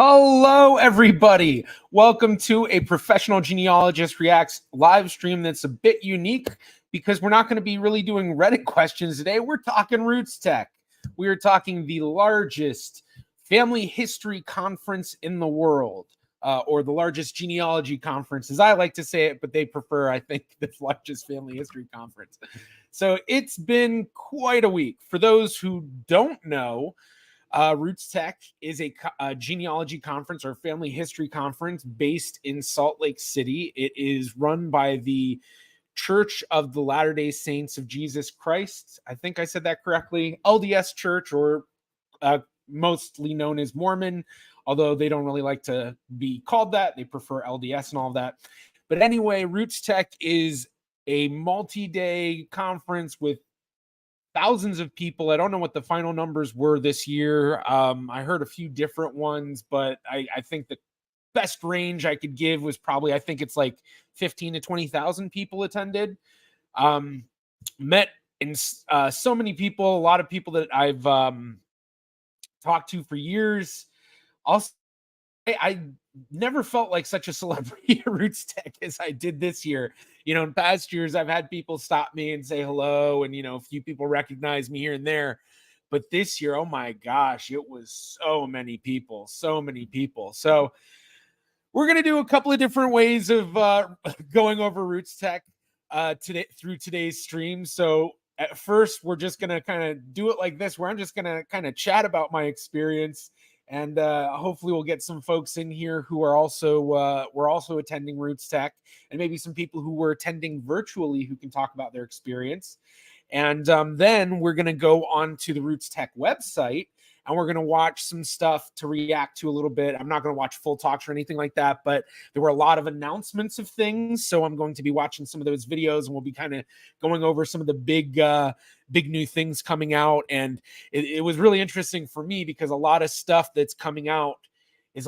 Hello, everybody. Welcome to a Professional Genealogist Reacts live stream that's a bit unique because we're not going to be really doing Reddit questions today. We're talking RootsTech. We are talking the largest family history conference in the world, or the largest genealogy conference, as I like to say it, but they prefer, I think, the largest family history conference. So it's been quite a week. For those who don't know, RootsTech is a genealogy conference or family history conference based in Salt Lake City. It is run by the Church of the Latter-day Saints of Jesus Christ. I think I said that correctly. LDS Church, or mostly known as Mormon, although they don't really like to be called that. They prefer LDS and all of that. But anyway, RootsTech is a multi-day conference with thousands of people. I don't know what the final numbers were this year. I heard a few different ones, but I think the best range I could give was probably, I think it's like 15 to 20,000 people attended. Met in so many people, a lot of people that I've talked to for years. Also, I never felt like such a celebrity at RootsTech as I did this year. You know, in past years, I've had people stop me and say hello, and, you know, a few people recognize me here and there. But this year, oh my gosh, it was so many people, so many people. So we're going to do a couple of different ways of going over RootsTech today through today's stream. So at first, we're just going to kind of do it like this, where I'm just going to kind of chat about my experience. And hopefully we'll get some folks in here who are also attending RootsTech, and maybe some people who were attending virtually who can talk about their experience. And then we're going to go on to the RootsTech website, and we're going to watch some stuff to react to a little bit. I'm not going to watch full talks or anything like that, but there were a lot of announcements of things. So I'm going to be watching some of those videos, and we'll be kind of going over some of the big new things coming out. And it was really interesting for me because a lot of stuff that's coming out is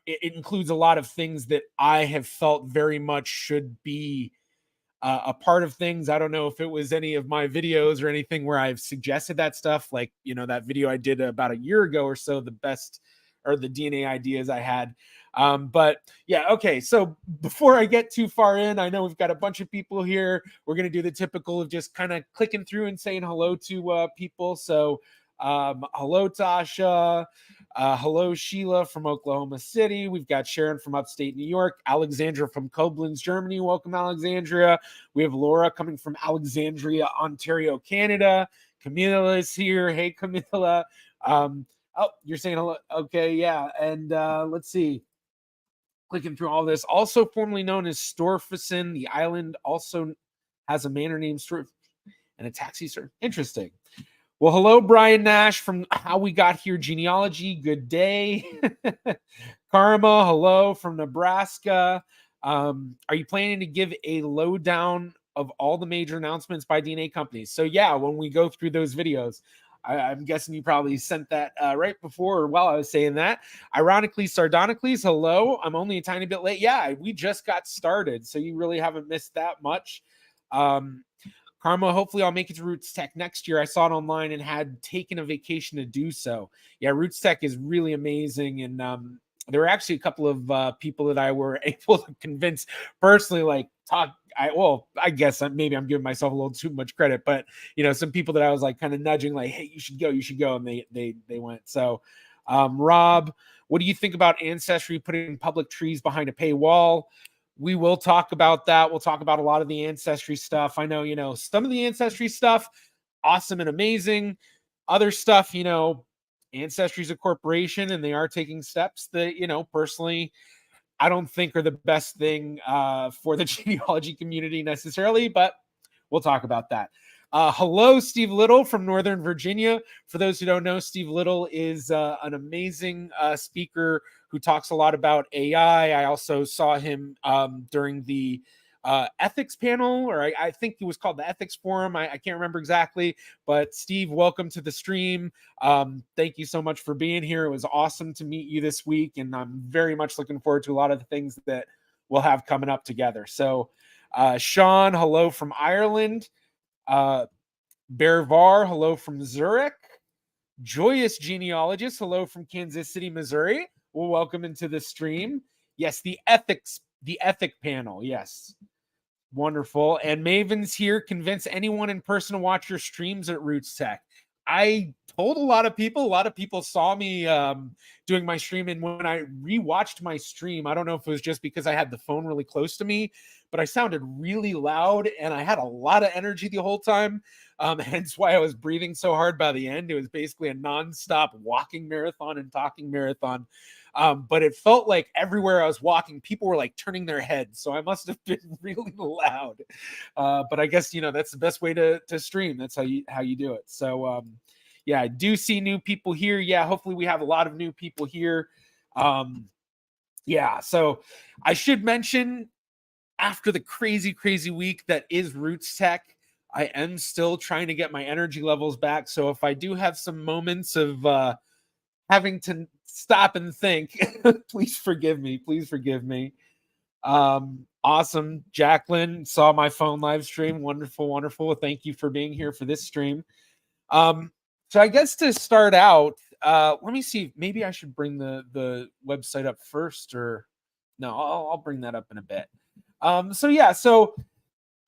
it includes a lot of things that I have felt very much should be a part of things. I don't know if it was any of my videos or anything where I've suggested that stuff, like, you know, that video I did about a year ago or so, the best or the DNA ideas I had. But yeah, okay. So before I get too far in, I know we've got a bunch of people here. We're going to do the typical of just kind of clicking through and saying hello to people. So hello, Tasha. Hello, Sheila from Oklahoma City. We've got Sharon from upstate New York. Alexandra from Koblenz, Germany. Welcome, Alexandria. We have Laura coming from Alexandria, Ontario, Canada. Camila is here. Hey, Camila. Oh, you're saying hello. Okay, yeah. And let's see. Clicking through all this. Also formerly known as Storfison, the island also has a manor named Storf and a taxi service. Interesting. Well, hello, Brian Nash from How We Got Here Genealogy. Good day. Karma, hello from Nebraska. Are you planning to give a lowdown of all the major announcements by DNA companies? So yeah, when we go through those videos, I'm guessing you probably sent that right before or while I was saying that. Ironically, Sardonicles, hello. I'm only a tiny bit late. Yeah, we just got started, so you really haven't missed that much. Karma, hopefully I'll make it to RootsTech next year. I saw it online and had taken a vacation to do so. Yeah, RootsTech is really amazing. And there were actually a couple of people that I were able to convince personally, like I guess maybe I'm giving myself a little too much credit, but you know, some people that I was like kind of nudging, like, hey, you should go. And they went. So Rob, what do you think about Ancestry putting public trees behind a paywall? We will talk about that. We'll talk about a lot of the Ancestry stuff. I know, you know, some of the Ancestry stuff, awesome and amazing. Other stuff, you know, Ancestry is a corporation and they are taking steps that, you know, personally, I don't think are the best thing for the genealogy community necessarily, but we'll talk about that. Hello, Steve Little from Northern Virginia. For those who don't know, Steve Little is an amazing speaker who talks a lot about AI. I also saw him during the ethics panel, or I think it was called the ethics forum. I can't remember exactly, but Steve, welcome to the stream. Thank you so much for being here. It was awesome to meet you this week, and I'm very much looking forward to a lot of the things that we'll have coming up together. So Sean, hello from Ireland. Bervar, hello from Zurich. Joyous Genealogist, hello from Kansas City, Missouri. Well, welcome into the stream. Yes, the ethic panel. Yes. Wonderful. And Maven's here. Convince anyone in person to watch your streams at RootsTech. I told a lot of people saw me doing my stream. And when I rewatched my stream, I don't know if it was just because I had the phone really close to me, but I sounded really loud and I had a lot of energy the whole time. Hence why I was breathing so hard by the end. It was basically a nonstop walking marathon and talking marathon. But it felt like everywhere I was walking, people were like turning their heads. So I must have been really loud. But I guess, that's the best way to stream. That's how you do it. So, yeah, I do see new people here. Yeah, hopefully we have a lot of new people here. Yeah, so I should mention, after the crazy week that is RootsTech, I am still trying to get my energy levels back. So if I do have some moments of having to stop and think, please forgive me. Awesome. Jacqueline saw my phone live stream. Wonderful. Thank you for being here for this stream. So I guess to start out, let me see. Maybe I should bring the website up first, or no, I'll bring that up in a bit. So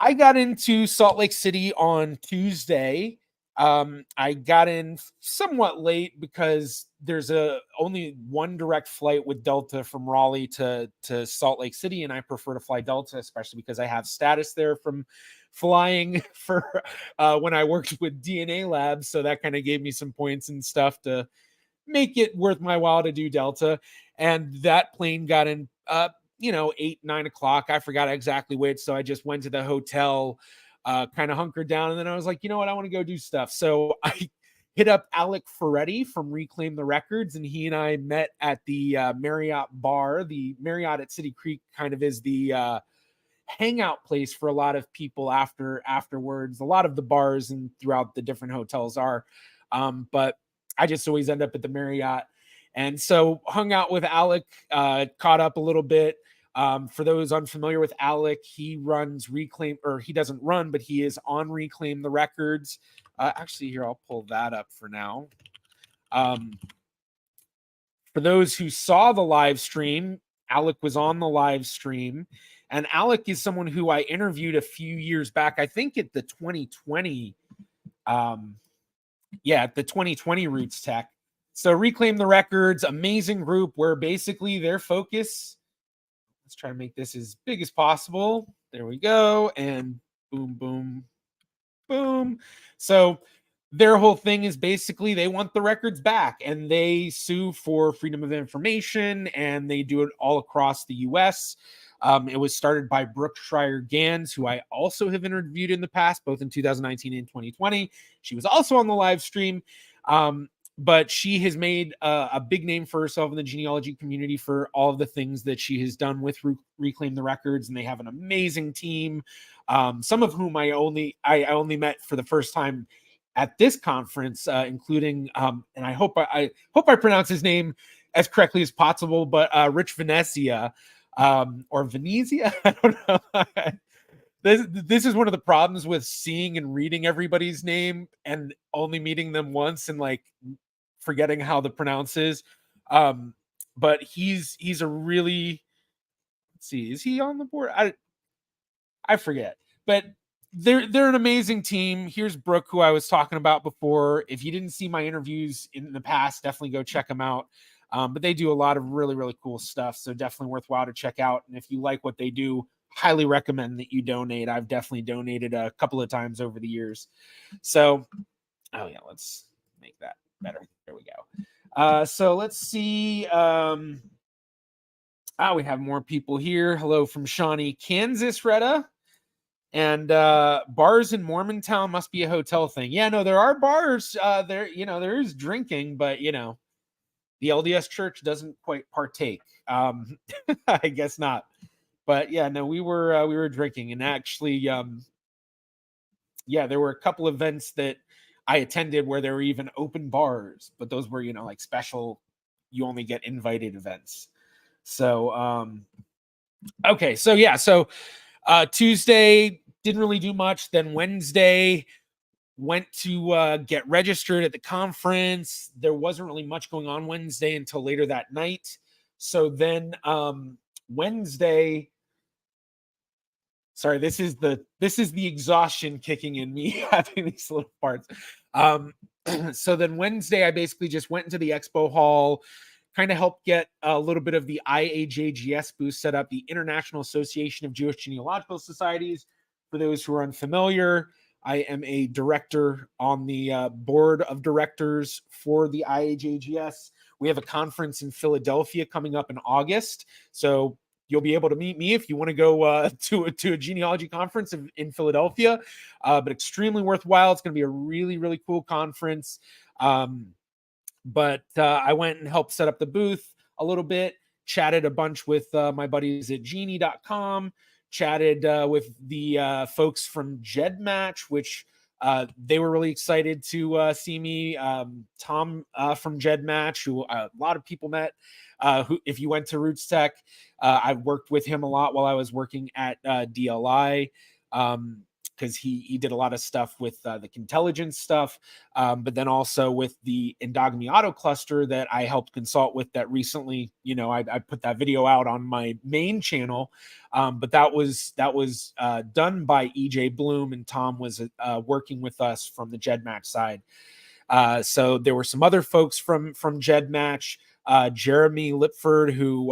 I got into Salt Lake City on Tuesday. I got in somewhat late because there's only one direct flight with Delta from Raleigh to Salt Lake City, and I prefer to fly Delta, especially because I have status there from flying for when I worked with DNA Labs, so that kind of gave me some points and stuff to make it worth my while to do Delta. And that plane got in 8, 9 o'clock. I forgot exactly which. So I just went to the hotel, kind of hunkered down. And then I was like, you know what? I want to go do stuff. So I hit up Alec Ferretti from Reclaim the Records. And he and I met at the Marriott bar. The Marriott at City Creek kind of is the hangout place for a lot of people afterwards. A lot of the bars and throughout the different hotels are. But I just always end up at the Marriott. And so hung out with Alec, caught up a little bit. For those unfamiliar with Alec, he runs Reclaim, or he doesn't run, but he is on Reclaim the Records. Actually, here, I'll pull that up for now. For those who saw the live stream, Alec was on the live stream. And Alec is someone who I interviewed a few years back, I think at the 2020, at the 2020 RootsTech. So Reclaim the Records, amazing group where basically their focus, let's try to make this as big as possible. There we go. And boom. So their whole thing is basically they want the records back, and they sue for freedom of information, and they do it all across the US. It was started by Brooke Schreier-Gans, who I also have interviewed in the past, both in 2019 and 2020. She was also on the live stream. But she has made a big name for herself in the genealogy community for all of the things that she has done with Reclaim the Records, and they have an amazing team. Some of whom I only met for the first time at this conference, including and I hope I pronounce his name as correctly as possible, but Rich Venezia, or Venezia, I don't know. This is one of the problems with seeing and reading everybody's name and only meeting them once and like forgetting how the pronounce is. But he's a really, let's see, is he on the board? I forget, but they're an amazing team. Here's Brooke, who I was talking about before. If you didn't see my interviews in the past, definitely go check them out. But they do a lot of really cool stuff, so definitely worthwhile to check out. And if you like what they do, highly recommend that you donate. I've definitely donated a couple of times over the years. So, let's make that better. There we go. So let's see. We have more people here. Hello from Shawnee, Kansas, Retta. And bars in Mormontown must be a hotel thing. Yeah, no, there are bars there. There is drinking, but the LDS Church doesn't quite partake. I guess not. But yeah, no, we were drinking, and actually, there were a couple events that I attended where there were even open bars, but those were like special, you only get invited events. So okay, so Tuesday didn't really do much. Then Wednesday went to get registered at the conference. There wasn't really much going on Wednesday until later that night. So then Wednesday, sorry, this is the exhaustion kicking in me having these little parts. So then Wednesday, I basically just went into the expo hall, kind of helped get a little bit of the IAJGS booth set up, the International Association of Jewish Genealogical Societies. For those who are unfamiliar, I am a director on the board of directors for the IAJGS. We have a conference in Philadelphia coming up in August. So you'll be able to meet me if you want to go to a genealogy conference in Philadelphia, but extremely worthwhile. It's going to be a really, really cool conference. But I went and helped set up the booth a little bit, chatted a bunch with my buddies at genie.com, chatted with the folks from GEDmatch, which they were really excited to see me. Tom from GEDmatch, who a lot of people met. Who, if you went to RootsTech, I worked with him a lot while I was working at DLI. Because he did a lot of stuff with the intelligence stuff, but then also with the endogamy auto cluster that I helped consult with that recently, I put that video out on my main channel, but that was done by EJ Bloom, and Tom was working with us from the GEDmatch side. So there were some other folks from GEDmatch, Jeremy Lipford, who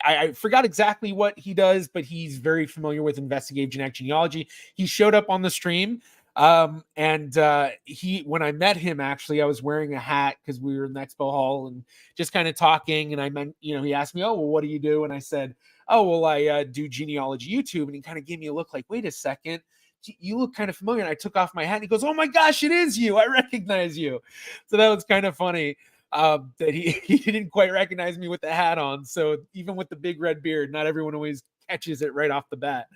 I forgot exactly what he does, but he's very familiar with investigative genetic genealogy. He showed up on the stream. And when I met him, actually, I was wearing a hat because we were in the expo hall and just kind of talking. And I meant, he asked me, "Oh, well, what do you do?" And I said, "Oh, well, I do genealogy YouTube." And he kind of gave me a look like, "Wait a second, you look kind of familiar." And I took off my hat and he goes, "Oh my gosh, it is you. I recognize you." So that was kind of funny. That he didn't quite recognize me with the hat on. So even with the big red beard, not everyone always catches it right off the bat.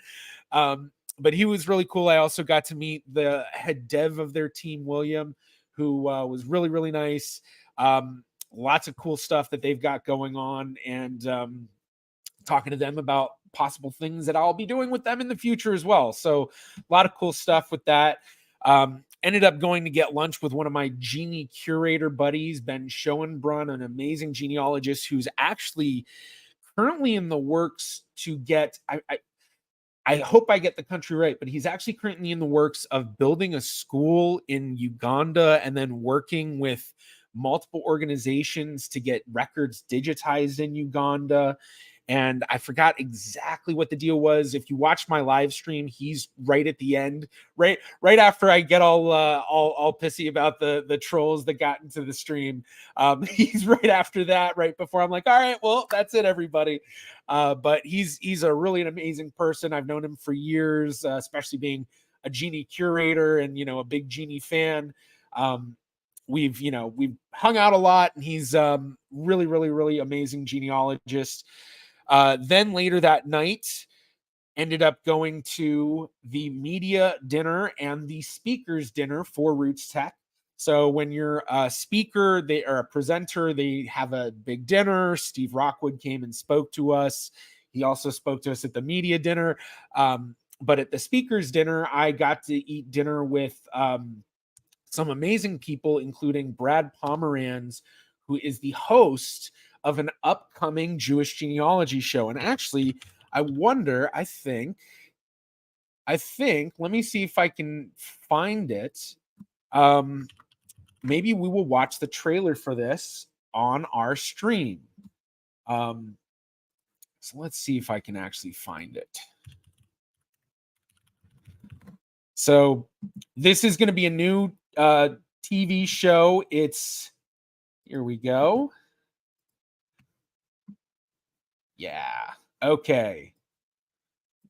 But he was really cool. I also got to meet the head dev of their team, William, who was really, really nice. Lots of cool stuff that they've got going on, and talking to them about possible things that I'll be doing with them in the future as well. So a lot of cool stuff with that. Ended up going to get lunch with one of my genie curator buddies, Ben Schoenbrunn, an amazing genealogist who's actually currently in the works to get, I hope I get the country right, but he's actually currently in the works of building a school in Uganda and then working with multiple organizations to get records digitized in Uganda. And I forgot exactly what the deal was. If you watch my live stream, he's right at the end, right after I get all pissy about the trolls that got into the stream. He's right after that, right before I'm like, all right, well, that's it, everybody. But he's a really an amazing person. I've known him for years, especially being a genie curator and a big genie fan. We've hung out a lot, and he's really, really, really amazing genealogist. Then later that night, ended up going to the media dinner and the speakers dinner for RootsTech. So when you're a speaker, they are a presenter, they have a big dinner. Steve Rockwood came and spoke to us. He also spoke to us at the media dinner. But at the speakers dinner, I got to eat dinner with some amazing people, including Brad Pomeranz, who is the host of an upcoming Jewish genealogy show. And actually, I think, let me see if I can find it. Maybe we will watch the trailer for this on our stream. So let's see if I can actually find it. So this is going to be a new TV show. Here we go. Yeah. Okay.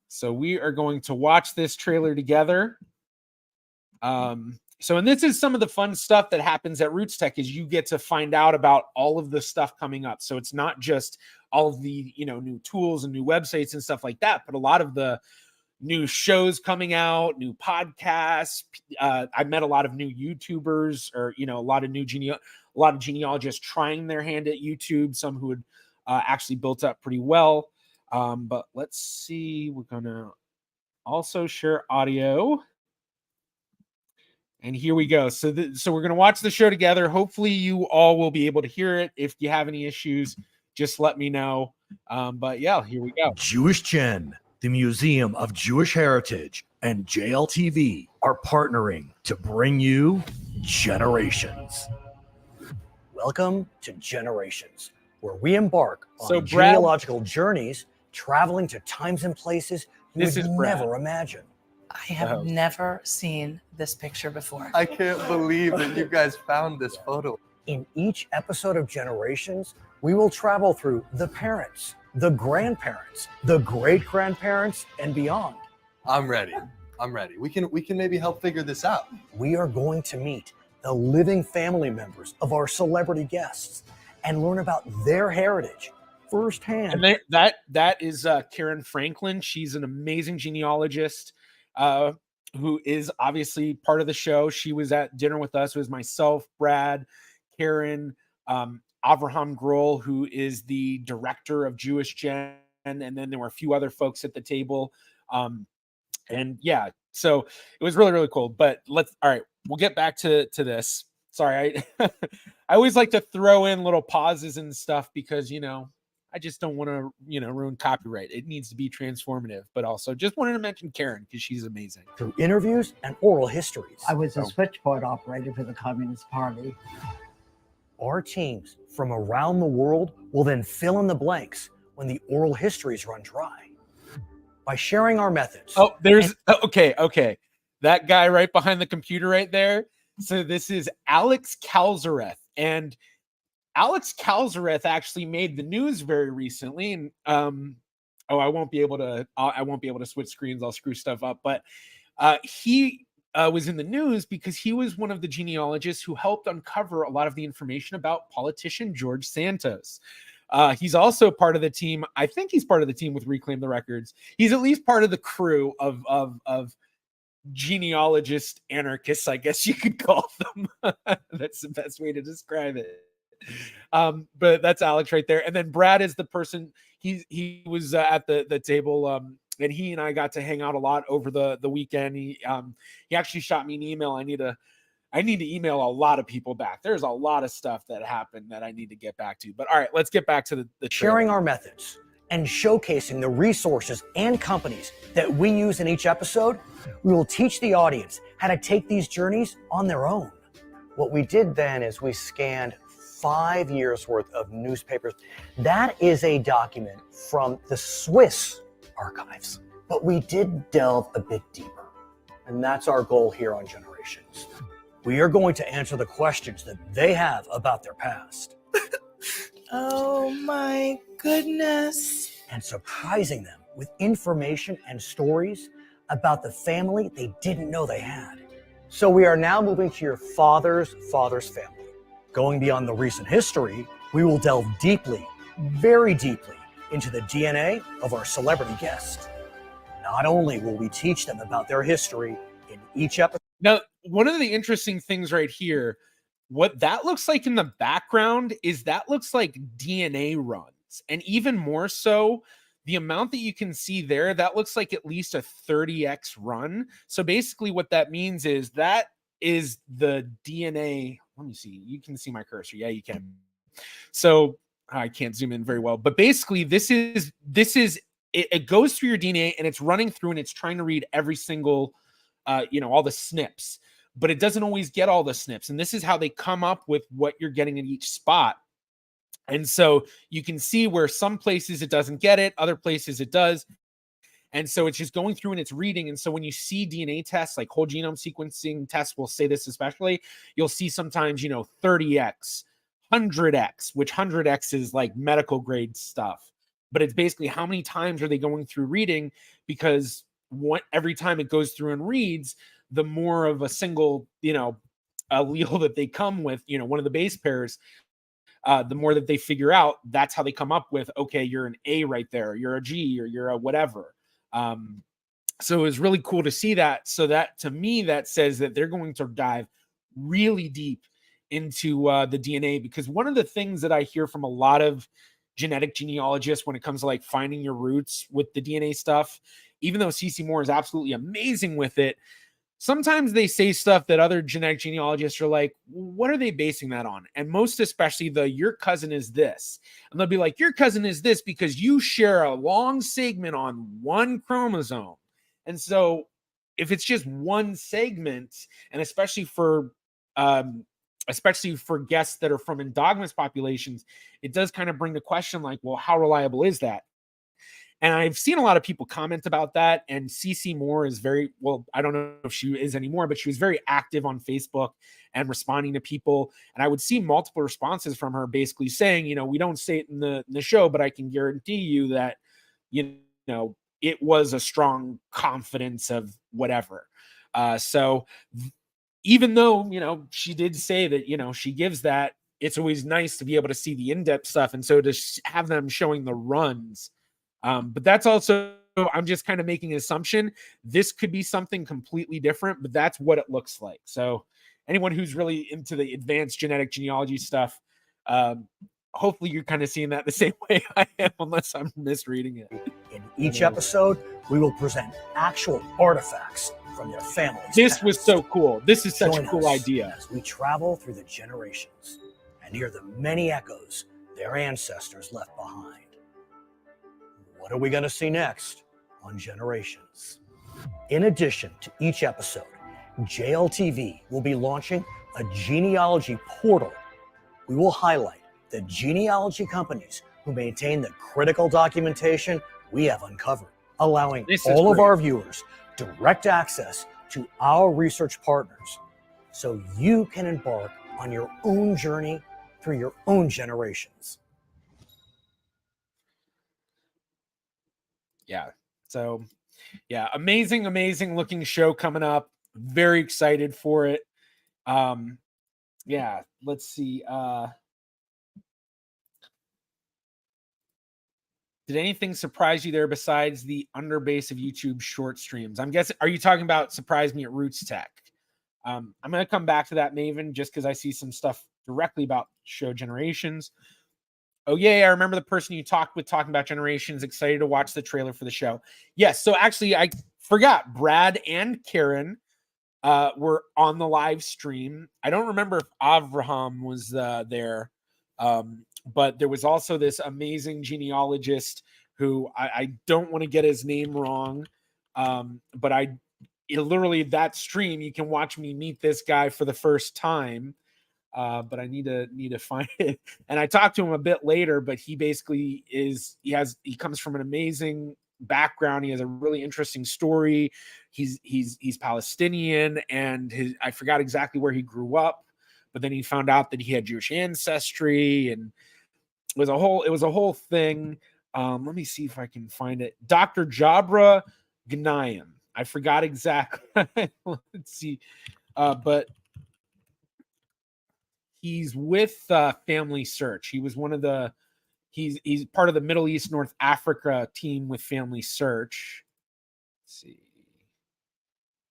So we are going to watch this trailer together. So, and this is some of the fun stuff that happens at RootsTech is you get to find out about all of the stuff coming up. So it's not just all of the, new tools and new websites and stuff like that, but a lot of the new shows coming out, new podcasts. I met a lot of new YouTubers, or, a lot of genealogists trying their hand at YouTube, some who had actually built up pretty well. But let's see, we're going to also share audio. And here we go. So we're going to watch the show together. Hopefully you all will be able to hear it. If you have any issues, just let me know. But yeah, here we go. Jewish Gen, the Museum of Jewish Heritage, and JLTV are partnering to bring you Generations. Welcome to Generations, where we embark on genealogical journeys, traveling to times and places you would never imagine. I have never seen this picture before. I can't believe that you guys found this photo. In each episode of Generations, we will travel through the parents, the grandparents, the great-grandparents, and beyond. I'm ready. We can maybe help figure this out. We are going to meet the living family members of our celebrity guests and learn about their heritage firsthand. And that is Karen Franklin. She's an amazing genealogist who is obviously part of the show. She was at dinner with us. It was myself, Brad, Karen, Avraham Grohl, who is the director of Jewish Gen, and then there were a few other folks at the table. And yeah, so it was really, really cool. But all right, we'll get back to this. Sorry, I always like to throw in little pauses and stuff because, I just don't want to, ruin copyright. It needs to be transformative, but also just wanted to mention Karen because she's amazing. Through interviews and oral histories. I was a switchboard operator for the Communist Party. Our teams from around the world will then fill in the blanks when the oral histories run dry. By sharing our methods. Oh, okay. That guy right behind the computer right there. So this is Alex Kalzareth, and Alex Kalzareth actually made the news very recently, and I won't be able to switch screens. I'll screw stuff up. But he was in the news because he was one of the genealogists who helped uncover a lot of the information about politician George Santos. He's also part of the team. I think he's part of the team with Reclaim the Records. He's at least part of the crew of genealogist anarchists, I guess you could call them. That's the best way to describe it. But that's Alex right there. And then Brad is the person, he was at the table, and he and I got to hang out a lot over the weekend. He actually shot me an email. I need to email a lot of people back. There's a lot of stuff that happened that I need to get back to. But all right, let's get back to the sharing our methods and showcasing the resources and companies that we use in each episode. We will teach the audience how to take these journeys on their own. What we did then is we scanned 5 years worth of newspapers. That is a document from the Swiss archives, but we did delve a bit deeper. And that's our goal here on Generations. We are going to answer the questions that they have about their past. Oh my goodness. And surprising them with information and stories about the family they didn't know they had. So we are now moving to your father's family. Going beyond the recent history, we will delve deeply, very deeply, into the DNA of our celebrity guest. Not only will we teach them about their history in each episode. Now, one of the interesting things right here, what that looks like in the background is that looks like DNA runs. And even more so, the amount that you can see there, that looks like at least a 30x run. So basically what that means is that is the DNA. Let me see. You can see my cursor. Yeah, you can. So I can't zoom in very well, but basically this is it goes through your DNA and it's running through and it's trying to read every single, all the SNPs, but it doesn't always get all the SNPs. And this is how they come up with what you're getting in each spot. And so you can see where some places it doesn't get it, other places it does. And so it's just going through and it's reading. And so when you see DNA tests, like whole genome sequencing tests will say this especially, you'll see sometimes, 30x, 100x, which 100x is like medical grade stuff. But it's basically how many times are they going through reading, because every time it goes through and reads, the more of a single, allele that they come with, one of the base pairs, the more that they figure out, that's how they come up with, okay, you're an A right there, you're a G, or you're a whatever. So it was really cool to see that. So that, to me, that says that they're going to dive really deep into the DNA, because one of the things that I hear from a lot of genetic genealogists when it comes to like finding your roots with the DNA stuff, even though CeCe Moore is absolutely amazing with it, sometimes they say stuff that other genetic genealogists are like, what are they basing that on? And most especially your cousin is this. And they'll be like, your cousin is this because you share a long segment on one chromosome. And so if it's just one segment, and especially for guests that are from endogamous populations, it does kind of bring the question like, well, how reliable is that? And I've seen a lot of people comment about that. And CC Moore is I don't know if she is anymore, but she was very active on Facebook and responding to people. And I would see multiple responses from her basically saying, we don't say it in the show, but I can guarantee you that, it was a strong confidence of whatever. So even though, she did say that, she gives that, it's always nice to be able to see the in-depth stuff. And so to have them showing the runs, but that's also, I'm just kind of making an assumption. This could be something completely different, but that's what it looks like. So anyone who's really into the advanced genetic genealogy stuff, hopefully you're kind of seeing that the same way I am, unless I'm misreading it. In each episode, we will present actual artifacts from their families. This was so cool. This is such a cool idea. As we travel through the generations and hear the many echoes their ancestors left behind. What are we going to see next on Generations? In addition to each episode, JLTV will be launching a genealogy portal. We will highlight the genealogy companies who maintain the critical documentation we have uncovered, allowing all of our viewers direct access to our research partners so you can embark on your own journey through your own generations. Yeah. So yeah, amazing looking show coming up. Very excited for it. Yeah, let's see. Did anything surprise you there besides the underbase of YouTube short streams? I'm guessing, are you talking about surprise me at RootsTech? I'm going to come back to that, Maven, just because I see some stuff directly about show Generations. Oh, yeah, I remember the person you talked with talking about Generations, excited to watch the trailer for the show. Yes, so actually, I forgot, Brad and Karen were on the live stream. I don't remember if Avraham was there, but there was also this amazing genealogist who I don't want to get his name wrong, but literally that stream, you can watch me meet this guy for the first time. But I need to find it. And I talked to him a bit later, but he basically he comes from an amazing background. He has a really interesting story. He's Palestinian, and I forgot exactly where he grew up, but then he found out that he had Jewish ancestry, and it was a whole thing. Let me see if I can find it. Dr. Jabra Ghanayem. I forgot exactly. Let's see. But he's with Family Search. He was he's part of the Middle East North Africa team with Family Search. Let's see.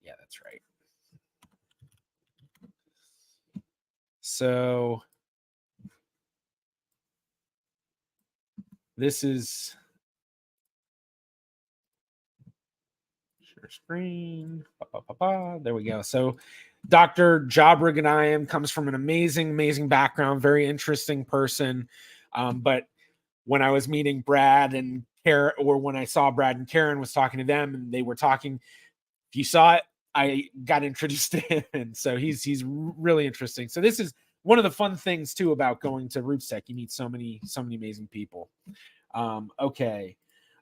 Yeah, that's right. So this is share screen. There we go. So Dr. Jabra Ghanayem comes from an amazing background, very interesting person. But when I was meeting Brad and Karen, or when I saw Brad and Karen was talking to them and they were talking, if you saw it, I got introduced to him. And so he's really interesting. So this is one of the fun things too about going to RootsTech. You meet so many amazing people. Okay.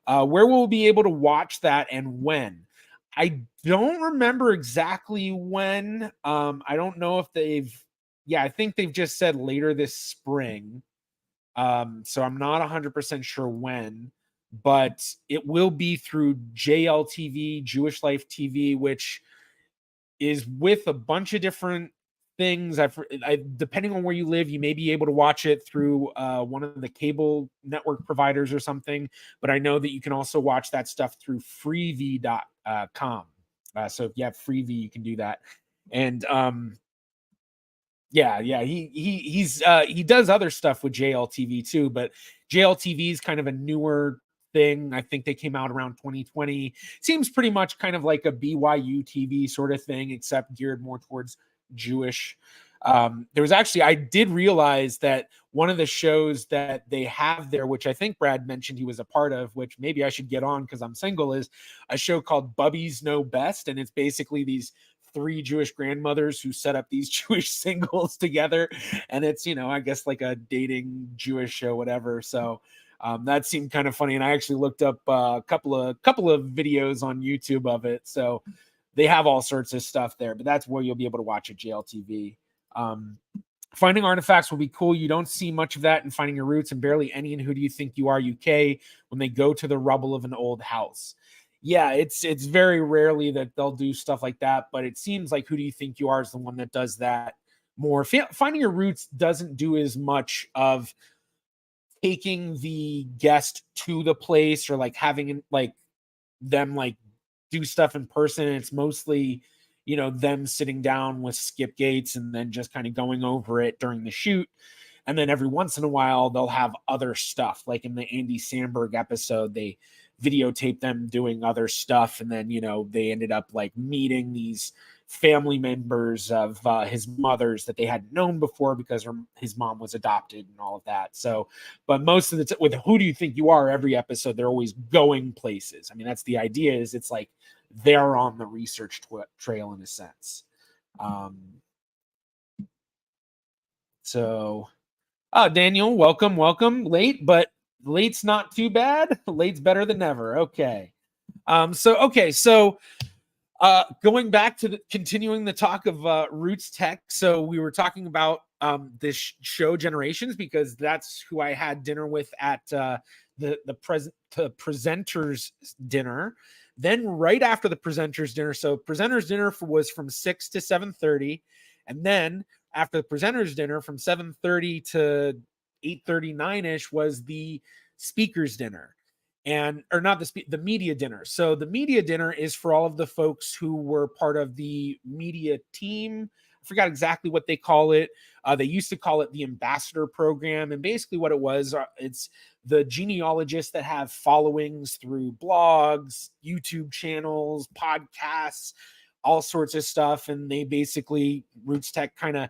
Where will we be able to watch that and when? I don't remember exactly when. I don't know if I think they've just said later this spring. So I'm not 100% sure when, but it will be through JLTV, Jewish Life TV, which is with a bunch of different things. Depending on where you live, you may be able to watch it through one of the cable network providers or something, but I know that you can also watch that stuff through freevee.com. So if you have Freevee, you can do that. And he does other stuff with JLTV too, but JLTV is kind of a newer thing. I think they came out around 2020. Seems pretty much kind of like a BYU TV sort of thing, except geared more towards Jewish. There was actually, I did realize that one of the shows that they have there, which I think Brad mentioned he was a part of, which maybe I should get on because I'm single, is a show called Bubbies Know Best. And it's basically these 3 Jewish grandmothers who set up these Jewish singles together. And it's, I guess like a dating Jewish show, whatever. So that seemed kind of funny. And I actually looked up a couple of videos on YouTube of it. So they have all sorts of stuff there, but that's where you'll be able to watch at JLTV. Finding artifacts will be cool. You don't see much of that in Finding Your Roots, and barely any in Who Do You Think You Are UK when they go to the rubble of an old house. Yeah, it's very rarely that they'll do stuff like that, but it seems like Who Do You Think You Are is the one that does that more. Finding Your Roots doesn't do as much of taking the guest to the place or like having like them like do stuff in person. It's mostly them sitting down with Skip Gates and then just kind of going over it during the shoot. And then every once in a while, they'll have other stuff. Like in the Andy Samberg episode, they videotape them doing other stuff. And then, they ended up like meeting these family members of his mother's that they hadn't known before because his mom was adopted and all of that. So, but most of the with Who Do You Think You Are, every episode, they're always going places. I mean, that's the idea, is it's like they're on the research trail in a sense. So, Daniel, welcome. Late, but late's not too bad. Late's better than never. Okay. So going back to continuing the talk of RootsTech. So we were talking about this show Generations, because that's who I had dinner with at the presenters dinner. Then right after the presenters dinner, so presenters dinner was from 6 to 7:30, and then after the presenters dinner from 7:30 to 8:39ish was the speakers dinner, or not the media dinner. So the media dinner is for all of the folks who were part of the media team. I forgot exactly what they call it. They used to call it the ambassador program. And basically what it was, it's the genealogists that have followings through blogs, YouTube channels, podcasts, all sorts of stuff. And they basically, RootsTech kind of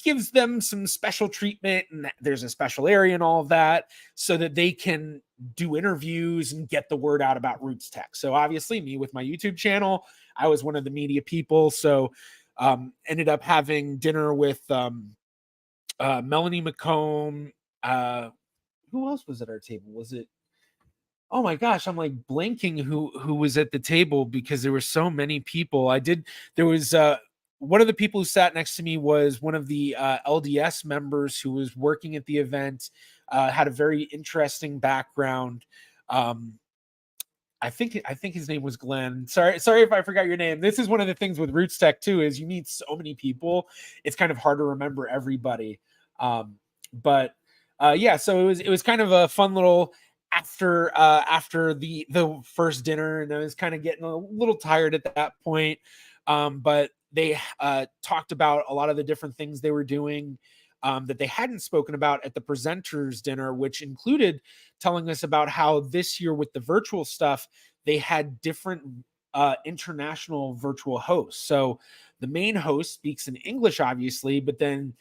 gives them some special treatment, and there's a special area and all of that, so that they can do interviews and get the word out about RootsTech. So obviously me with my YouTube channel, I was one of the media people. So ended up having dinner with Melanie McComb. Who else was at our table? Was it? Oh my gosh, I'm like blanking who was at the table because there were so many people. There was one of the people who sat next to me was one of the LDS members who was working at the event, had a very interesting background. I think his name was Glenn. Sorry if I forgot your name. This is one of the things with RootsTech too, is you meet so many people. It's kind of hard to remember everybody. But so it was kind of a fun little after the first dinner, and I was kind of getting a little tired at that point. But they talked about a lot of the different things they were doing that they hadn't spoken about at the presenters dinner, which included telling us about how this year with the virtual stuff, they had different international virtual hosts. So the main host speaks in English, obviously, but then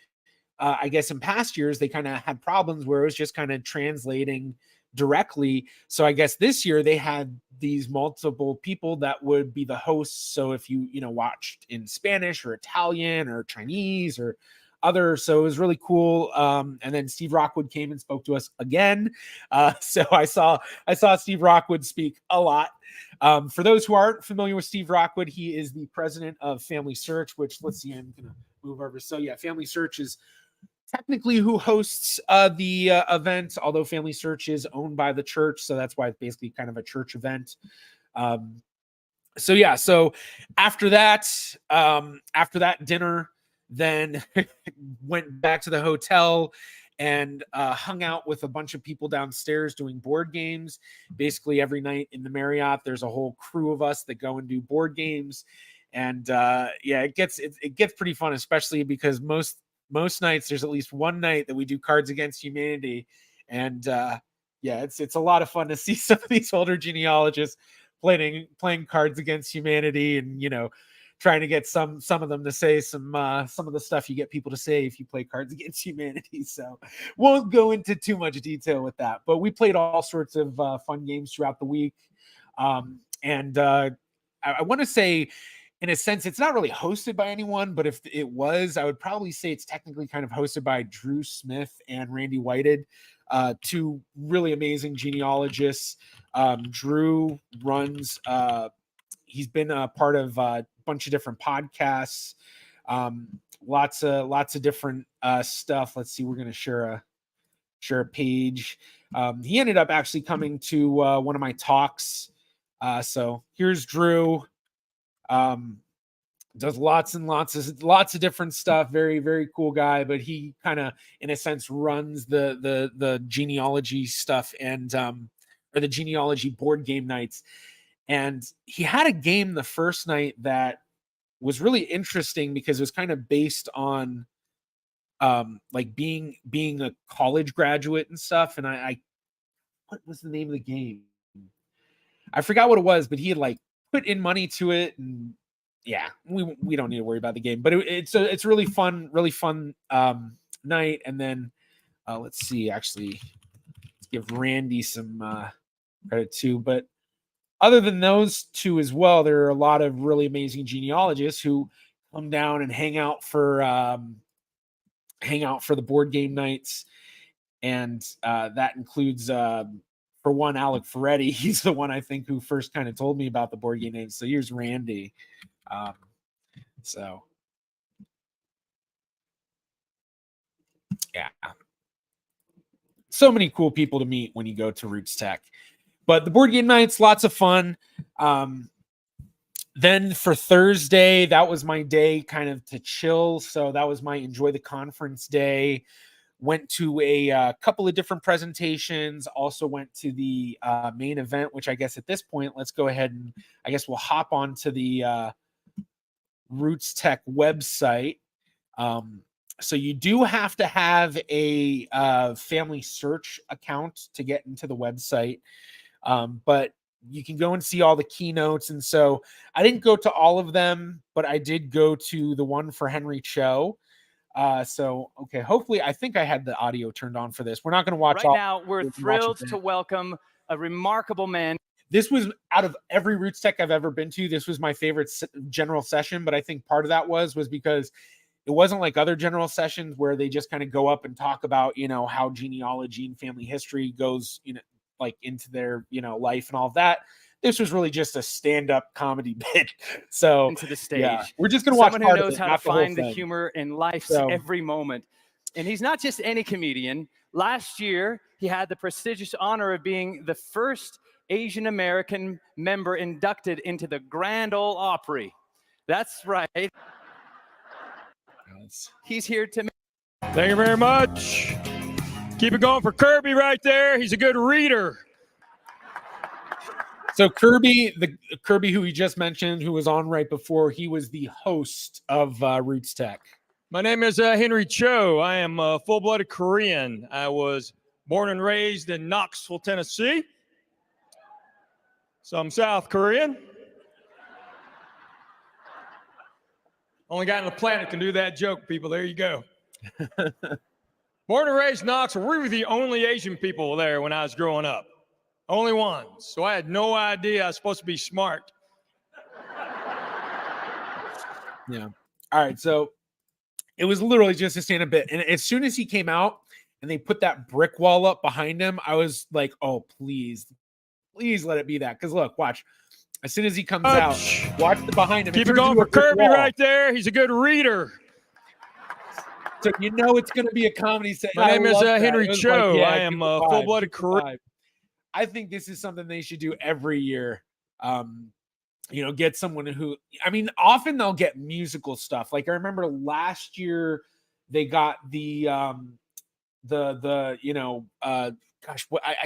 I guess in past years, they kind of had problems where it was just kind of translating directly. So I guess this year they had these multiple people that would be the hosts. So if you watched in Spanish or Italian or Chinese or other, so it was really cool. And then Steve Rockwood came and spoke to us again. So I saw Steve Rockwood speak a lot. For those who aren't familiar with Steve Rockwood, he is the president of Family Search, which, let's see, I'm gonna move over. So yeah, Family Search is technically who hosts the event, although Family Search is owned by the church, so that's why it's basically kind of a church event. So after that dinner, then went back to the hotel and hung out with a bunch of people downstairs doing board games. Basically every night in the Marriott, there's a whole crew of us that go and do board games. And it gets pretty fun, especially because most nights there's at least one night that we do Cards Against Humanity. And yeah, it's a lot of fun to see some of these older genealogists playing Cards Against Humanity, and trying to get some of them to say some of the stuff you get people to say if you play Cards Against Humanity. So won't go into too much detail with that, but we played all sorts of fun games throughout the week. And I want to say, in a sense, it's not really hosted by anyone, but if it was, I would probably say it's technically kind of hosted by Drew Smith and Randy Whited, two really amazing genealogists. Drew runs, he's been a part of a bunch of different podcasts, lots of different stuff. Let's see, we're going to share a page. He ended up actually coming to one of my talks. So here's Drew. Does lots of different stuff. Very, very cool guy, but he kind of, in a sense, runs the genealogy stuff and or the genealogy board game nights. And he had a game the first night that was really interesting because it was kind of based on like being a college graduate and stuff. And I what was the name of the game? I forgot what it was, but he had like put in money to it, and yeah, we don't need to worry about the game, but it's really fun night. And then let's see, actually, let's give Randy some credit too. But other than those two as well, there are a lot of really amazing genealogists who come down and hang out for the board game nights, and that includes for one, Alec Ferretti. He's the one I think who first kind of told me about the board game names. So here's Randy. So yeah, so many cool people to meet when you go to RootsTech. But the board game nights, lots of fun. Then for Thursday, that was my day kind of to chill. So that was my enjoy the conference day. Went to a couple of different presentations, also went to the main event, which I guess at this point, let's go ahead and I guess we'll hop onto the RootsTech website. So you do have to have a family search account to get into the website. But you can go and see all the keynotes. And so I didn't go to all of them, but I did go to the one for Henry Cho. So, okay, hopefully I think I had the audio turned on for this. We're not going to watch right now. We're thrilled to welcome a remarkable man. This was, out of every RootsTech I've ever been to, this was my favorite general session. But I think part of that was because it wasn't like other general sessions where they just kind of go up and talk about, how genealogy and family history goes, like into their, life and all of that. This was really just a stand-up comedy bit. So into the stage. Yeah, we're just going to watch someone who part knows of it, how to find the humor in life's every moment. And he's not just any comedian. Last year, he had the prestigious honor of being the first Asian American member inducted into the Grand Ole Opry. That's right. He's here to. Thank you very much. Keep it going for Kirby right there. He's a good reader. So Kirby, the Kirby who we just mentioned, who was on right before, he was the host of RootsTech. My name is Henry Cho. I am full-blooded Korean. I was born and raised in Knoxville, Tennessee. So I'm South Korean. Only guy on the planet can do that joke, people. There you go. Born and raised in Knoxville. We were the only Asian people there when I was growing up. Only one. So I had no idea I was supposed to be smart. Yeah. All right. So it was literally just a stand-up bit. And as soon as he came out and they put that brick wall up behind him, I was like, oh, please let it be that. Because look, watch. As soon as he comes out, watch the behind him. Keep it going for Kirby right there. He's a good reader. So it's going to be a comedy set. My name is Henry Cho. I am full-blooded Korean. I think this is something they should do every year. Get someone who, often they'll get musical stuff. Like I remember last year they got I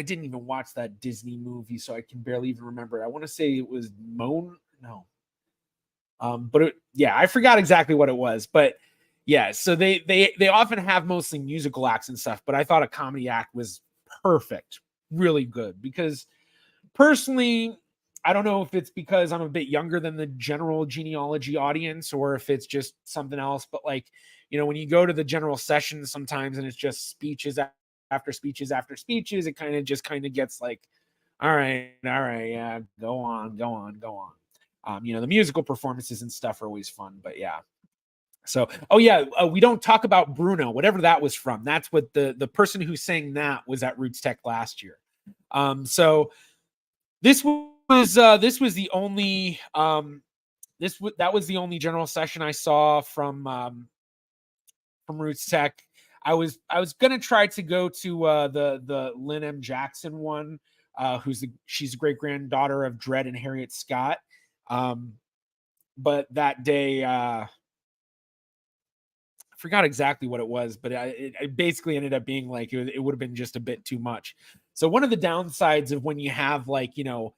didn't even watch that Disney movie, so I can barely even remember it. I want to say it was I forgot exactly what it was, but yeah, so they often have mostly musical acts and stuff, but I thought a comedy act was perfect really good, because personally, I don't know if it's because I'm a bit younger than the general genealogy audience, or if it's just something else, but like, you know, when you go to the general sessions sometimes and it's just speeches after speeches after speeches, it kind of gets like, all right, yeah, go on. You know, the musical performances and stuff are always fun, but yeah. So, oh yeah, we don't talk about Bruno, whatever that was from. That's what the person who sang that was at RootsTech last year. So this was the only that was the only general session I saw from RootsTech. I was gonna try to go to the Lynn M. Jackson one, she's a great granddaughter of Dred and Harriet Scott. But that day, I forgot exactly what it was, but it basically ended up being like it would have been just a bit too much. So one of the downsides of when you have, like, you know,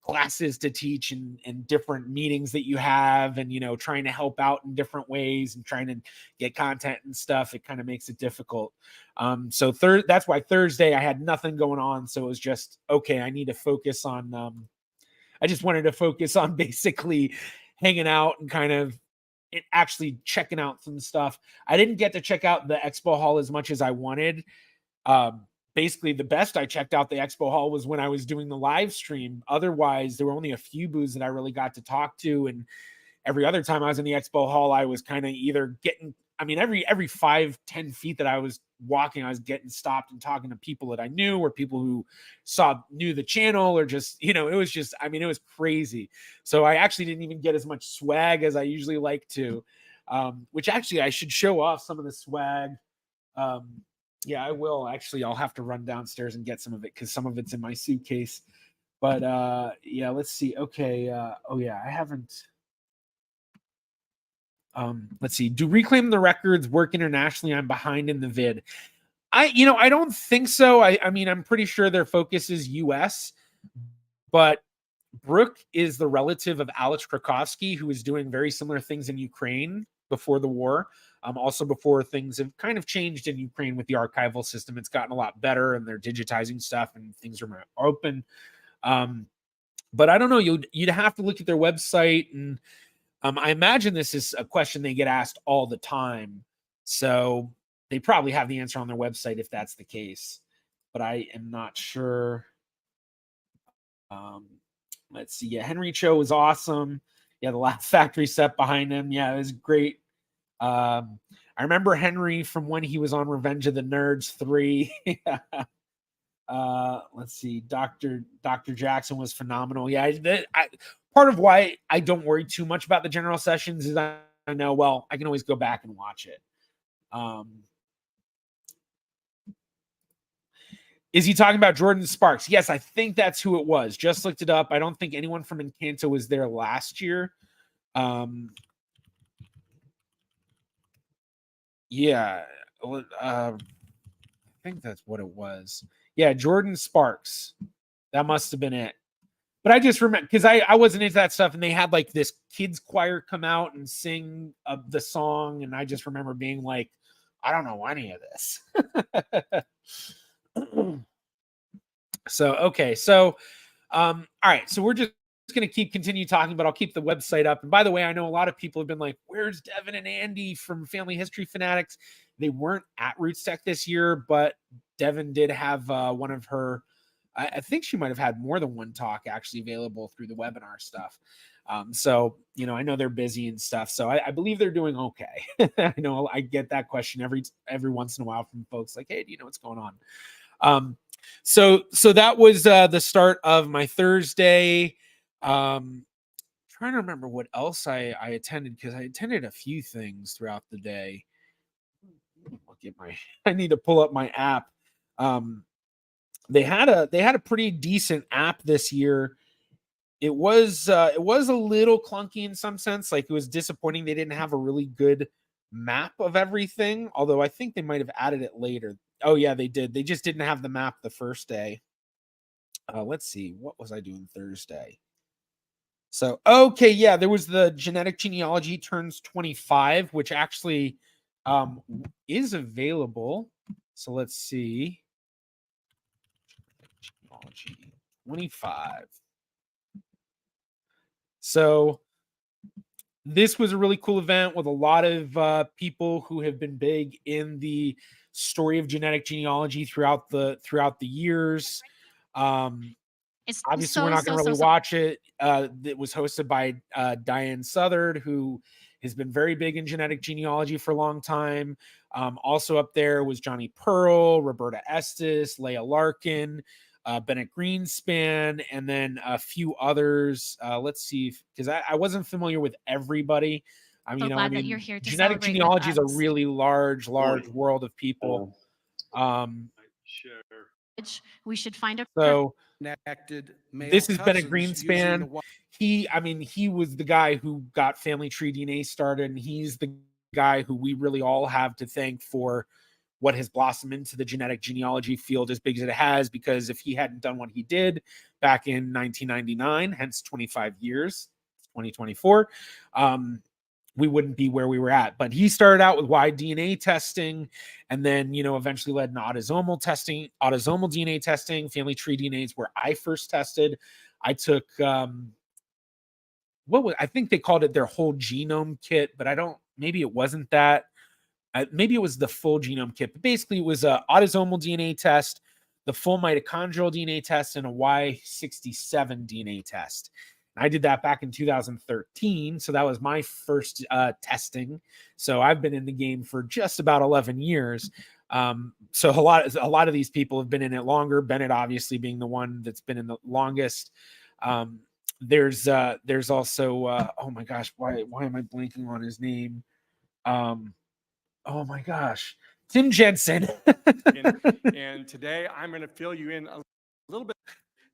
classes to teach and different meetings that you have, and, you know, trying to help out in different ways and trying to get content and stuff, it kind of makes it difficult. So that's why Thursday I had nothing going on. So it was just, okay, I need to focus on, I just wanted to focus on basically hanging out and kind of actually checking out some stuff. I didn't get to check out the expo hall as much as I wanted. Basically, the best I checked out the expo hall was when I was doing the live stream. Otherwise, there were only a few booths that I really got to talk to, and every other time I was in the expo hall, I was kind of either getting, I mean, every 5-10 feet that I was walking, I was getting stopped and talking to people that I knew, or people who knew the channel, or just, you know, it was just, I mean, it was crazy. So I actually didn't even get as much swag as I usually like to, which actually I should show off some of the swag. Yeah, I will. Actually, I'll have to run downstairs and get some of it, because some of it's in my suitcase. But yeah, let's see. Okay. Oh yeah, I haven't. Let's see. Do Reclaim the Records work internationally? I'm behind in the vid. I don't think so. I mean, I'm pretty sure their focus is US, but Brooke is the relative of Alex Krakowski, who is doing very similar things in Ukraine before the war. Also before things have kind of changed in Ukraine with the archival system. It's gotten a lot better, and they're digitizing stuff, and things are more open. But I don't know. You'd have to look at their website, and I imagine this is a question they get asked all the time. So they probably have the answer on their website if that's the case. But I am not sure. Let's see. Yeah, Henry Cho was awesome. Yeah, the Laugh Factory set behind him. Yeah, it was great. I remember Henry from when he was on Revenge of the Nerds 3. Let's see. Dr. Jackson was phenomenal. Yeah, part of why I don't worry too much about the general sessions is I know, well, I can always go back and watch it. Is he talking about Jordan Sparks? Yes, I think that's who it was. Just looked it up. I don't think anyone from Encanto was there last year. Yeah, I think that's what it was. Yeah, Jordan Sparks. That must have been it. But I just remember, because I wasn't into that stuff, and they had like this kids choir come out and sing the song, and I just remember being like, I don't know any of this. So, okay. So, all right. So we're just going to continue talking, but I'll keep the website up. And by the way, I know a lot of people have been like, where's Devin and Andy from Family History Fanatics? They weren't at RootsTech this year, but Devin did have one of her, I think she might have had more than one talk actually available through the webinar stuff. So, you know, I know they're busy and stuff, so I believe they're doing okay. I know I get that question every once in a while from folks like, hey, do you know what's going on? So that was the start of my Thursday. Trying to remember what else I attended, because I attended a few things throughout the day. I need to pull up my app. They had a pretty decent app this year. It was a little clunky in some sense. Like, it was disappointing they didn't have a really good map of everything, although I think they might have added it later. Oh yeah, they did. They just didn't have the map the first day. Let's see, what was I doing Thursday? So, okay, yeah, there was the Genetic Genealogy turns 25, which actually is available. So let's see. Genealogy 25. So this was a really cool event with a lot of people who have been big in the story of genetic genealogy throughout the years. Obviously, we're not going to really watch it. It was hosted by Diane Southard, who has been very big in genetic genealogy for a long time. Also up there was Johnny Pearl, Roberta Estes, Leah Larkin, Bennett Greenspan, and then a few others. Let's see, because I wasn't familiar with everybody. Glad that you're here to genetic celebrate genealogy with is a us. really large world of people. We should find a So connected male this has been a cousins Greenspan. using He was the guy who got Family Tree DNA started, and he's the guy who we really all have to thank for what has blossomed into the genetic genealogy field as big as it has, because if he hadn't done what he did back in 1999, hence 25 years, 2024, we wouldn't be where we were at. But he started out with wide DNA testing, and then, eventually led to autosomal DNA testing. Family tree DNA is where I first tested. I took, I think they called it their whole genome kit, but maybe it wasn't that. Maybe it was the full genome kit, but basically it was a autosomal DNA test, the full mitochondrial DNA test, and a Y67 DNA test. I did that back in 2013. So that was my first testing. So I've been in the game for just about 11 years. So a lot of these people have been in it longer. Bennett obviously being the one that's been in the longest. There's also oh my gosh, why am I blanking on his name? Oh my gosh, Tim Jensen. And today I'm going to fill you in a little bit.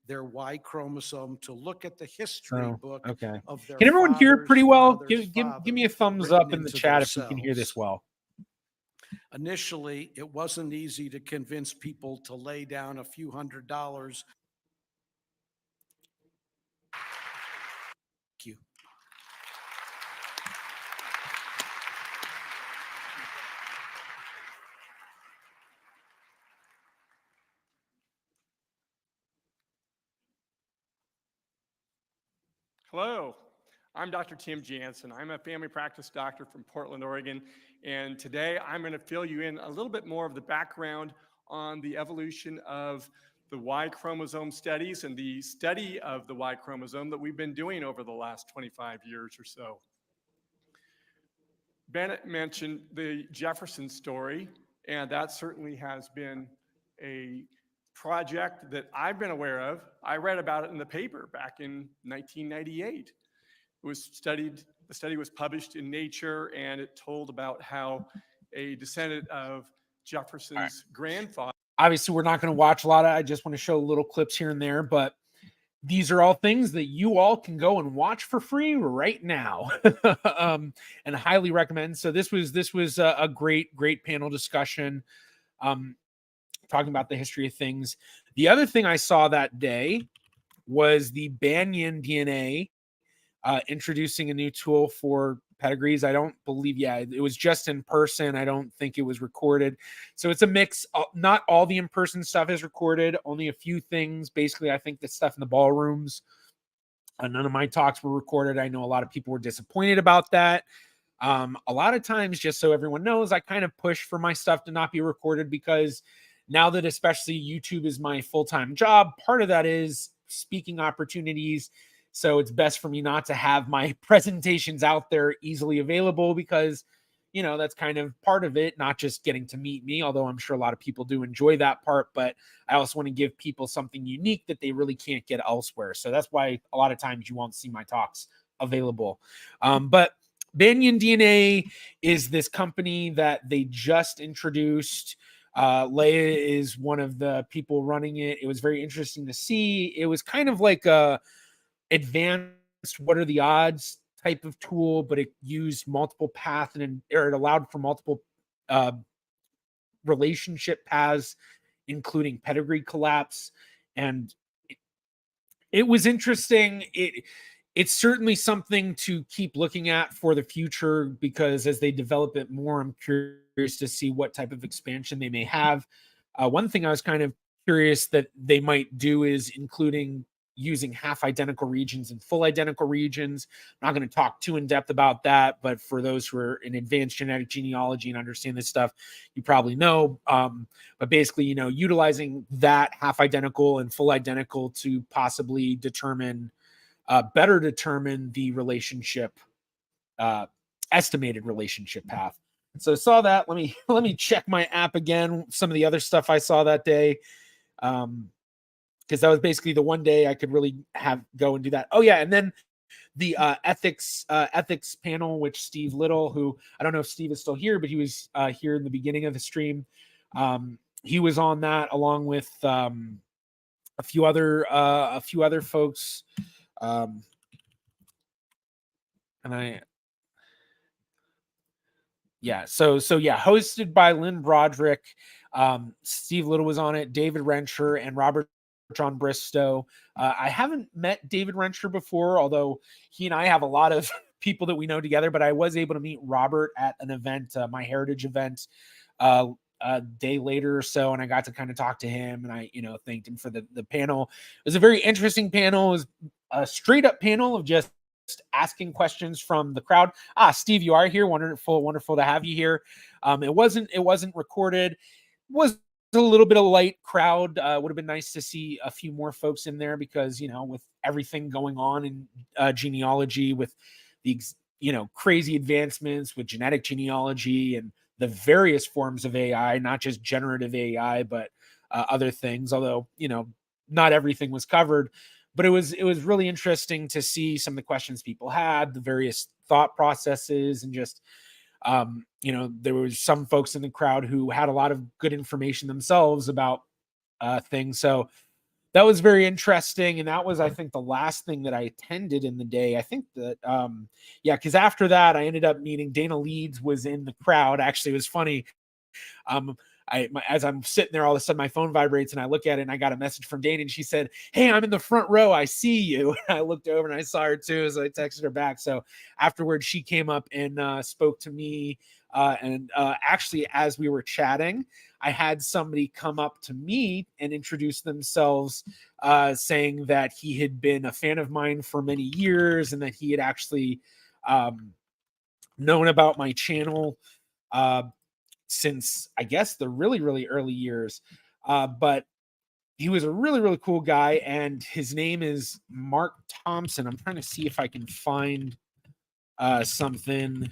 their Y chromosome to look at the history book of their Can everyone hear pretty well? Give me a thumbs up in the into chat if you can hear this themselves. well. Initially, it wasn't easy to convince people to lay down a few $100s. Thank you. Hello, I'm Dr. Tim Jansen. I'm a family practice doctor from Portland, Oregon, and today I'm going to fill you in a little bit more of the background on the evolution of the Y chromosome studies and the study of the Y chromosome that we've been doing over the last 25 years or so. Bennett mentioned the Jefferson story, and that certainly has been a project that I've been aware of. I read about it in the paper back in 1998. The study was published in Nature, and it told about how a descendant of Jefferson's grandfather. Obviously, we're not going to watch a lot of it. I just want to show little clips here and there, but these are all things that you all can go and watch for free right now. And highly recommend. So this was a great panel discussion. Talking about the history of things. The other thing I saw that day was the Banyan DNA introducing a new tool for pedigrees. I don't believe, it was just in person. I don't think it was recorded. So it's a mix. Not all the in-person stuff is recorded, only a few things. Basically, I think the stuff in the ballrooms. None of my talks were recorded. I know a lot of people were disappointed about that. A lot of times, just so everyone knows, I kind of push for my stuff to not be recorded because now that especially YouTube is my full-time job, part of that is speaking opportunities. So it's best for me not to have my presentations out there easily available because, that's kind of part of it, not just getting to meet me, although I'm sure a lot of people do enjoy that part, but I also want to give people something unique that they really can't get elsewhere. So that's why a lot of times you won't see my talks available. But Banyan DNA is this company that they just introduced. Leia is one of the people running it. It was very interesting to see. It was kind of like a advanced what are the odds type of tool, but it used multiple paths or it allowed for multiple relationship paths, including pedigree collapse. And it was interesting. It's certainly something to keep looking at for the future because as they develop it more, I'm curious to see what type of expansion they may have. One thing I was kind of curious that they might do is including using half identical regions and full identical regions. I'm not going to talk too in depth about that, but for those who are in advanced genetic genealogy and understand this stuff, you probably know. But basically, utilizing that half identical and full identical to possibly better determine the relationship, estimated relationship path. So I saw that. Let me check my app again. Some of the other stuff I saw that day. Because that was basically the one day I could really go and do that. Oh yeah, and then the ethics panel, which Steve Little, who I don't know if Steve is still here, but he was here in the beginning of the stream. He was on that along with a few other folks, and hosted by Lynn Broderick. Steve Little was on it, David Rencher, and Robert John Bristow. I haven't met David Rencher before, although he and I have a lot of people that we know together, but I was able to meet Robert at an event, MyHeritage event, a day later or so, and I got to kind of talk to him, and I thanked him for the panel. It was a very interesting panel. It was a straight up panel of just asking questions from the crowd. Steve, you are here. Wonderful to have you here. It wasn't recorded. It was a little bit of light crowd. Would have been nice to see a few more folks in there because with everything going on in genealogy, with the crazy advancements with genetic genealogy and the various forms of AI, not just generative AI, but other things. Although not everything was covered, but it was really interesting to see some of the questions people had, the various thought processes, and just there was some folks in the crowd who had a lot of good information themselves about things. So that was very interesting. And that was, I think, the last thing that I attended in the day. I think that, because after that, I ended up meeting Dana Leeds was in the crowd. Actually, it was funny. As I'm sitting there, all of a sudden my phone vibrates and I look at it and I got a message from Dana and she said, "Hey, I'm in the front row. I see you." And I looked over and I saw her too. So I texted her back. So afterwards she came up and spoke to me. Actually, as we were chatting, I had somebody come up to me and introduce themselves, saying that he had been a fan of mine for many years and that he had actually known about my channel since, I guess, the really, really early years. But he was a really, really cool guy, and his name is Mark Thompson. I'm trying to see if I can find something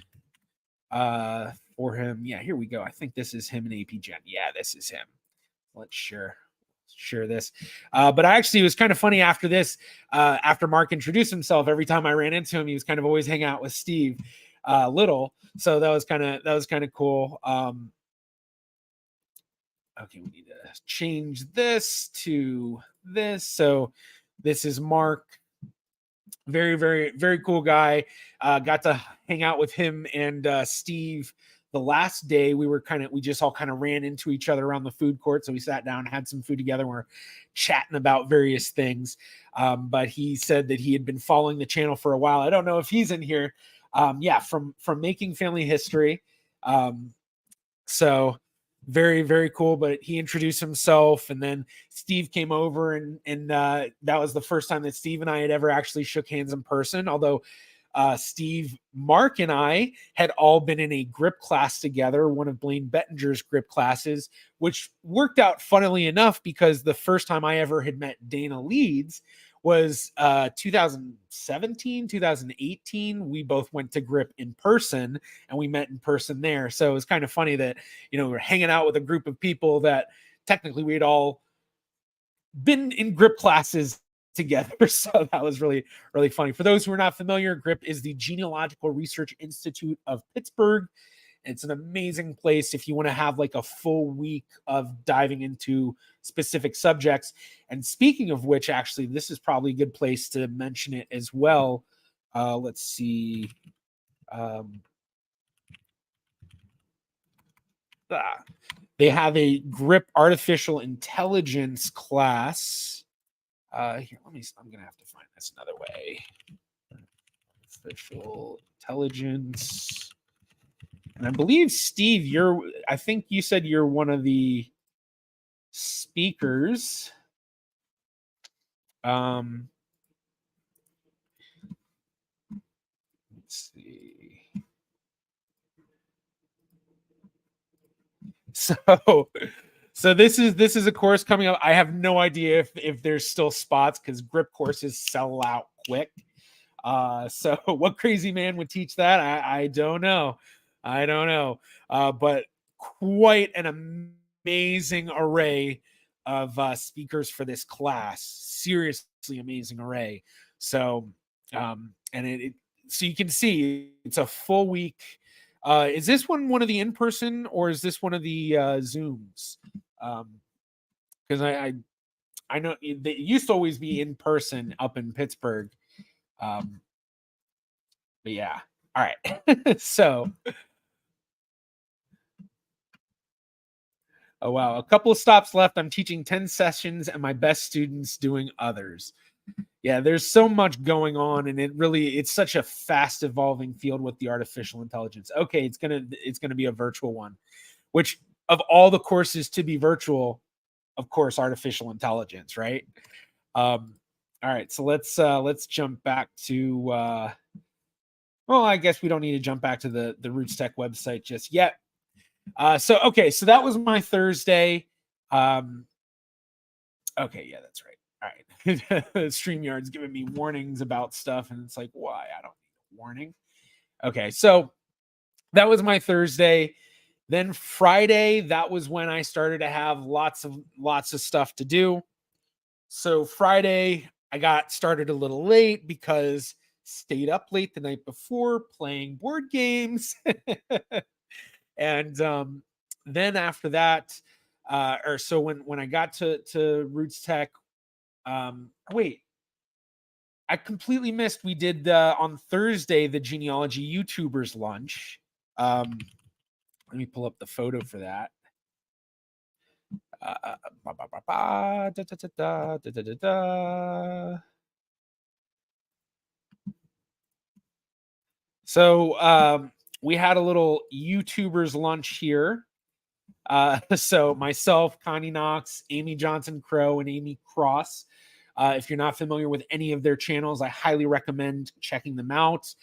for him. Yeah, here we go. I think this is him in AP Gen. Yeah, this is him. Let's share this. But actually, it was kind of funny after this. After Mark introduced himself, every time I ran into him, he was kind of always hang out with Steve Little. So that was kind of cool. Okay, we need to change this to this. So this is Mark. Very, very, very cool guy. Got to hang out with him and Steve the last day. We just all kind of ran into each other around the food court. So we sat down, had some food together. And we're chatting about various things. But he said that he had been following the channel for a while. I don't know if he's in here. From Making Family History. So very, very cool. But he introduced himself, and then Steve came over, and that was the first time that Steve and I had ever actually shook hands in person. Although Steve, Mark, and I had all been in a grip class together, one of Blaine Bettinger's grip classes, which worked out funnily enough because the first time I ever had met Dana Leeds was 2017, 2018. We both went to grip in person and we met in person there. So it was kind of funny that, we're hanging out with a group of people that technically we had all been in grip classes together. So that was really, really funny. For those who are not familiar, GRIP is the Genealogical Research Institute of Pittsburgh. It's an amazing place if you want to have like a full week of diving into specific subjects. And speaking of which, actually, this is probably a good place to mention it as well. Let's see. They have a GRIP artificial intelligence class. Here, I'm going to have to find this another way. Artificial intelligence. And I believe, Steve, I think you said you're one of the speakers. Let's see. So this is a course coming up. I have no idea if there's still spots because grip courses sell out quick. So what crazy man would teach that? I don't know. But quite an amazing array of speakers for this class. Seriously amazing array. So so you can see it's a full week. Is this one of the in-person or is this one of the Zooms? Because I know they used to always be in person up in Pittsburgh. But yeah. All right. So oh wow, a couple of stops left. I'm teaching 10 sessions and my best students doing others. Yeah, there's so much going on, and it's such a fast evolving field with the artificial intelligence. Okay, it's gonna be a virtual one, which of all the courses to be virtual, of course, artificial intelligence, right? All right, so let's jump back to well, I guess we don't need to jump back to the RootsTech website just yet. So that was my Thursday. Okay, yeah, that's right. All right. StreamYard's giving me warnings about stuff, and it's like, why? I don't need a warning. Okay, so that was my Thursday. Then Friday, that was when I started to have lots of stuff to do. So Friday, I got started a little late because stayed up late the night before playing board games. And then after that, or so when I got to RootsTech, wait, I completely missed. We did on Thursday the genealogy YouTubers lunch. Let me pull up the photo for that. So we had a little YouTubers lunch here. So myself, Connie Knox, Amy Johnson Crow, and Amy Cross. If you're not familiar with any of their channels, I highly recommend checking them out.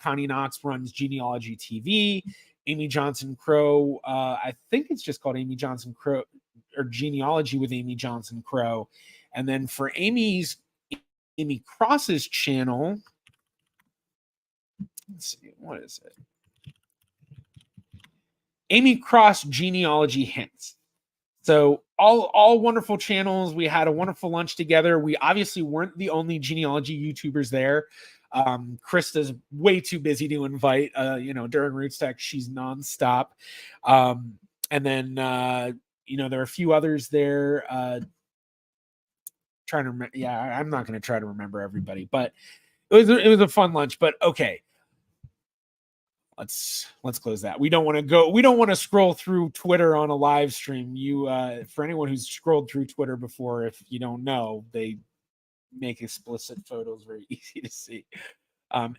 Connie Knox runs Genealogy TV. Amy Johnson Crow, I think it's just called Amy Johnson Crow or Genealogy with Amy Johnson Crow. And then for Amy Cross's channel, let's see, what is it? Amy Cross Genealogy Hints. So all wonderful channels. We had a wonderful lunch together. We obviously weren't the only genealogy YouTubers there. Krista's way too busy to invite. During RootsTech, she's nonstop. And then there are a few others there. Trying to remember. Yeah, I'm not going to try to remember everybody, but it was a fun lunch. But okay. Let's close that. We don't want to scroll through Twitter on a live stream. For anyone who's scrolled through Twitter before, if you don't know, they make explicit photos very easy to see.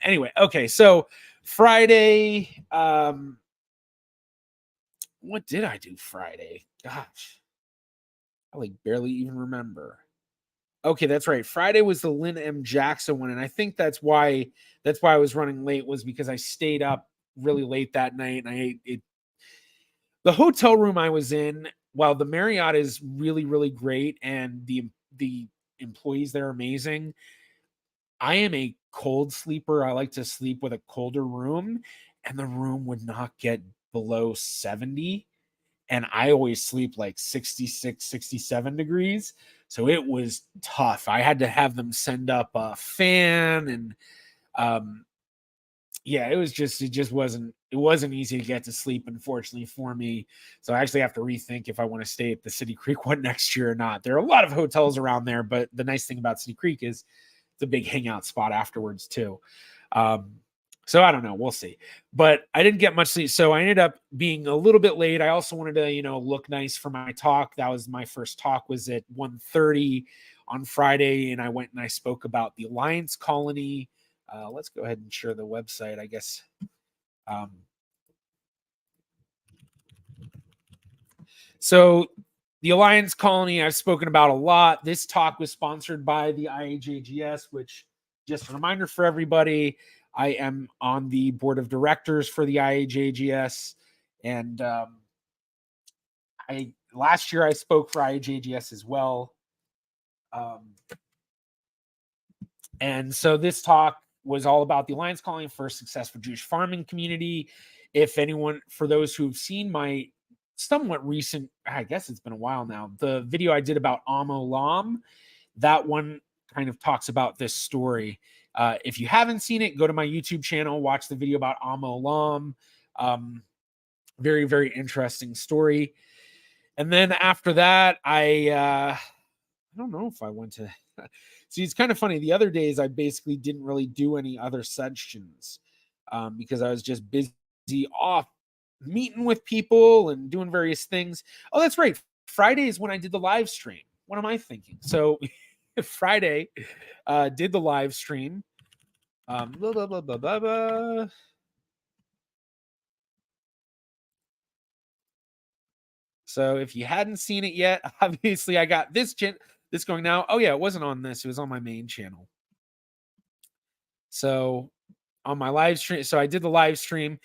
Anyway, okay, so Friday, what did I do Friday? Gosh, I barely even remember. Okay, that's right. Friday was the Lynn M. Jackson one, and I think that's why I was running late, was because I stayed up really late that night, and the hotel room I was in, while the Marriott is really, really great and the employees there are amazing, I am a cold sleeper. I like to sleep with a colder room, and the room would not get below 70, and I always sleep like 66, 67 degrees. So it was tough. I had to have them send up a fan, and it wasn't easy to get to sleep, unfortunately for me. So I actually have to rethink if I want to stay at the City Creek one next year or not. There are a lot of hotels around there, but the nice thing about City Creek is it's a big hangout spot afterwards too. So I don't know, we'll see. But I didn't get much sleep, so I ended up being a little bit late. I also wanted to, look nice for my talk. That was my first talk, was at 1:30 on Friday, and I went and I spoke about the Alliance Colony. Let's go ahead and share the website, I guess. So The Alliance Colony I've spoken about a lot. This talk was sponsored by the IAJGS, which, just a reminder for everybody, I am on the board of directors for the IAJGS. And last year I spoke for IAJGS as well. And so this talk was all about the Alliance Colony for a Successful Jewish Farming Community. If anyone, for those who've seen my somewhat recent, I guess it's been a while now, the video I did about Olam, that one kind of talks about this story. If you haven't seen it, go to my YouTube channel, watch the video about Olam. Very, very interesting story. And then after that, I don't know if I went to see, it's kind of funny. The other days I basically didn't really do any other sessions because I was just busy off meeting with people and doing various things. Oh, that's right. Friday is when I did the live stream. What am I thinking? So Friday did the live stream. Blah, blah, blah, blah, blah, blah. So if you hadn't seen it yet, obviously I got this going now. Oh yeah, it wasn't on this. It was on my main channel. So on my live stream, so I did the live stream,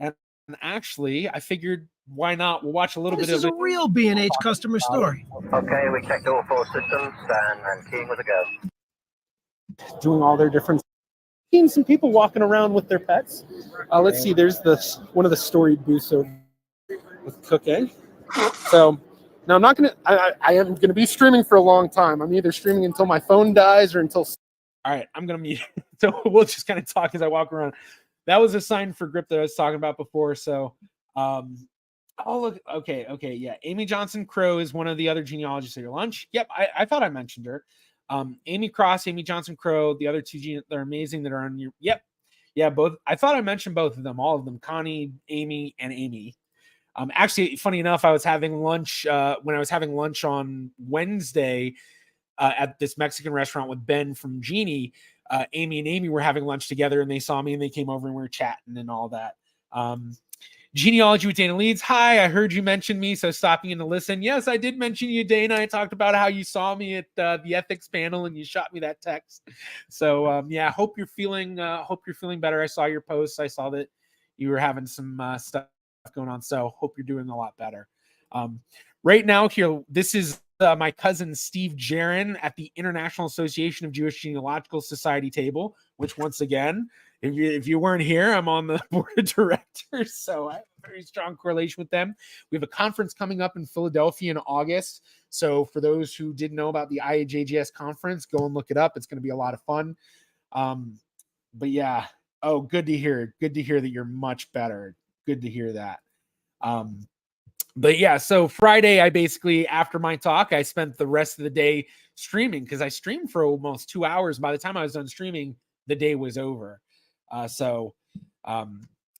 and actually I figured why not? We'll watch a little bit of it. This is a real B&H customer story. Okay, we checked all 4 systems and keying with a go. Doing all their different. Seeing some people walking around with their pets. Let's see. There's one of the storied booths over with Cookie. So now I'm not gonna. I am gonna be streaming for a long time. I'm either streaming until my phone dies or until. All right, I'm gonna mute. So we'll just kind of talk as I walk around. That was a sign for grip that I was talking about before. So, oh look. Okay, yeah. Amy Johnson Crow is one of the other genealogists at your lunch. Yep, I thought I mentioned her. Amy Cross, Amy Johnson Crow, the other two they're amazing that are on your. Yep, yeah, both. I thought I mentioned both of them, all of them. Connie, Amy, and Amy. Actually, funny enough, I was having lunch when I was having lunch on Wednesday at this Mexican restaurant with Ben from Genie. Amy and Amy were having lunch together, and they saw me, and they came over and we were chatting and all that. Genealogy with Dana Leeds. Hi, I heard you mention me, so stopping in to listen. Yes, I did mention you, Dana. I talked about how you saw me at the ethics panel, and you shot me that text. So yeah, hope you're feeling better. I saw your posts. I saw that you were having some stuff going on, so hope you're doing a lot better. Right now here, this is my cousin Steve Jaron at the International Association of Jewish Genealogical Society table, which once again, if you weren't here, I'm on the board of directors, so I have a very strong correlation with them. We have a conference coming up in Philadelphia in August, so for those who didn't know about the IAJGS conference, go and look it up. It's going to be a lot of fun. But yeah, oh, good to hear that you're much better. Good to hear that. But yeah, so Friday, I basically, after my talk, I spent the rest of the day streaming because I streamed for almost 2 hours. By the time I was done streaming, the day was over.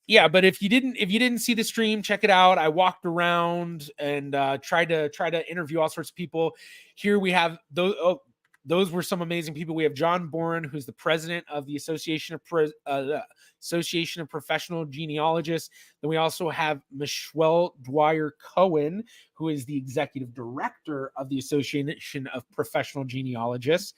Yeah, but if you didn't see the stream, check it out. I walked around and tried to interview all sorts of people. Here we have those. Oh, those were some amazing people. We have John Boren, who's the president of the Association of Professional Genealogists. Then we also have Michelle Dwyer Cohen, who is the executive director of the Association of Professional Genealogists.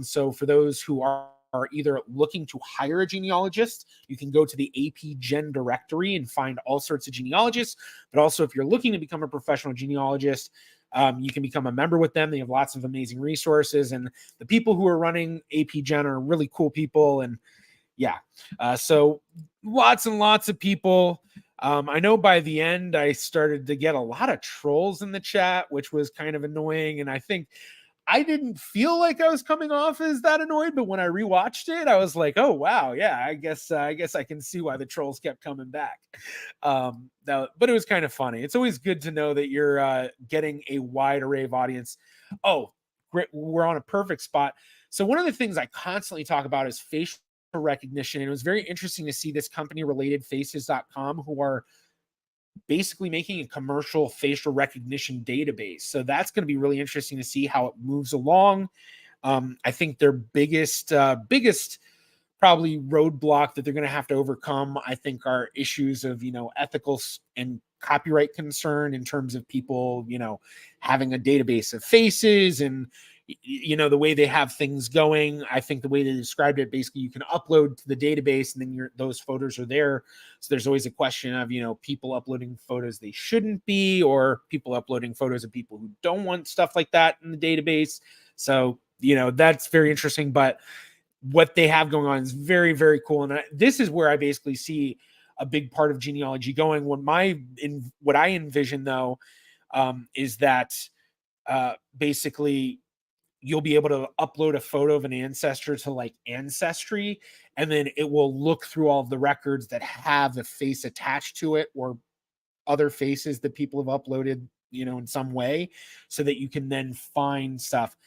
So for those who are either looking to hire a genealogist, you can go to the AP Gen directory and find all sorts of genealogists. But also, if you're looking to become a professional genealogist, you can become a member with them. They have lots of amazing resources, and the people who are running AP Gen are really cool people. And yeah, so lots and lots of people. I know by the end, I started to get a lot of trolls in the chat, which was kind of annoying. And I think I didn't feel like I was coming off as that annoyed, but when I rewatched it, I was like, oh, wow. Yeah, I guess I can see why the trolls kept coming back. But it was kind of funny. It's always good to know that you're getting a wide array of audience. Oh, great. We're on a perfect spot. So one of the things I constantly talk about is facial recognition. And it was very interesting to see this company relatedfaces.com, who are basically making a commercial facial recognition database. So that's going to be really interesting to see how it moves along. I think their biggest probably roadblock that they're going to have to overcome, I think, are issues of, ethical and copyright concern in terms of people, having a database of faces and, the way they have things going. I think the way they described it, basically you can upload to the database and then those photos are there. So there's always a question of, people uploading photos they shouldn't be, or people uploading photos of people who don't want stuff like that in the database. So, that's very interesting, but what they have going on is very, very cool. And this is where I basically see a big part of genealogy going. What I envision though, is that basically you'll be able to upload a photo of an ancestor to like Ancestry, and then it will look through all of the records that have a face attached to it or other faces that people have uploaded, in some way, so that you can then find stuff.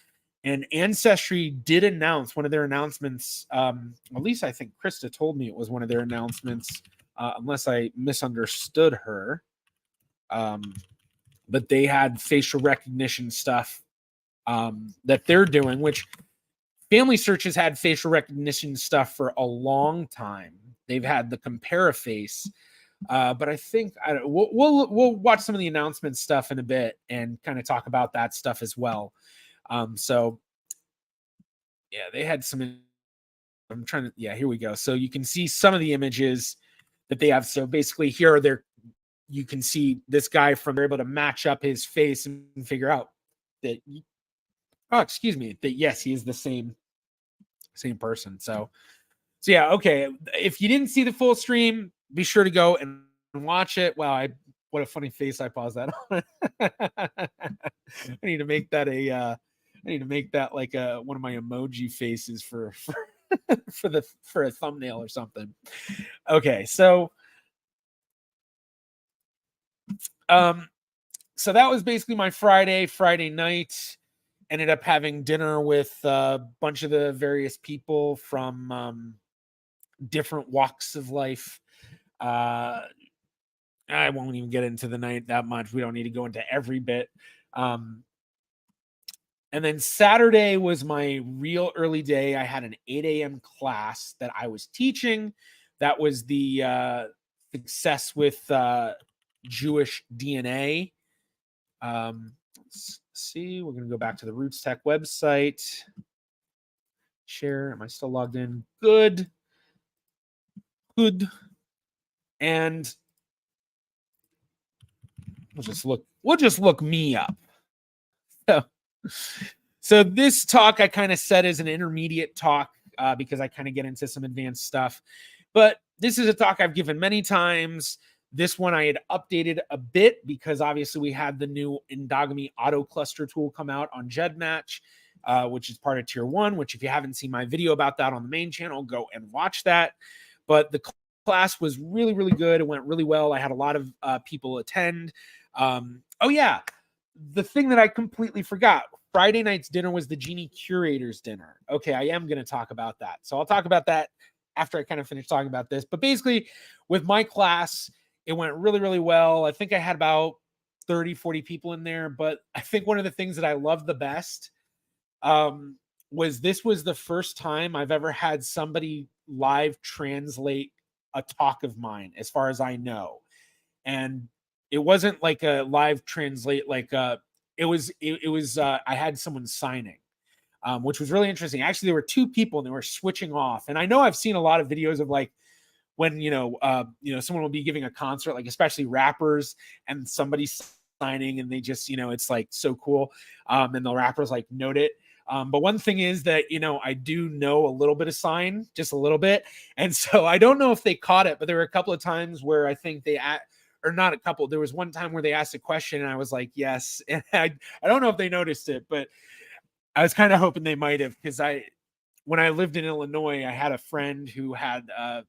And Ancestry did announce one of their announcements. At least I think Krista told me it was one of their announcements, unless I misunderstood her. But they had facial recognition stuff that they're doing, which Family Search has had facial recognition stuff for a long time. They've had the Compare-A-Face, but I think we'll watch some of the announcement stuff in a bit and kind of talk about that stuff as well. So yeah, they had some. I'm trying to. Yeah, here we go. So you can see some of the images that they have. So basically, here are their. You can see this guy from. They're able to match up his face and figure out that. Oh, excuse me. That yes, he is the same person. So yeah. Okay. If you didn't see the full stream, be sure to go and watch it. Wow, what a funny face I paused that on. I need to make that like one of my emoji faces for a thumbnail or something. Okay, so so that was basically my Friday night. Ended up having dinner with a bunch of the various people from different walks of life. I won't even get into the night that much. We don't need to go into every bit. And then Saturday was my real early day. I had an 8 a.m. class that I was teaching. That was the success with Jewish DNA. Let's see. We're going to go back to the RootsTech website. Share. Am I still logged in? Good. And we'll just look me up. So this talk I kind of set as an intermediate talk because I kind of get into some advanced stuff. But this is a talk I've given many times. This one I had updated a bit because obviously we had the new endogamy auto cluster tool come out on GEDmatch, which is part of Tier 1, which if you haven't seen my video about that on the main channel, go and watch that. But the class was really, really good. It went really well. I had a lot of people attend. Oh yeah, the thing that I completely forgot, Friday night's dinner was the Genie Curators dinner. Okay, I am going to talk about that. So I'll talk about that after I kind of finish talking about this. But basically, with my class, it went really, really well. I think I had about 30, 40 people in there. But I think one of the things that I loved the best was this was the first time I've ever had somebody live translate a talk of mine, as far as I know. And it wasn't like a live translate, like it was I had someone signing, which was really interesting. Actually, there were two people and they were switching off. And I know I've seen a lot of videos of like when, someone will be giving a concert, like especially rappers, and somebody's signing and they just, it's like so cool. And the rappers like note it. But one thing is that, I do know a little bit of sign, just a little bit. And so I don't know if they caught it, but there were a couple of times where I think or not a couple. There was one time where they asked a question and I was like, yes. And I don't know if they noticed it, but I was kind of hoping they might have, because when I lived in Illinois, I had a friend who had a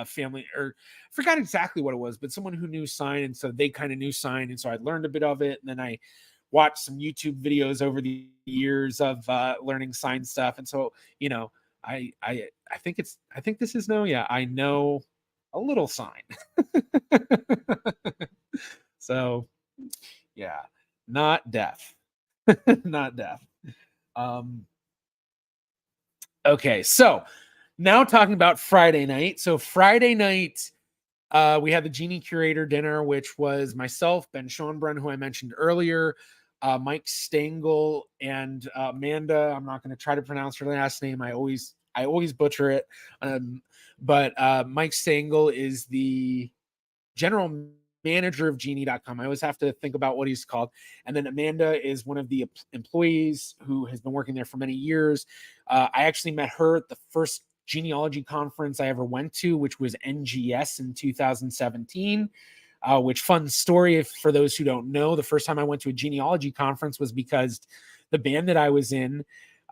family, or I forgot exactly what it was, but someone who knew sign. And so they kind of knew sign. And so I learned a bit of it. And then I watched some YouTube videos over the years of learning sign stuff. And so, I think this is I know a little sign. So yeah, not deaf. Not deaf. Okay, so now talking about Friday night. So Friday night, we had the Genie Curator dinner, which was myself, Ben Schoenbrunn, who I mentioned earlier, Mike Stengel, and Amanda. I'm not going to try to pronounce her last name. I always butcher it. But Mike Stengel is the general manager of Genie.com. I always have to think about what he's called. And then Amanda is one of the employees who has been working there for many years. I actually met her at the first genealogy conference I ever went to, which was NGS in 2017. Which, fun story, for those who don't know, the first time I went to a genealogy conference was because the band that I was in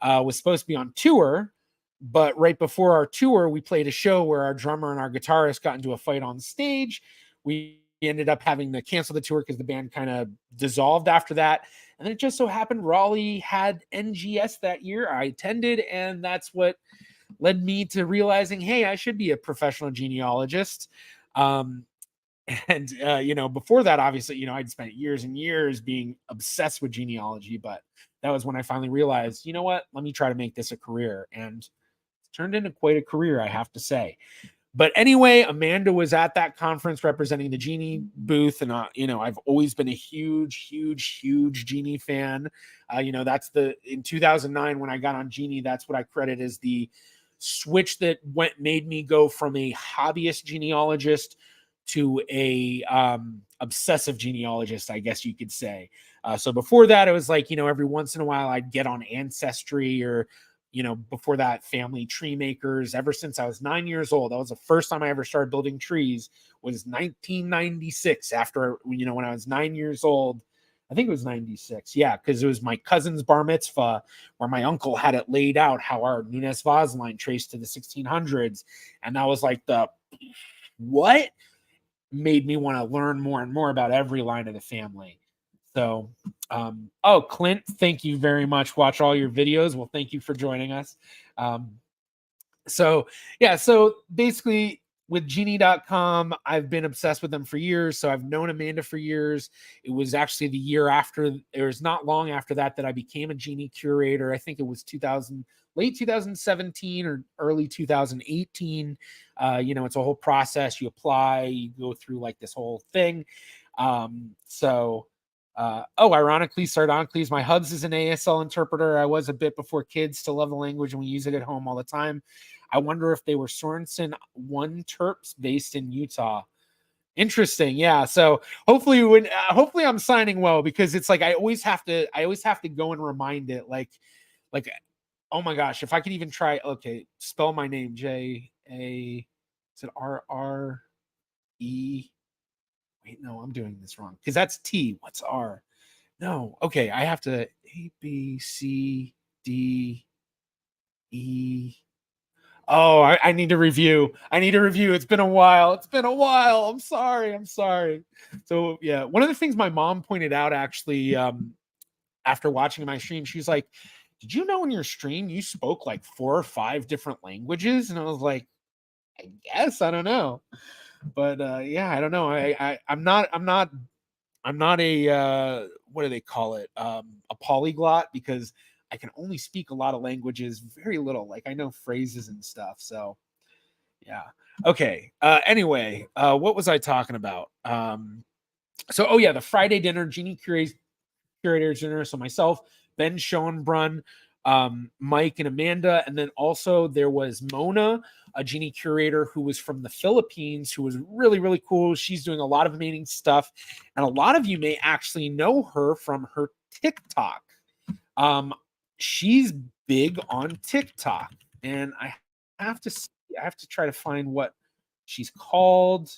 was supposed to be on tour, but right before our tour, we played a show where our drummer and our guitarist got into a fight on stage. We ended up having to cancel the tour because the band kind of dissolved after that. And then it just so happened Raleigh had NGS that year. I attended, and that's what led me to realizing, hey, I should be a professional genealogist. Before that, obviously, I'd spent years and years being obsessed with genealogy, but that was when I finally realized, you know what, let me try to make this a career. And it's turned into quite a career, I have to say. But anyway, Amanda was at that conference representing the Genie booth. And, I've always been a huge Genie fan. In 2009, when I got on Genie, that's what I credit as the switch that made me go from a hobbyist genealogist to a obsessive genealogist, I guess you could say. So before that, it was like, every once in a while I'd get on Ancestry or, before that, Family Tree Makers. Ever since I was 9 years old, that was the first time I ever started building trees, was 1996. After, when I was 9 years old, I think it was 96. Yeah, because it was my cousin's bar mitzvah where my uncle had it laid out how our Nunez vase line traced to the 1600s. And that was like what made me want to learn more and more about every line of the family. So, Clint, thank you very much. Watch all your videos. Well, thank you for joining us. So basically with Genie.com, I've been obsessed with them for years. So I've known Amanda for years. It was actually the year after, it was not long after that I became a Genie curator. I think it was late 2017 or early 2018. It's a whole process. You apply, you go through like this whole thing. Ironically, sardonically, my hubs is an ASL interpreter. I was a bit before kids, still love the language and we use it at home all the time. I wonder if they were Sorensen 1 Terps based in Utah. Interesting. Yeah. So hopefully I'm signing well, because it's like, I always have to go and remind it like, oh my gosh, if I could even try, okay, spell my name, J-A, is it R-R-E? Wait, no, I'm doing this wrong, because that's T. What's R? No. Okay, I have to A, B, C, D, E. Oh, I need to review. It's been a while. I'm sorry. So yeah, one of the things my mom pointed out actually, after watching my stream, she's like, did you know in your stream you spoke like 4 or 5 different languages? And I was like, I guess, I don't know. But yeah, I don't know. I'm not a what do they call it? A polyglot, because I can only speak a lot of languages, very little. Like I know phrases and stuff. So yeah. Okay. Anyway, what was I talking about? The Friday dinner, Genie Curator's dinner. So myself, Ben Schoenbrunn, Mike and Amanda, and then also there was Mona, a Genie curator who was from the Philippines, who was really, really cool. She's doing a lot of amazing stuff, and a lot of you may actually know her from her TikTok. She's big on TikTok, and I have to try to find what she's called.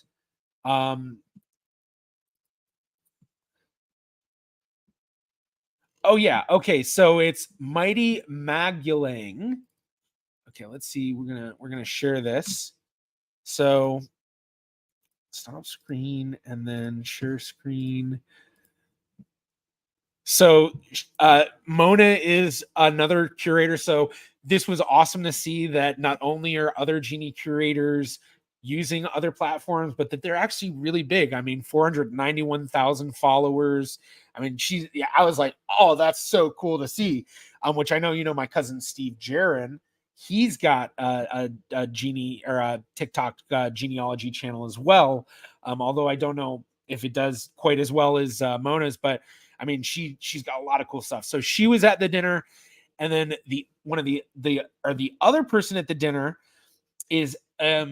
Oh yeah. Okay. So it's Mighty Magulang. Okay. Let's see. We're gonna share this. So stop screen and then share screen. So Mona is another curator. So this was awesome to see that not only are other Genie curators using other platforms, but that they're actually really big. I mean, 491,000 followers. I mean, I was like, oh, that's so cool to see. Which I know, my cousin Steve Jaron, he's got a genie or a TikTok genealogy channel as well. Although I don't know if it does quite as well as Mona's, but I mean, she's got a lot of cool stuff. So she was at the dinner, and then the other person at the dinner is a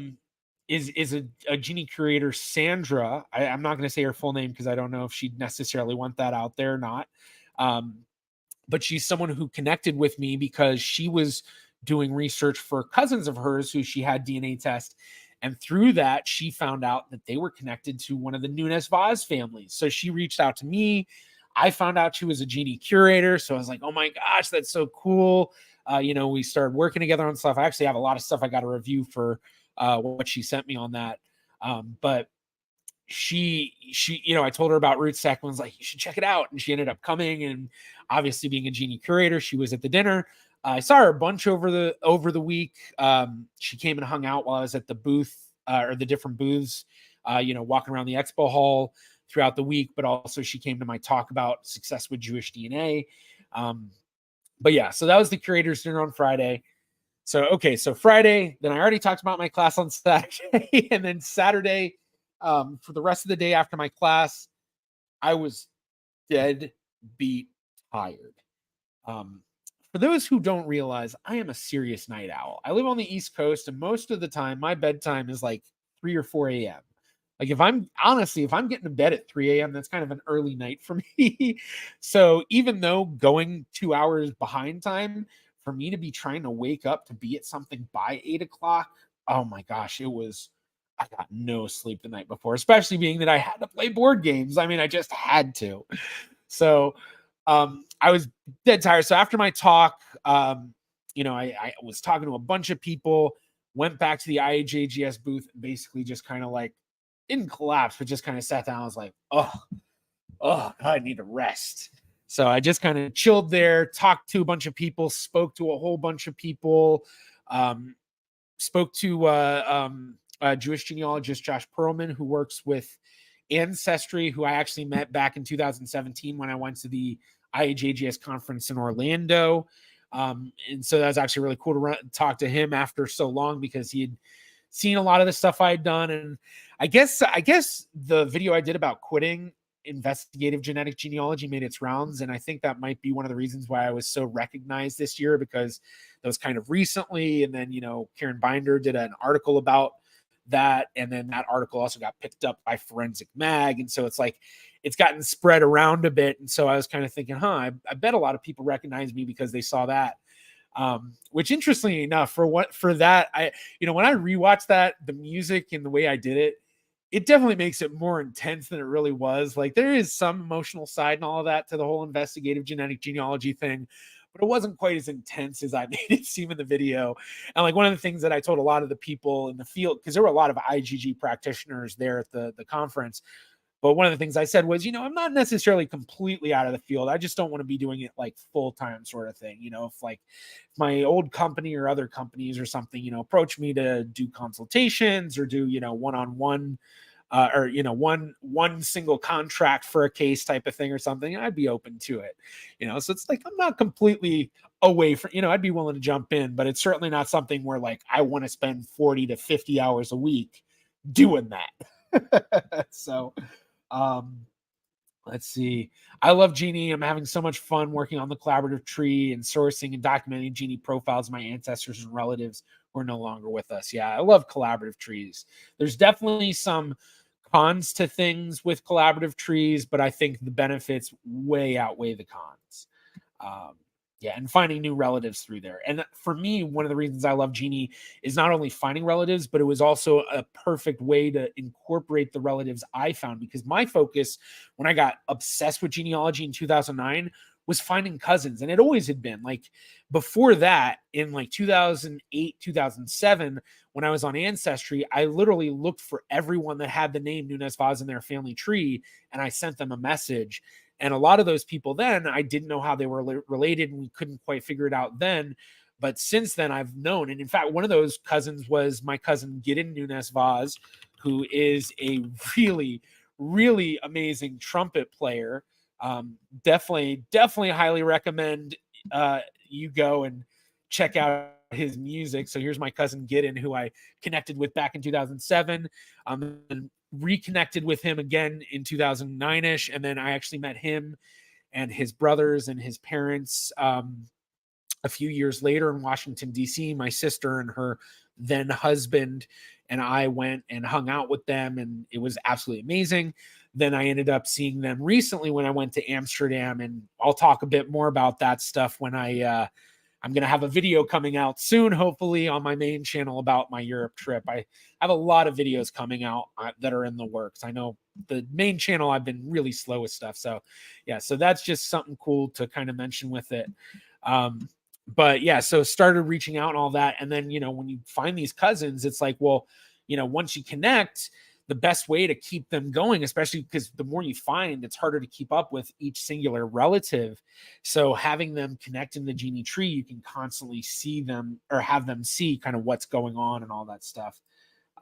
genie curator, Sandra. I'm not going to say her full name because I don't know if she'd necessarily want that out there or not. But she's someone who connected with me because she was doing research for cousins of hers who she had DNA test. And through that, she found out that they were connected to one of the Nunes-Vaz families. So she reached out to me. I found out she was a genie curator. So I was like, oh my gosh, that's so cool. We started working together on stuff. I actually have a lot of stuff I got to review for what she sent me on that. But she, I told her about RootsTech and was like, you should check it out. And she ended up coming, and obviously being a genie curator, she was at the dinner. I saw her a bunch over the week. She came and hung out while I was at the booth or the different booths, walking around the expo hall throughout the week, but also she came to my talk about success with Jewish DNA. But yeah, so that was the curators dinner on Friday. So Friday, then I already talked about my class on Saturday, and then Saturday, for the rest of the day after my class, I was dead beat tired. For those who don't realize, I am a serious night owl. I live on the East Coast, and most of the time my bedtime is like 3 or 4 a.m. Like if I'm getting to bed at 3 a.m., that's kind of an early night for me. So even though going 2 hours behind time, for me to be trying to wake up to be at something by 8 o'clock, oh my gosh, I got no sleep the night before, especially being that I had to play board games. I mean, I just had to. So I was dead tired. So after my talk, I was talking to a bunch of people, went back to the IAJGS booth, and basically just kind of like didn't collapse, but just kind of sat down. I was like, oh, God, I need to rest. So I just kind of chilled there, talked to a bunch of people, spoke to a whole bunch of people, spoke to Jewish genealogist Josh Perlman, who works with Ancestry, who I actually met back in 2017 when I went to the IAJGS conference in Orlando. And so that was actually really cool to talk to him after so long, because he had seen a lot of the stuff I had done. And I guess the video I did about quitting investigative genetic genealogy made its rounds. And I think that might be one of the reasons why I was so recognized this year, because that was kind of recently. And then, Karen Binder did an article about that. And then that article also got picked up by Forensic Mag. And so it's like, it's gotten spread around a bit. And so I was kind of thinking, I bet a lot of people recognize me because they saw that. Which interestingly enough, for that, when I rewatched that, the music and the way I did it, it definitely makes it more intense than it really was. Like there is some emotional side and all of that to the whole investigative genetic genealogy thing, but it wasn't quite as intense as I made it seem in the video. And like one of the things that I told a lot of the people in the field, because there were a lot of IGG practitioners there at the conference, but one of the things I said was, I'm not necessarily completely out of the field. I just don't want to be doing it like full-time sort of thing. If like my old company or other companies or something, approach me to do consultations or do, one-on-one or, one single contract for a case type of thing or something, I'd be open to it. So it's like, I'm not completely away from, I'd be willing to jump in, but it's certainly not something where like, I want to spend 40 to 50 hours a week doing that. So, let's see. I love Genie. I'm having so much fun working on the collaborative tree and sourcing and documenting Genie profiles of my ancestors and relatives who are no longer with us. Yeah, I love collaborative trees. There's definitely some cons to things with collaborative trees, but I think the benefits way outweigh the cons. And finding new relatives through there. And for me, one of the reasons I love Genie is not only finding relatives, but it was also a perfect way to incorporate the relatives I found, because my focus when I got obsessed with genealogy in 2009 was finding cousins. And it always had been like before that, in like 2008, 2007, when I was on Ancestry, I literally looked for everyone that had the name Nunes-Vaz in their family tree, and I sent them a message. And a lot of those people then, I didn't know how they were related, and we couldn't quite figure it out then. But since then, I've known. And in fact, one of those cousins was my cousin Gideon Nunes-Vaz, who is a really, really amazing trumpet player. Definitely highly recommend you go and check out his music. So here's my cousin Gideon, who I connected with back in 2007, and reconnected with him again in 2009ish, and then I actually met him and his brothers and his parents a few years later in Washington, D.C. My sister and her then husband and I went and hung out with them, and it was absolutely amazing. Then I ended up seeing them recently when I went to Amsterdam, and I'll talk a bit more about that stuff when I'm going to have a video coming out soon, hopefully, on my main channel about my Europe trip. I have a lot of videos coming out that are in the works. I know the main channel, I've been really slow with stuff. So yeah, so that's just something cool to kind of mention with it. But yeah, so started reaching out and all that. And then, when you find these cousins, it's like, well, once you connect, the best way to keep them going, especially because the more you find, it's harder to keep up with each singular relative. So having them connect in the Genie tree, you can constantly see them or have them see kind of what's going on and all that stuff.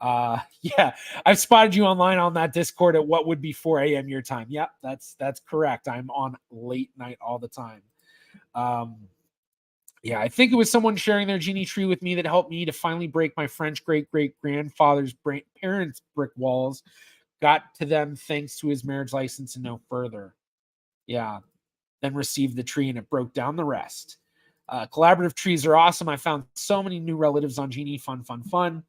Yeah, I've spotted you online on that Discord at what would be 4 a.m. your time. Yeah, that's correct. I'm on late night all the time. Yeah, I think it was someone sharing their Genie tree with me that helped me to finally break my French great-great-grandfather's parents' brick walls. Got to them thanks to his marriage license and no further. Yeah, then received the tree and it broke down the rest. Collaborative trees are awesome. I found so many new relatives on Genie. Fun, fun, fun.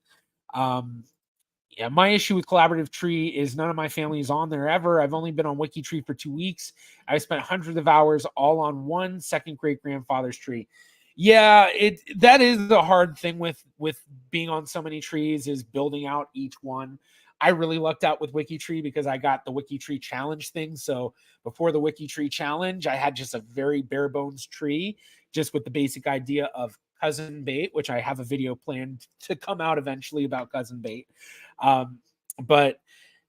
Yeah, my issue with collaborative tree is none of my family is on there ever. I've only been on WikiTree for 2 weeks. I spent hundreds of hours all on one second great-grandfather's tree. Yeah, that is the hard thing with being on so many trees is building out each one. I really lucked out with WikiTree because I got the WikiTree challenge thing. So before the WikiTree challenge, I had just a very bare bones tree, just with the basic idea of cousin bait, which I have a video planned to come out eventually about cousin bait. But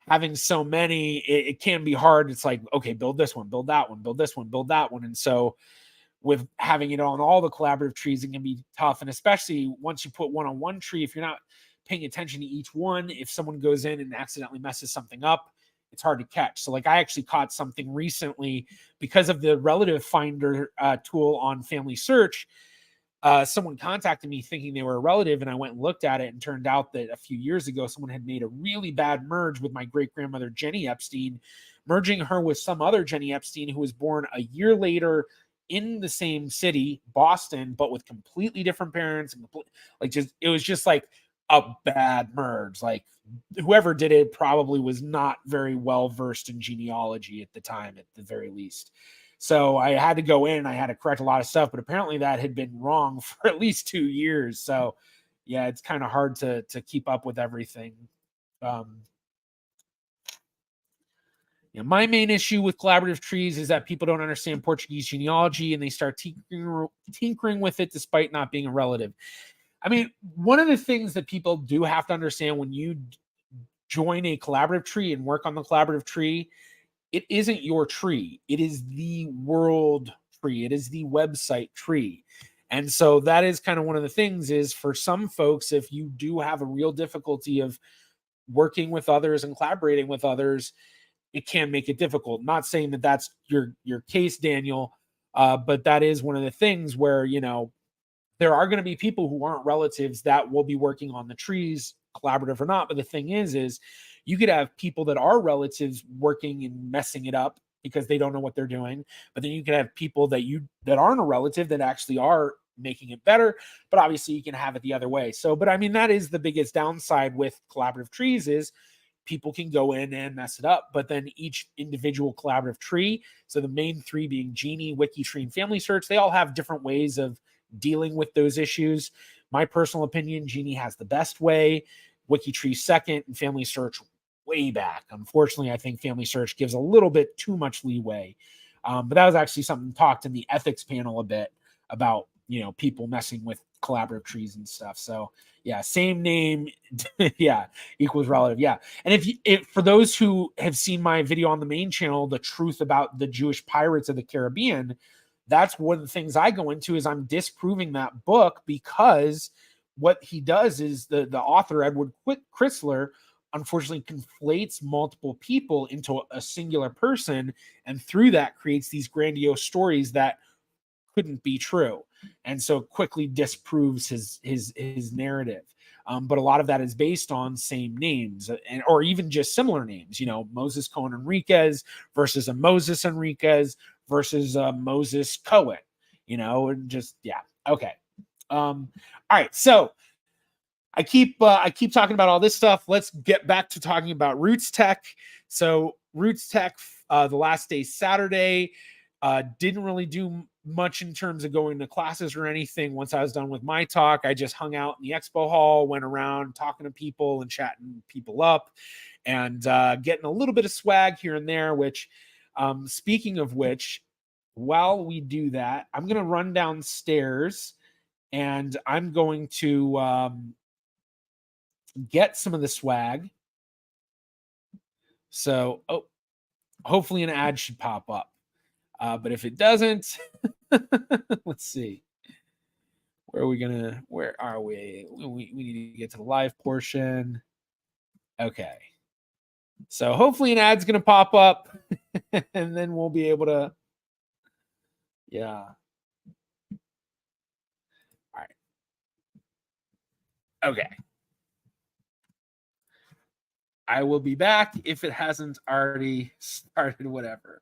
having so many, it can be hard. It's like, okay, build this one, build that one, build this one, build that one. And so with having it on all the collaborative trees, it can be tough. And especially once you put one on one tree, if you're not paying attention to each one, if someone goes in and accidentally messes something up, it's hard to catch. So like I actually caught something recently because of the relative finder tool on Family Search. Someone contacted me thinking they were a relative, and I went and looked at it, and turned out that a few years ago, someone had made a really bad merge with my great-grandmother, Jenny Epstein, merging her with some other Jenny Epstein who was born a year later in the same city, Boston, but with completely different parents. And it was just like a bad merge. Like whoever did it probably was not very well versed in genealogy at the time, at the very least. So I had to go in and I had to correct a lot of stuff, but apparently that had been wrong for at least 2 years. So yeah, it's kind of hard to keep up with everything. My main issue with collaborative trees is that people don't understand Portuguese genealogy and they start tinkering with it despite not being a relative. I mean, one of the things that people do have to understand when you join a collaborative tree and work on the collaborative tree, it isn't your tree. It is the world tree. It is the website tree. And so that is kind of one of the things is for some folks, if you do have a real difficulty of working with others and collaborating with others, it can make it difficult. Not saying that that's your case, Daniel, but that is one of the things where, there are going to be people who aren't relatives that will be working on the trees, collaborative or not. But the thing is you could have people that are relatives working and messing it up because they don't know what they're doing. But then you could have people that aren't a relative that actually are making it better. But obviously you can have it the other way. So, but I mean, that is the biggest downside with collaborative trees is people can go in and mess it up, but then each individual collaborative tree, so the main three being Genie, WikiTree, and Family Search, they all have different ways of dealing with those issues. My personal opinion, Genie has the best way, WikiTree second, and Family Search way back. Unfortunately, I think Family Search gives a little bit too much leeway. But that was actually something talked in the ethics panel a bit about, people messing with collaborative trees and stuff. So yeah, same name, yeah, equals relative. Yeah. And if for those who have seen my video on the main channel, The Truth About the Jewish Pirates of the Caribbean, that's one of the things I go into is I'm disproving that book because what he does is the author, Edward Chrysler, unfortunately conflates multiple people into a singular person. And through that creates these grandiose stories that couldn't be true, and so quickly disproves his narrative. But a lot of that is based on same names, or even just similar names. Moses Cohen Enriquez versus a Moses Enriquez versus a Moses Cohen. Okay. All right. So I keep talking about all this stuff. Let's get back to talking about RootsTech. So RootsTech, the last day Saturday, didn't really do much in terms of going to classes or anything. Once I was done with my talk, I just hung out in the expo hall, went around talking to people and chatting people up, and getting a little bit of swag here and there. Which, speaking of which, while we do that, I'm going to run downstairs and I'm going to get some of the swag. So, hopefully an ad should pop up. But if it doesn't, let's see. Where are we? We need to get to the live portion. Okay. So hopefully an ad's going to pop up and then we'll be able to, yeah. All right. Okay. I will be back if it hasn't already started, whatever.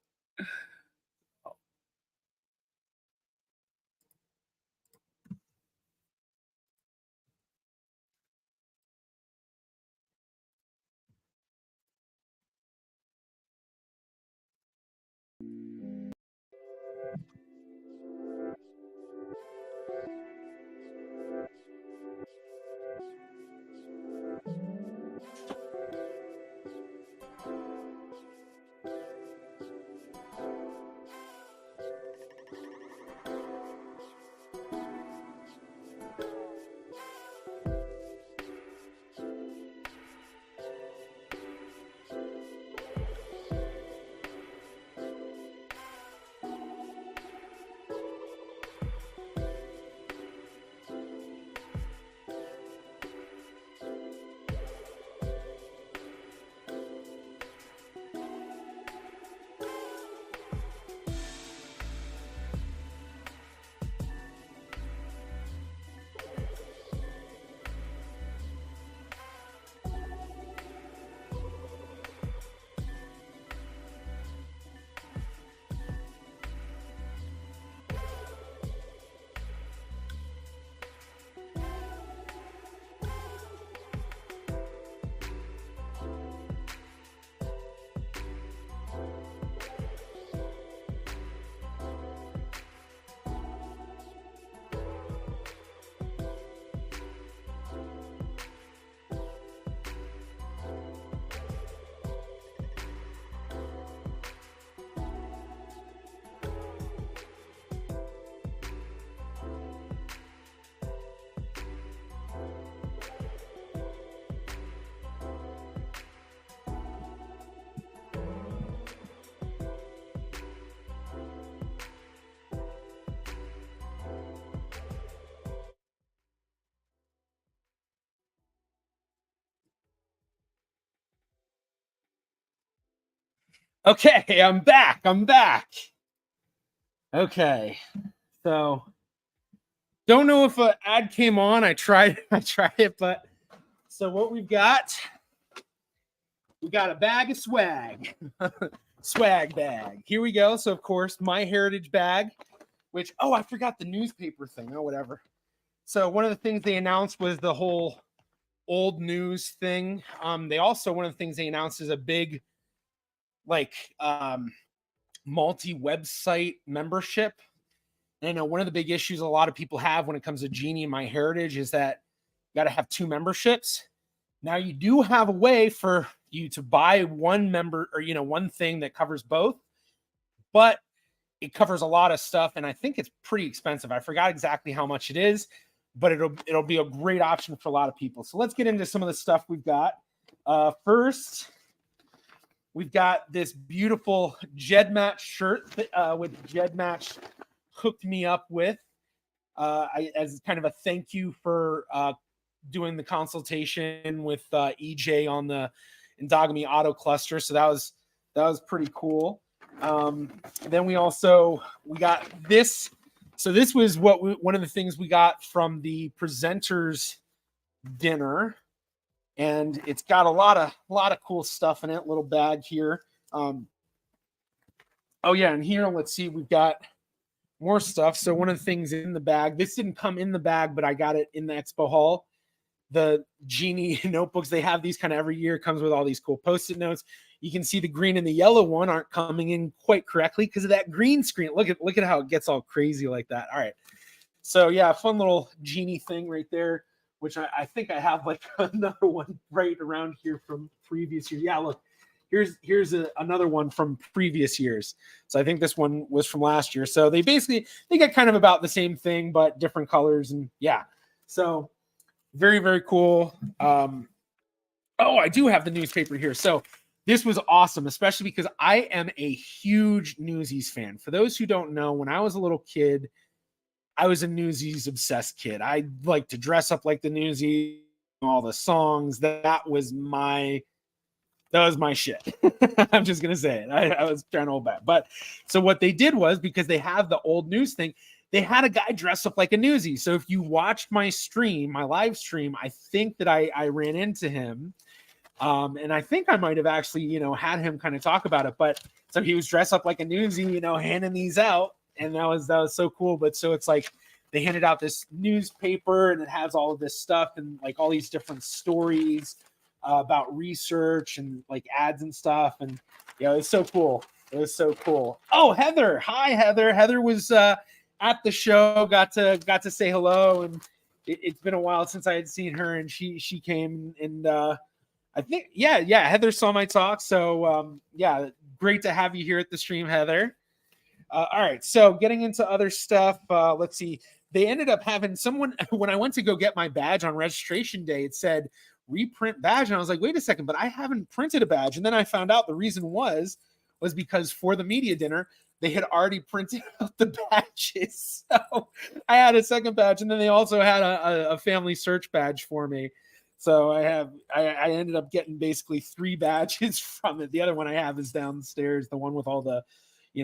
Okay, I'm back. Okay, so don't know if an ad came on. I tried it, but so what we got a bag of swag, swag bag. Here we go. So of course, MyHeritage bag, which, I forgot the newspaper thing. Oh, whatever. So one of the things they announced was the whole old news thing. They also, one of the things they announced is a big, multi-website membership. And I know one of the big issues a lot of people have when it comes to Genie and MyHeritage is that you got to have two memberships. Now you do have a way for you to buy one member or, one thing that covers both, but it covers a lot of stuff. And I think it's pretty expensive. I forgot exactly how much it is, but it'll be a great option for a lot of people. So let's get into some of the stuff we've got. First, we've got this beautiful GEDmatch shirt with GEDmatch hooked me up with as kind of a thank you for doing the consultation with EJ on the endogamy auto cluster. So that was pretty cool. Then we got this So this was one of the things we got from the presenters dinner, and it's got a lot of cool stuff in it. Little bag here. Oh yeah, and here let's see, we've got more stuff. So one of the things in the bag, this didn't come in the bag, but I got it in the expo hall. The Genie notebooks, they have these kind of every year, comes with all these cool post-it notes. You can see the green and the yellow one aren't coming in quite correctly because of that green screen. Look at how it gets all crazy like that. All right. So yeah, fun little Genie thing right there, which I think I have like another one right around here from previous year. Yeah, look, here's another one from previous years. So I think this one was from last year. So they get kind of about the same thing, but different colors. And yeah, so very, very cool. Oh, I do have the newspaper here. So this was awesome, especially because I am a huge Newsies fan. For those who don't know, when I was a little kid, I was a Newsies obsessed kid. I liked to dress up like the Newsies, all the songs. That was my shit. I'm just gonna say it. I was trying to hold back. But so what they did was, because they have the old news thing, they had a guy dress up like a Newsie. So if you watched my live stream, I think that I ran into him. And I think I might have actually, had him kind of talk about it. But so he was dressed up like a Newsie, handing these out. And that was so cool. But so it's like they handed out this newspaper and it has all of this stuff and like all these different stories about research and like ads and stuff. And it was so cool. It was so cool. Oh, Heather. Hi, Heather. Heather was at the show, got to say hello. And it's been a while since I had seen her, and she came and I think, yeah, Heather saw my talk. So yeah, great to have you here at the stream, Heather. All right, so getting into other stuff, let's see. They ended up having someone, when I went to go get my badge on registration day, it said reprint badge. And I was like, wait a second, but I haven't printed a badge. And then I found out the reason was because for the media dinner, they had already printed out the badges. So I had a second badge, and then they also had a family search badge for me. So I ended up getting basically 3 badges from it. The other one I have is downstairs, the one with all the,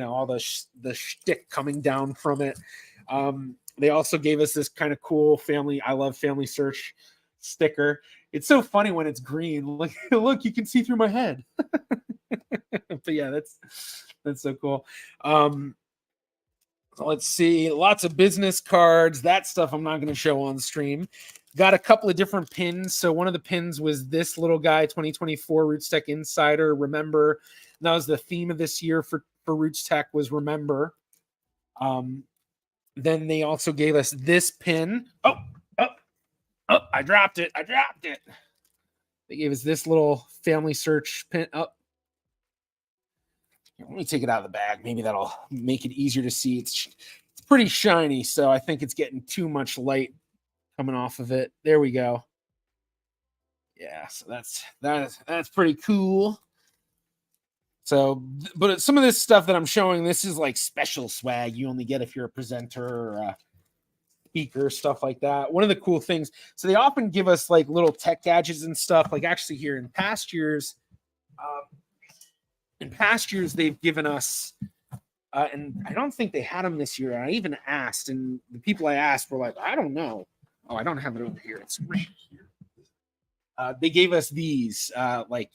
all the shtick coming down from it. They also gave us this kind of cool I love family search sticker. It's so funny when it's green. Look, you can see through my head. But yeah, that's so cool. So let's see, lots of business cards. That stuff I'm not going to show on stream. Got a couple of different pins. So one of the pins was this little guy, 2024 RootsTech Insider, Remember. And that was the theme of this year for RootsTech, was Remember. Then they also gave us this pin. Oh, I dropped it. They gave us this little family search pin. Oh, let me take it out of the bag. Maybe that'll make it easier to see. It's pretty shiny, so I think it's getting too much light coming off of it. There we go. Yeah, so that's pretty cool. So, but some of this stuff that I'm showing, this is like special swag you only get if you're a presenter or a speaker, stuff like that. One of the cool things, so they often give us like little tech gadgets and stuff. Like actually here in past years, they've given us, and I don't think they had them this year. I even asked, and the people I asked were like, I don't know. Oh, I don't have it over here. It's right here. They gave us these, like,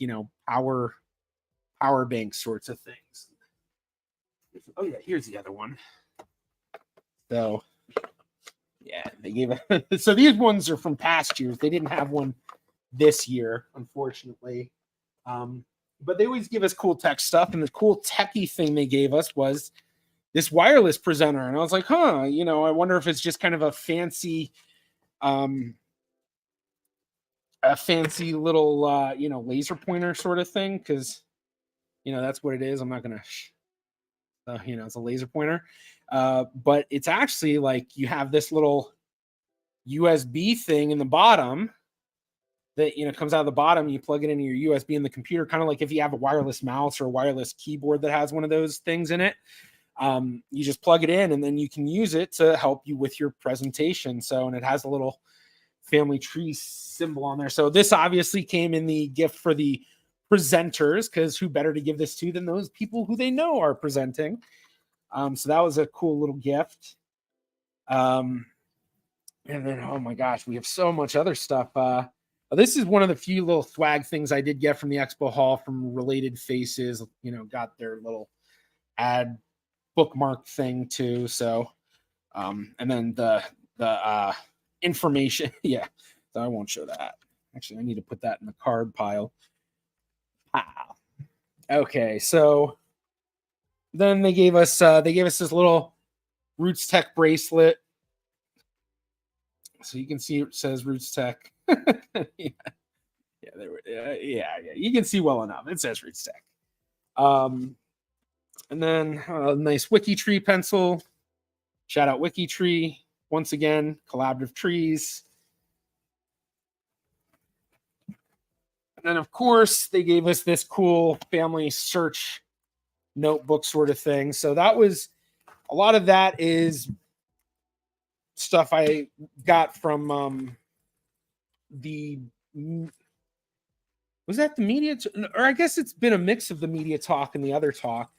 power bank sorts of things. Oh yeah, here's the other one. So yeah, they gave it. So these ones are from past years. They didn't have one this year, unfortunately. But they always give us cool tech stuff, and the cool techie thing they gave us was this wireless presenter. And I was like, I wonder if it's just kind of a fancy little laser pointer sort of thing, because that's what it is. I'm not gonna it's a laser pointer, but it's actually like you have this little USB thing in the bottom that comes out of the bottom. You plug it into your USB in the computer, kind of like if you have a wireless mouse or a wireless keyboard that has one of those things in it. You just plug it in, and then you can use it to help you with your presentation. So, and it has a little family tree symbol on there. So this obviously came in the gift for the presenters, because who better to give this to than those people who they know are presenting. So that was a cool little gift. And then, oh my gosh, we have so much other stuff. This is one of the few little swag things I did get from the expo hall from Related Faces. Got their little ad bookmark thing too. So, and then the information. Yeah, so I won't show that. Actually, I need to put that in the card pile. Okay, so then they gave us this little RootsTech bracelet. So you can see it says RootsTech. Yeah, you can see well enough. It says RootsTech. And then a nice WikiTree pencil. Shout out WikiTree. Once again, collaborative trees. And then, of course, they gave us this cool family search notebook sort of thing. So that was, a lot of that is stuff I got from was that the media, or I guess it's been a mix of the media talk and the other talk.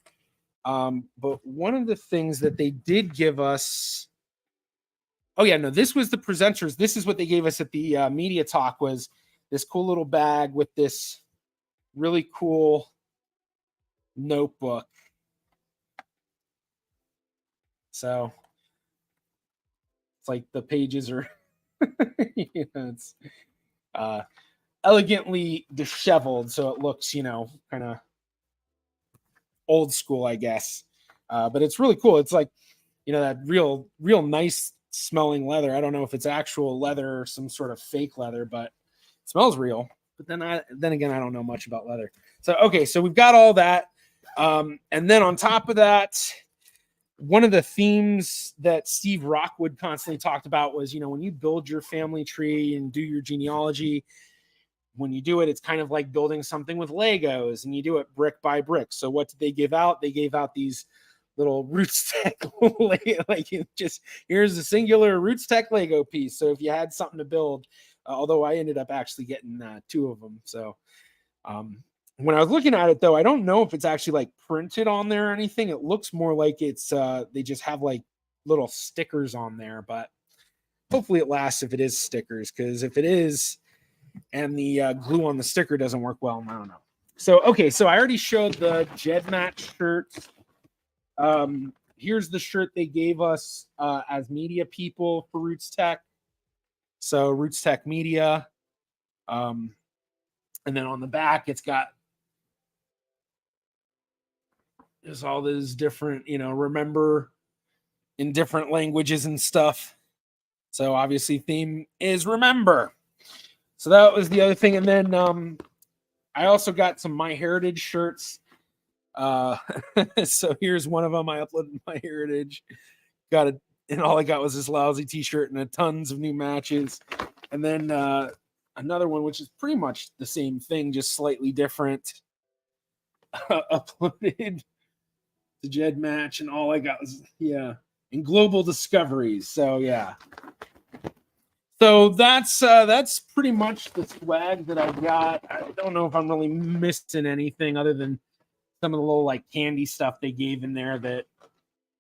But one of the things that they did give us, oh yeah, no, this was the presenters. This is what they gave us at the media talk, was this cool little bag with this really cool notebook. So it's like the pages are it's elegantly disheveled, so it looks, kind of old school, I guess. But it's really cool. It's like, that real nice smelling leather. I don't know if it's actual leather or some sort of fake leather, but it smells real. But then again, I don't know much about leather. So okay, so we've got all that. And then on top of that, one of the themes that Steve Rockwood constantly talked about was, when you build your family tree and do your genealogy, when you do it, it's kind of like building something with Legos, and you do it brick by brick. So what did they give out? They gave out these little RootsTech, like just, here's a singular RootsTech Lego piece. So if you had something to build, although I ended up actually getting 2 of them. So when I was looking at it, though, I don't know if it's actually like printed on there or anything. It looks more like it's they just have like little stickers on there, but hopefully it lasts if it is stickers, because if it is and the glue on the sticker doesn't work well, I don't know. So okay, so I already showed the GEDmatch shirt. Here's the shirt they gave us as media people for RootsTech. So RootsTech Media. And then on the back, it's got there's all those different, remember in different languages and stuff. So obviously theme is remember. So that was the other thing. And then I also got some MyHeritage shirts. So here's one of them. I uploaded MyHeritage. Got it, and all I got was this lousy t-shirt and tons of new matches. And then another one, which is pretty much the same thing, just slightly different. Uploaded to GEDmatch, and all I got was and Global Discoveries. So yeah. So that's pretty much the swag that I got. I don't know if I'm really missing anything other than some of the little like candy stuff they gave in there that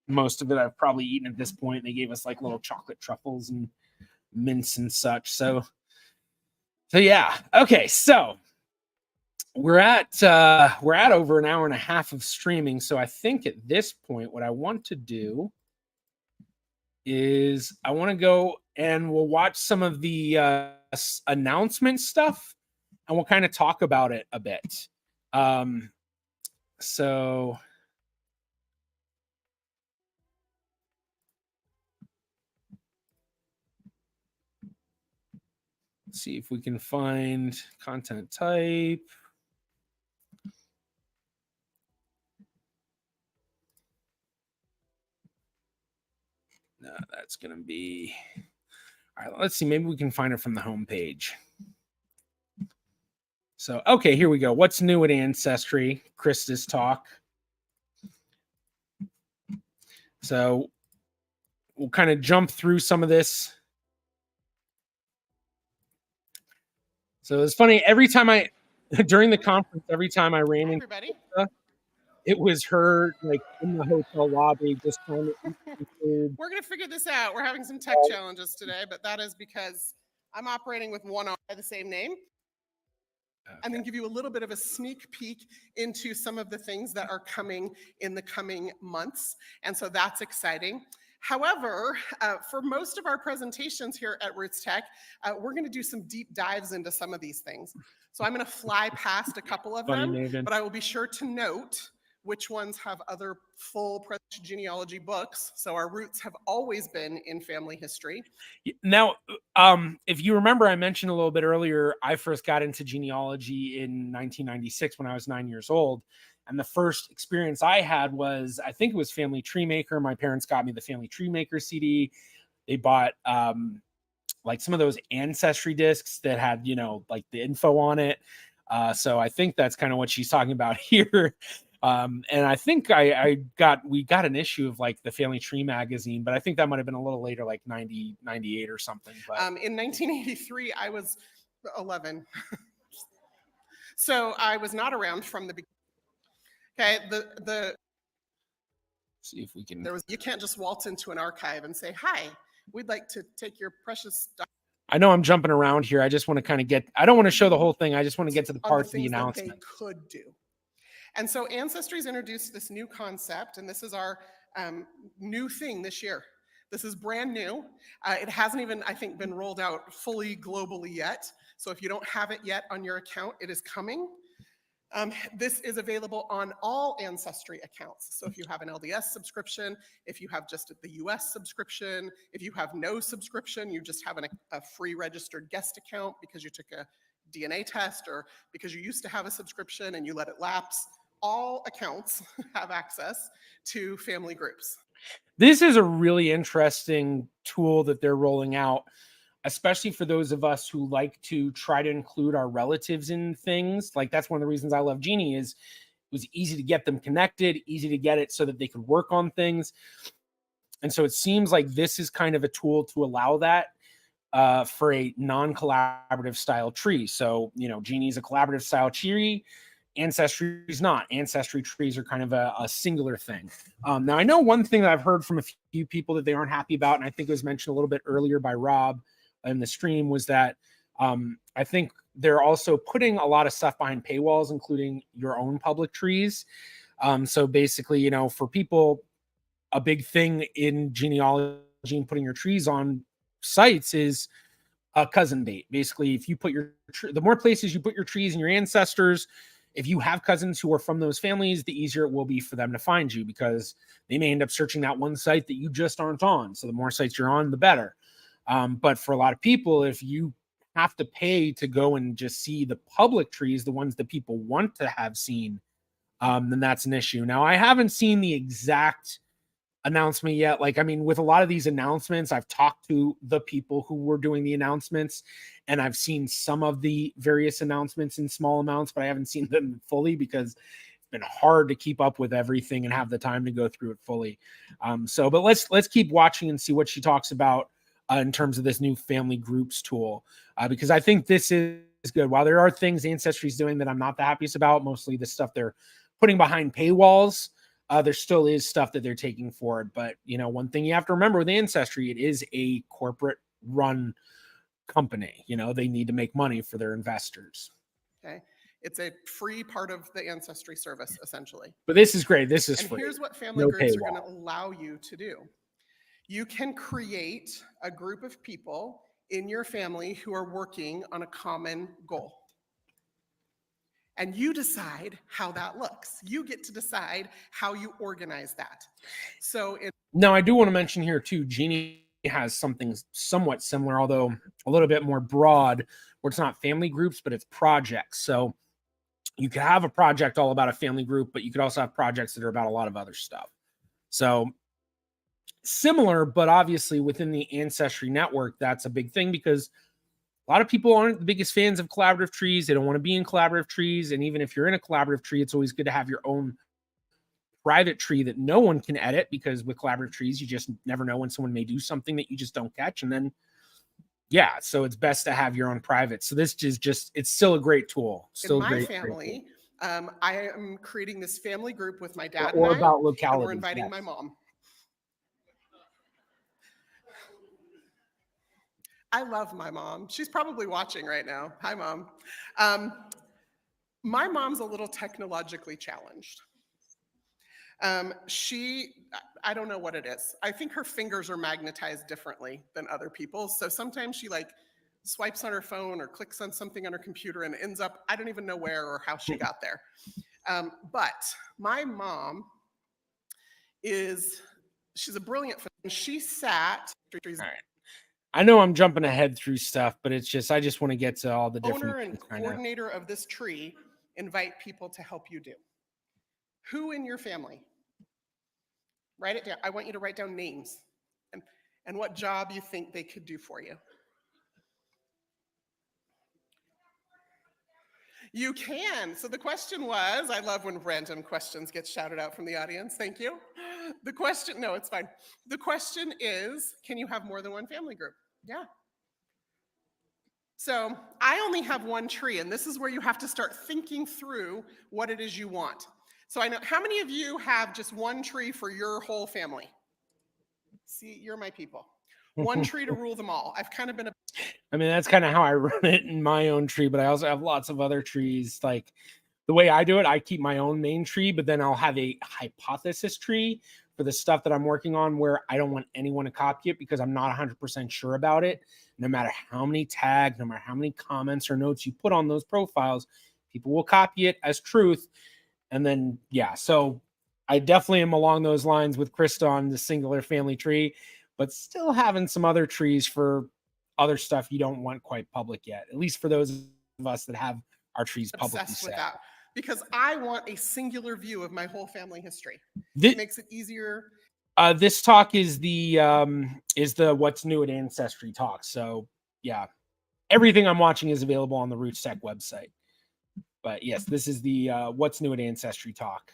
most of it I've probably eaten at this point. They gave us like little chocolate truffles and mints and such. So yeah. Okay, so we're at over an hour and a half of streaming. So I think at this point, what I want to do is I want to go and we'll watch some of the announcement stuff, and we'll kind of talk about it a bit. So let's see if we can find content type. No, that's going to be... All right, let's see. Maybe we can find it from the homepage. So, okay, here we go. What's new at Ancestry? Krista's talk. So we'll kind of jump through some of this. So it's funny, every time during the conference, every time I ran into Krista, It was her like in the hotel lobby just trying to eat some food. We're gonna figure this out. We're having some tech challenges today, but that is because I'm operating with one arm by the same name. Okay. And then give you a little bit of a sneak peek into some of the things that are coming in the coming months. And so that's exciting. However, for most of our presentations here at RootsTech, we're going to do some deep dives into some of these things. So I'm going to fly past a couple of them, but I will be sure to note which ones have other full genealogy books. So our roots have always been in family history. Now, if you remember, I mentioned a little bit earlier, I first got into genealogy in 1996 when I was 9 years old. And the first experience I had was, I think it was Family Tree Maker. My parents got me the Family Tree Maker CD. They bought like some of those Ancestry discs that had, you know, like the info on it. So I think that's kind of what she's talking about here. And I think we got an issue of like the Family Tree magazine, but I think that might have been a little later, like 90, 98 or something. But in 1983, I was 11. So I was not around from the beginning. Okay, see if we can. You can't just waltz into an archive and say, "Hi, we'd like to take your precious stuff." I know I'm jumping around here. I just want to kind of I don't want to show the whole thing. I just want to get to the parts of the announcement. They could do. And so Ancestry's introduced this new concept, and this is our new thing this year. This is brand new. It hasn't even, I think, been rolled out fully globally yet. So if you don't have it yet on your account, it is coming. This is available on all Ancestry accounts. So if you have an LDS subscription, if you have just the US subscription, if you have no subscription, you just have a free registered guest account because you took a DNA test or because you used to have a subscription and you let it lapse, all accounts have access to family groups. This is a really interesting tool that they're rolling out, especially for those of us who like to try to include our relatives in things. Like that's one of the reasons I love Genie is it was easy to get them connected, easy to get it so that they could work on things. And so it seems like this is kind of a tool to allow that for a non-collaborative style tree. So, you know, Genie is a collaborative style tree. Ancestry is not. Ancestry trees are kind of a singular thing. Now, I know one thing that I've heard from a few people that they aren't happy about, and I think it was mentioned a little bit earlier by Rob in the stream, was that I think they're also putting a lot of stuff behind paywalls, including your own public trees. So basically, you know, for people, a big thing in genealogy and putting your trees on sites is a cousin bait. Basically, if you put the more places you put your trees and your ancestors, if you have cousins who are from those families, the easier it will be for them to find you because they may end up searching that one site that you just aren't on. So the more sites you're on, the better. But for a lot of people, if you have to pay to go and just see the public trees, the ones that people want to have seen, then that's an issue. Now, I haven't seen the exact announcement yet. Like, I mean, with a lot of these announcements, I've talked to the people who were doing the announcements, and I've seen some of the various announcements in small amounts, but I haven't seen them fully because it's been hard to keep up with everything and have the time to go through it fully. But let's keep watching and see what she talks about in terms of this new family groups tool, because I think this is good. While there are things Ancestry is doing that I'm not the happiest about, mostly the stuff they're putting behind paywalls, there still is stuff that they're taking forward. But, you know, one thing you have to remember with Ancestry, it is a corporate run company. You know, they need to make money for their investors. Okay. It's a free part of the Ancestry service, essentially. But this is great. This is and free. Here's what family groups are going to allow you to do. You can create a group of people in your family who are working on a common goal. And you decide how that looks. You get to decide how you organize that. So now I do want to mention here too, Genie has something somewhat similar, although a little bit more broad, where it's not family groups, but it's projects. So you could have a project all about a family group, but you could also have projects that are about a lot of other stuff. So similar, but obviously within the Ancestry network, that's a big thing because a lot of people aren't the biggest fans of collaborative trees. They don't want to be in collaborative trees. And even if you're in a collaborative tree, it's always good to have your own private tree that no one can edit, because with collaborative trees, you just never know when someone may do something that you just don't catch. And then, yeah, so it's best to have your own private. So this is just, it's still a great tool. Still in my great family, I am creating this family group with my dad or and about and localities. we're inviting yes. my mom. I love my mom. She's probably watching right now. Hi, Mom. My mom's a little technologically challenged. I don't know what it is. I think her fingers are magnetized differently than other people's. So sometimes she like swipes on her phone or clicks on something on her computer and ends up, I don't even know where or how she got there. But my mom she's a brilliant, she sat. All right. I know I'm jumping ahead through stuff, but it's just, I just want to get to all the different Owner and things right coordinator of this tree invite people to help you do. Who in your family? Write it down. I want you to write down names and what job you think they could do for you. You can. So the question was, I love when random questions get shouted out from the audience. Thank you. The question, no, it's fine. The question is, can you have more than one family group? Yeah. So I only have one tree, and this is where you have to start thinking through what it is you want. So I know, how many of you have just one tree for your whole family? See, you're my people. One tree to rule them all. I've kind of been I mean, that's kind of how I run it in my own tree, but I also have lots of other trees. Like the way I do it, I keep my own main tree, but then I'll have a hypothesis tree for the stuff that I'm working on where I don't want anyone to copy it because I'm not 100% sure about it. No matter how many tags, no matter how many comments or notes you put on those profiles, people will copy it as truth. And then, yeah, so I definitely am along those lines with Krista on the singular family tree, but still having some other trees for other stuff you don't want quite public yet, at least for those of us that have our trees publicly obsessed with set. that because I want a singular view of my whole family history. It makes it easier. This talk is the What's New at Ancestry talk. So yeah, everything I'm watching is available on the RootsTech website. But yes, this is the What's New at Ancestry talk.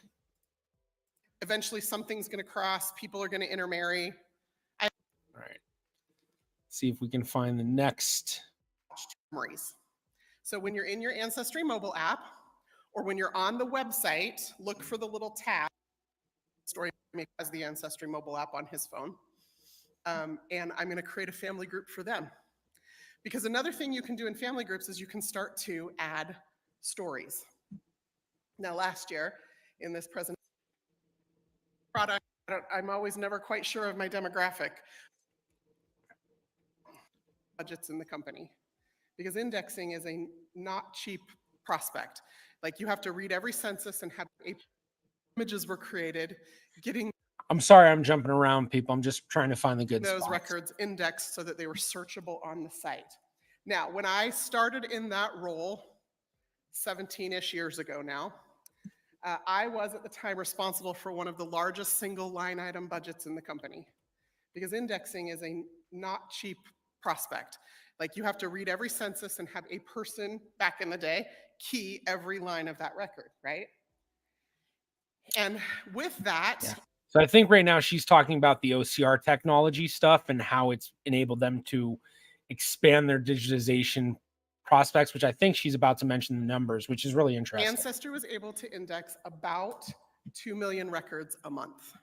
Eventually something's going to cross. People are going to intermarry. All right. See if we can find the next. Memories. So when you're in your Ancestry mobile app, or when you're on the website, look for the little tab. Story has the Ancestry mobile app on his phone. And I'm going to create a family group for them. Because another thing you can do in family groups is you can start to add stories. Now, last year in this presentation product, I'm always never quite sure of my demographic. Budgets in the company. Because indexing is a not cheap prospect. Like you have to read every census and have images were created, getting I'm sorry I'm jumping around, people. I'm just trying to find the good those spots. records indexed so that they were searchable on the site. Now, when I started in that role 17-ish years ago now, I was at the time responsible for one of the largest single line item budgets in the company. Because indexing is a not cheap prospect. Like you have to read every census and have a person back in the day key every line of that record, right? And with that, yeah. So I think right now she's talking about the OCR technology stuff and how it's enabled them to expand their digitization prospects, which I think she's about to mention the numbers, which is really interesting. Ancestry was able to index about 2 million records a month.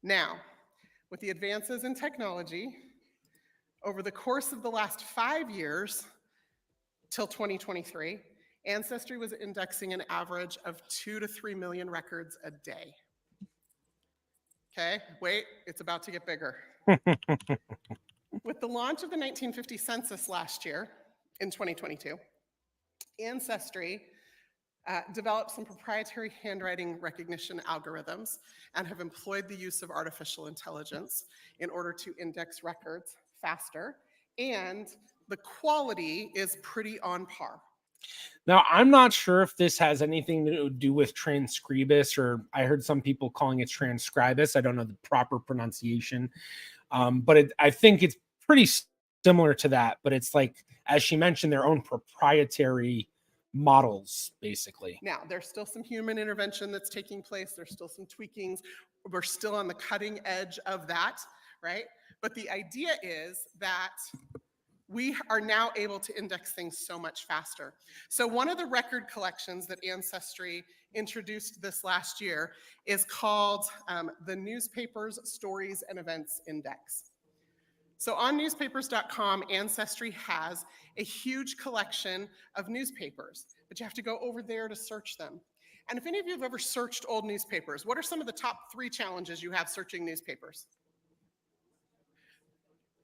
Now, with the advances in technology, over the course of the last 5 years, till 2023, Ancestry was indexing an average of 2 to 3 million records a day. Okay, wait, it's about to get bigger. With the launch of the 1950 census last year, in 2022, Ancestry developed some proprietary handwriting recognition algorithms and have employed the use of artificial intelligence in order to index records faster, and the quality is pretty on par. Now, I'm not sure if this has anything to do with transcribus, or I heard some people calling it transcribus. I don't know the proper pronunciation, but I think it's pretty similar to that. But it's like, as she mentioned, their own proprietary models, basically. Now, there's still some human intervention that's taking place. There's still some tweakings. We're still on the cutting edge of that, right? But the idea is that we are now able to index things so much faster. So one of the record collections that Ancestry introduced this last year is called the Newspapers, Stories, and Events Index. So on newspapers.com, Ancestry has a huge collection of newspapers, but you have to go over there to search them. And if any of you have ever searched old newspapers, what are some of the top 3 challenges you have searching newspapers?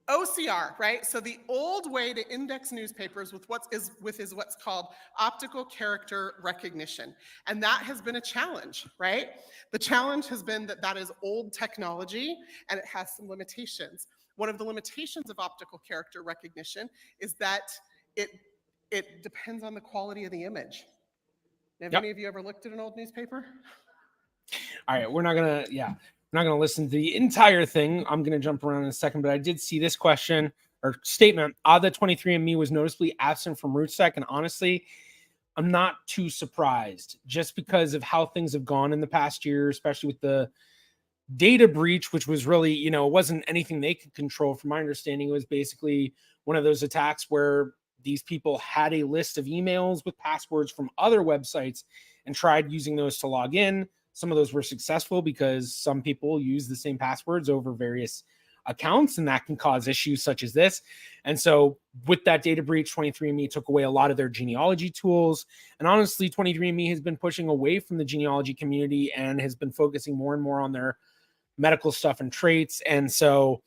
OCR, right? So the old way to index newspapers with is what's called optical character recognition. And that has been a challenge, right? The challenge has been that that is old technology and it has some limitations. One of the limitations of optical character recognition is that it depends on the quality of the image. Have any of you ever looked at an old newspaper? All right, we're not gonna listen to the entire thing. I'm gonna jump around in a second, but I did see this question or statement. Odd that 23andMe was noticeably absent from RootsTech, and honestly, I'm not too surprised just because of how things have gone in the past year, especially with the data breach, which was really, it wasn't anything they could control. From my understanding, it was basically one of those attacks where these people had a list of emails with passwords from other websites and tried using those to log in. Some of those were successful because some people use the same passwords over various accounts, and that can cause issues such as this. And so with that data breach, 23andMe took away a lot of their genealogy tools. And honestly, 23andMe has been pushing away from the genealogy community and has been focusing more and more on their medical stuff and traits. And so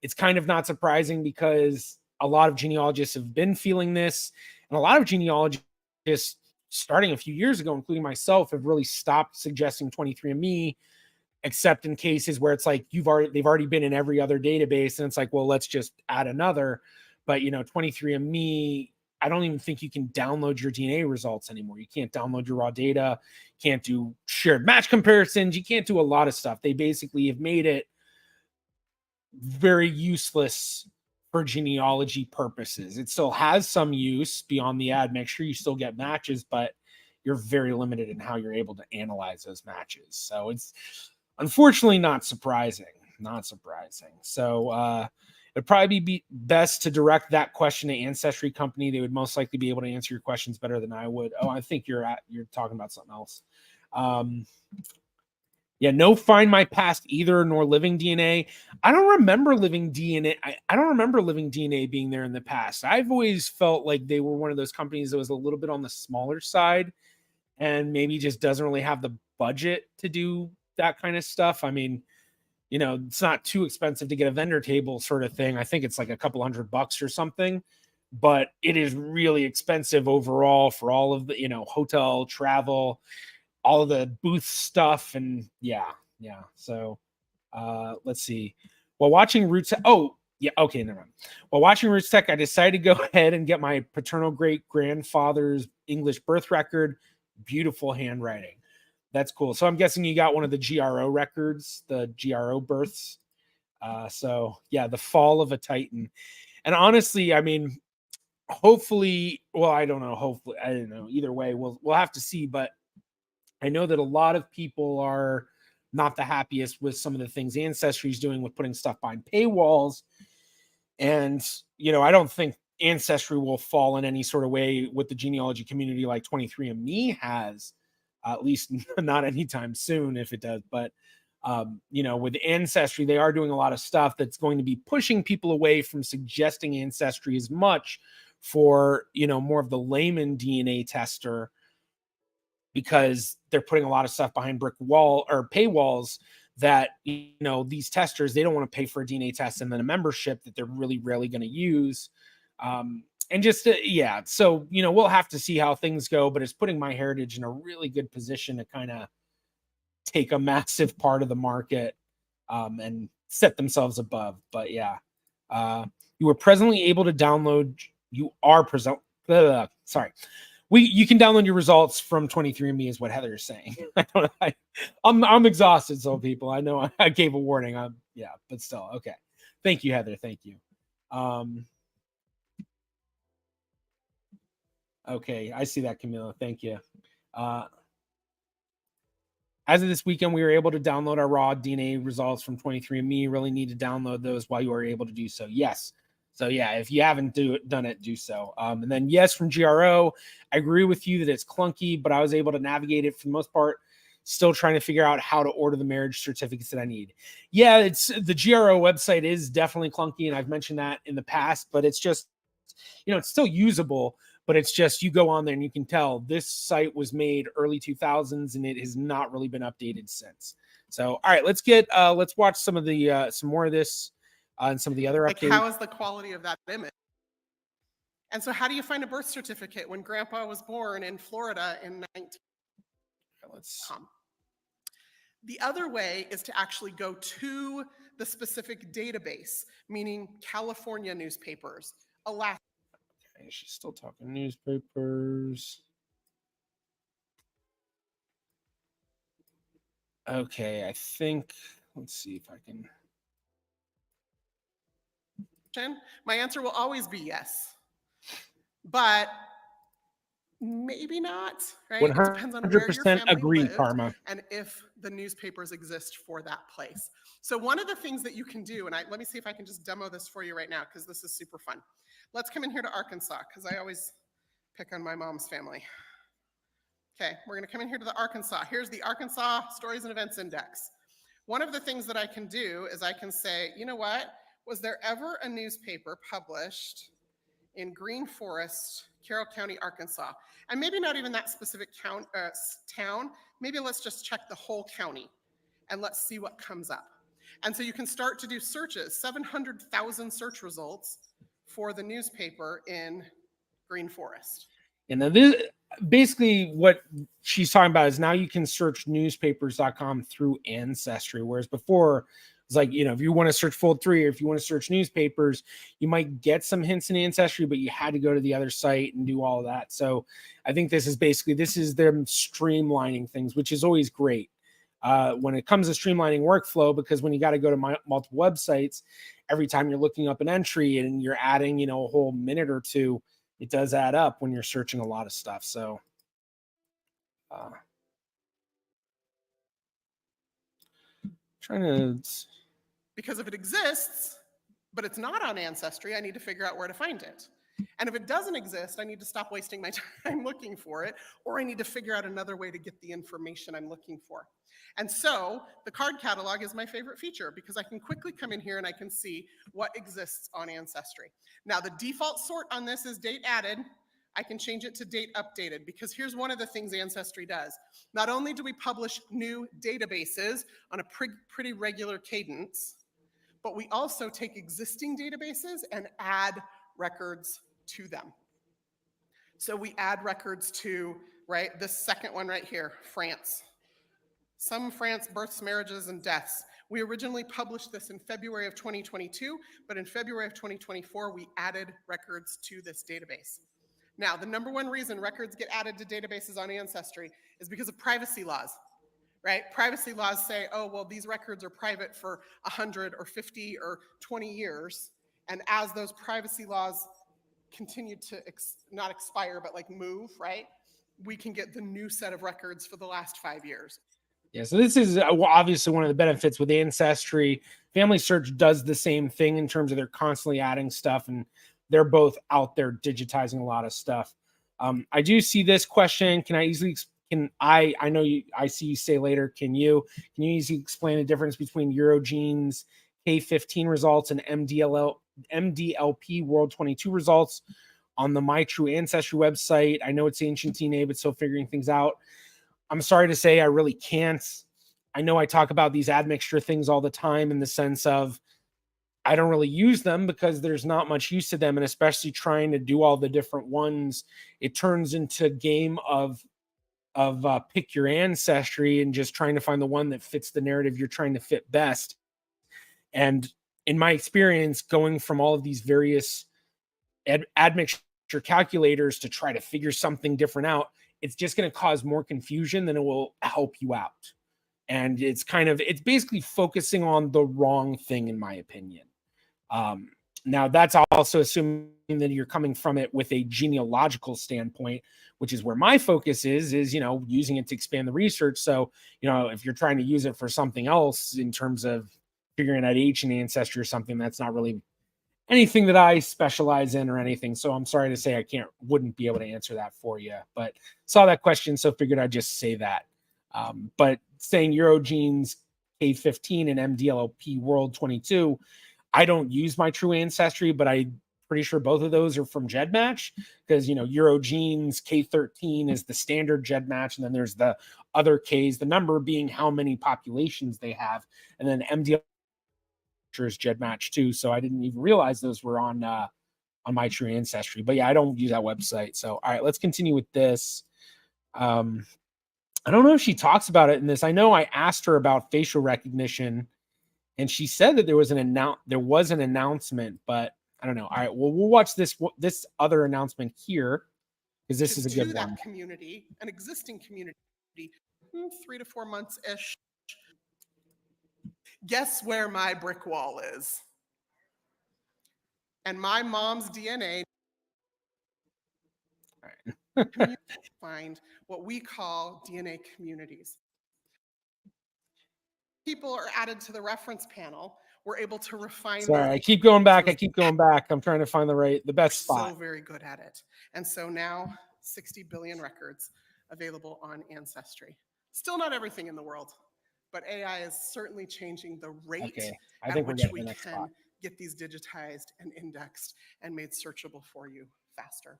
it's kind of not surprising because a lot of genealogists have been feeling this, and a lot of genealogists starting a few years ago, including myself, have really stopped suggesting 23andMe, except in cases where it's like they've already been in every other database, and it's like, well, let's just add another. But 23andMe, I don't even think you can download your DNA results anymore. You can't download your raw data, can't do shared match comparisons, you can't do a lot of stuff. They basically have made it very useless for genealogy purposes. It still has some use beyond the admixture. You still get matches, but you're very limited in how you're able to analyze those matches. So it's unfortunately not surprising. So it'd probably be best to direct that question to Ancestry Company. They would most likely be able to answer your questions better than I would. Oh, I think you're talking about something else. No Find My Past either, nor Living DNA. I don't remember Living DNA. I don't remember Living DNA being there in the past. I've always felt like they were one of those companies that was a little bit on the smaller side and maybe just doesn't really have the budget to do that kind of stuff. I mean, it's not too expensive to get a vendor table sort of thing. I think it's like a couple $100 or something, but it is really expensive overall for all of the, hotel, travel, all of the booth stuff. And so let's see. While watching RootsTech, never mind. While watching RootsTech, I decided to go ahead and get my paternal great grandfather's English birth record. Beautiful handwriting. That's cool. So I'm guessing you got one of the GRO records, the GRO births. The Fall of a Titan. And honestly, I mean, hopefully, well, I don't know. Either way, we'll have to see. But I know that a lot of people are not the happiest with some of the things Ancestry is doing with putting stuff behind paywalls. And, I don't think Ancestry will fall in any sort of way with the genealogy community like 23andMe has, at least not anytime soon if it does. But, with Ancestry, they are doing a lot of stuff that's going to be pushing people away from suggesting Ancestry as much for, more of the layman DNA tester, because they're putting a lot of stuff behind brick wall or paywalls that, these testers, they don't want to pay for a DNA test and then a membership that they're really rarely going to use. So, we'll have to see how things go, but it's putting MyHeritage in a really good position to kind of take a massive part of the market and set themselves above. But you were presently able to download, you can download your results from 23andMe is what Heather is saying. I'm exhausted, so people, I know I gave a warning. But still, okay. Thank you, Heather. Thank you. Okay, I see that, Camilla. Thank you. As of this weekend, we were able to download our raw DNA results from 23andMe. You really need to download those while you are able to do so. Yes. So yeah, if you haven't done it, do so. And then yes, from GRO, I agree with you that it's clunky, but I was able to navigate it for the most part. Still trying to figure out how to order the marriage certificates that I need. Yeah, it's the GRO website is definitely clunky, and I've mentioned that in the past, but it's just, it's still usable, but it's just you go on there and you can tell this site was made early 2000s and it has not really been updated since. So, all right, let's watch some of the some more of this and some of the other updates. How is the quality of that image? And so how do you find a birth certificate when grandpa was born in Florida in 19? The other way is to actually go to the specific database, meaning California newspapers, Alaska. Okay, she's still talking newspapers. Okay, I think, let's see if I can. My answer will always be yes, but maybe not, right? It depends on where your family agree, lived Karma. and if the newspapers exist for that place. So one of the things that you can do, and let me see if I can just demo this for you right now, because this is super fun. Let's come in here to Arkansas, because I always pick on my mom's family. Okay, we're gonna come in here to the Arkansas. Here's the Arkansas Stories and Events Index. One of the things that I can do is I can say, you know what? Was there ever a newspaper published in Green Forest, Carroll County, Arkansas? And maybe not even that specific town. Maybe let's just check the whole county and let's see what comes up. And so you can start to do searches, 700,000 search results for the newspaper in Green Forest. And then this, basically what she's talking about is now you can search newspapers.com through Ancestry, whereas before it's like, if you want to search Fold 3 or if you want to search newspapers, you might get some hints in Ancestry, but you had to go to the other site and do all of that. So I think this is them streamlining things, which is always great when it comes to streamlining workflow, because when you got to go to multiple websites, every time you're looking up an entry and you're adding, a whole minute or two, it does add up when you're searching a lot of stuff. So trying to... Because if it exists, but it's not on Ancestry, I need to figure out where to find it. And if it doesn't exist, I need to stop wasting my time looking for it, or I need to figure out another way to get the information I'm looking for. And so the card catalog is my favorite feature, because I can quickly come in here and I can see what exists on Ancestry. Now the default sort on this is date added. I can change it to date updated, because here's one of the things Ancestry does. Not only do we publish new databases on a pretty regular cadence, but we also take existing databases and add records to them. So we add records to, right, this second one right here, France. Some France births, marriages, and deaths. We originally published this in February of 2022, but in February of 2024, we added records to this database. Now, the number one reason records get added to databases on Ancestry is because of privacy laws. Right? Privacy laws say, oh, well, these records are private for 100 or 50 or 20 years. And as those privacy laws continue to not expire, but like move, right? We can get the new set of records for the last 5 years. Yeah, so this is obviously one of the benefits with Ancestry. Family Search does the same thing in terms of they're constantly adding stuff, and they're both out there digitizing a lot of stuff. I do see this question. Can I easily I know I see you say later, can you easily explain the difference between Eurogene's K15 results and MDLP World 22 results on the My True Ancestry website? I know it's ancient DNA, but still figuring things out. I'm sorry to say I really can't. I know I talk about these admixture things all the time in the sense of I don't really use them because there's not much use to them, and especially trying to do all the different ones, it turns into a game of pick your ancestry and just trying to find the one that fits the narrative you're trying to fit best. And in my experience, going from all of these various admixture calculators to try to figure something different out, it's just going to cause more confusion than it will help you out. And it's basically focusing on the wrong thing, in my opinion. Now, that's also assuming that you're coming from it with a genealogical standpoint, which is where my focus is using it to expand the research. So, if you're trying to use it for something else in terms of figuring out ancient ancestry or something, that's not really anything that I specialize in or anything. So I'm sorry to say I wouldn't be able to answer that for you, but saw that question, so figured I'd just say that. But saying Eurogenes K15 and MDLP World 22, I don't use my true ancestry, but I'm pretty sure both of those are from GEDmatch, because Eurogenes K13 is the standard GEDmatch, and then there's the other Ks, the number being how many populations they have, and then MDLP is GEDmatch too. So I didn't even realize those were on my true ancestry. But yeah, I don't use that website. So all right, let's continue with this. I don't know if she talks about it in this. I know I asked her about facial recognition, and she said that there was an announcement, but I don't know. All right, well, we'll watch this other announcement here, because this is a good one. That community, an existing community, 3 to 4 months ish. Guess where my brick wall is? And my mom's DNA. All right. Find what we call DNA communities. People are added to the reference panel. We're able to refine. Sorry, I keep going back. I'm trying to find the best spot. So very good at it. And so now 60 billion records available on Ancestry. Still not everything in the world, but AI is certainly changing the rate at which we can get these digitized and indexed and made searchable for you faster.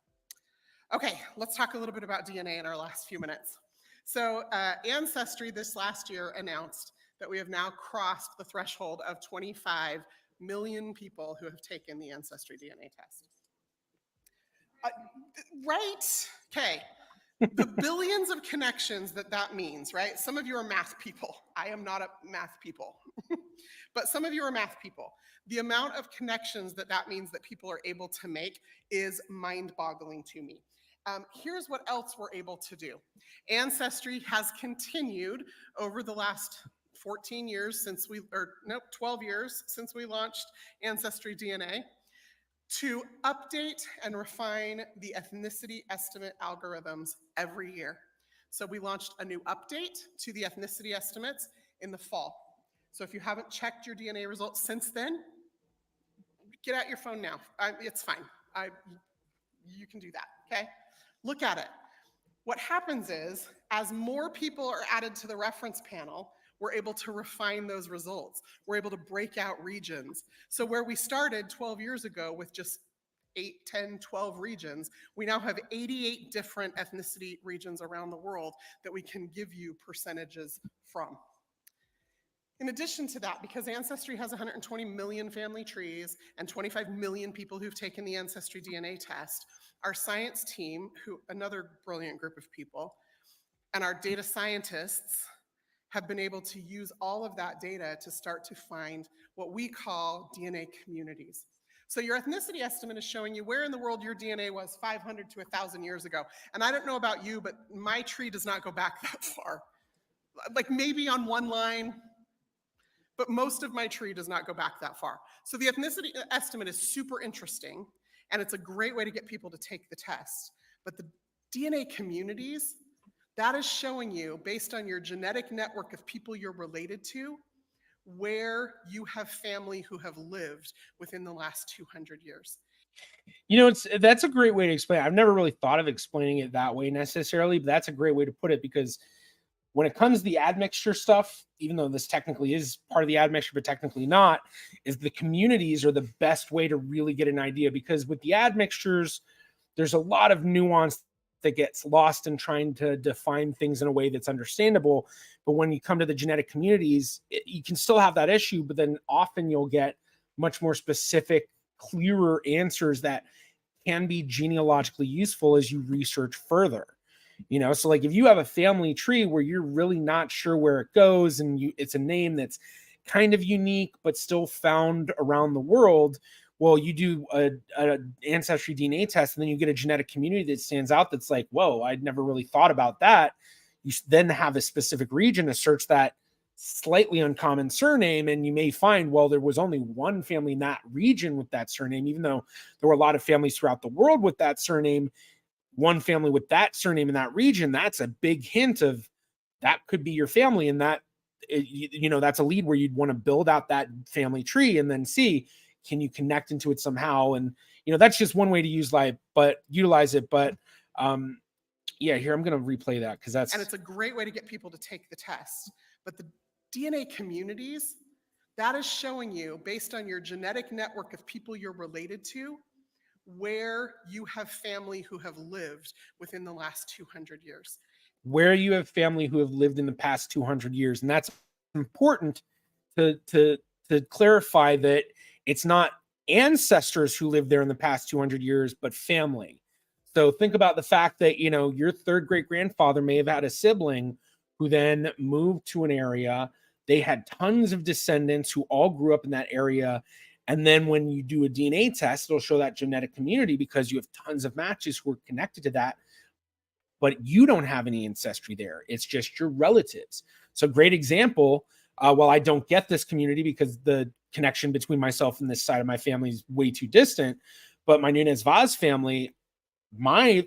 Okay, let's talk a little bit about DNA in our last few minutes. So Ancestry this last year announced that we have now crossed the threshold of 25 million people who have taken the Ancestry DNA test. Right? Okay. The billions of connections that means, right? Some of you are math people. I am not a math people, but some of you are math people. The amount of connections that means that people are able to make is mind-boggling to me. Here's what else we're able to do. Ancestry has continued over the last 14 years 12 years since we launched Ancestry DNA to update and refine the ethnicity estimate algorithms every year. So we launched a new update to the ethnicity estimates in the fall. So if you haven't checked your DNA results since then, get out your phone now. It's fine. You can do that, okay? Look at it. What happens is, as more people are added to the reference panel, we're able to refine those results. We're able to break out regions. So where we started 12 years ago with just 8, 10, 12 regions, we now have 88 different ethnicity regions around the world that we can give you percentages from. In addition to that, because Ancestry has 120 million family trees and 25 million people who've taken the Ancestry DNA test, our science team, another brilliant group of people, and our data scientists have been able to use all of that data to start to find what we call DNA communities. So your ethnicity estimate is showing you where in the world your DNA was 500 to 1,000 years ago. And I don't know about you, but my tree does not go back that far. Like maybe on one line, but most of my tree does not go back that far. So the ethnicity estimate is super interesting, and it's a great way to get people to take the test. But the DNA communities, that is showing you, based on your genetic network of people you're related to, where you have family who have lived within the last 200 years. That's a great way to explain it. I've never really thought of explaining it that way necessarily, but that's a great way to put it, because when it comes to the admixture stuff, even though this technically is part of the admixture, but technically not, is the communities are the best way to really get an idea, because with the admixtures, there's a lot of nuance that gets lost in trying to define things in a way that's understandable. But when you come to the genetic communities, you can still have that issue, but then often you'll get much more specific, clearer answers that can be genealogically useful as you research further. So like if you have a family tree where you're really not sure where it goes, and it's a name that's kind of unique but still found around the world, well, you do a Ancestry DNA test, and then you get a genetic community that stands out that's like, whoa, I'd never really thought about that. You then have a specific region to search that slightly uncommon surname, and you may find, well, there was only one family in that region with that surname, even though there were a lot of families throughout the world with that surname. One family with that surname in that region, that's a big hint of that could be your family, and that that's a lead where you'd want to build out that family tree and then see, can you connect into it somehow? And, that's just one way to utilize it. But yeah, here, I'm going to replay that because and it's a great way to get people to take the test. But the DNA communities, that is showing you, based on your genetic network of people you're related to, where you have family who have lived within the last 200 years. Where you have family who have lived in the past 200 years. And that's important to clarify that it's not ancestors who lived there in the past 200 years, but family. So think about the fact that, your third great grandfather may have had a sibling who then moved to an area. They had tons of descendants who all grew up in that area. And then when you do a DNA test, it'll show that genetic community because you have tons of matches who are connected to that, but you don't have any ancestry there. It's just your relatives. So great example. While I don't get this community because the connection between myself and this side of my family is way too distant, but my Nunez Vaz family, my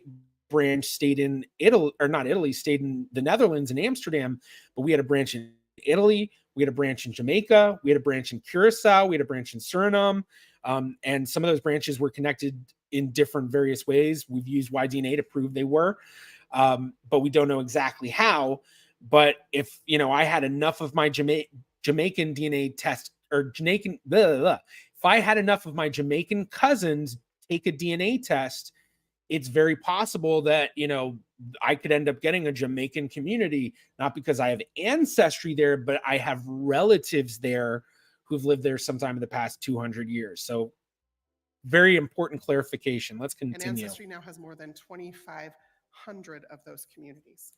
branch stayed in stayed in the Netherlands in Amsterdam, but we had a branch in Italy, we had a branch in Jamaica, we had a branch in Curacao, we had a branch in Suriname, and some of those branches were connected in different various ways. We've used YDNA to prove they were, but we don't know exactly how. But if, I had enough of my Jamaican DNA test or Jamaican, if I had enough of my Jamaican cousins take a DNA test, it's very possible that, I could end up getting a Jamaican community, not because I have ancestry there, but I have relatives there who've lived there sometime in the past 200 years. So very important clarification. Let's continue. And Ancestry now has more than 2,500 of those communities.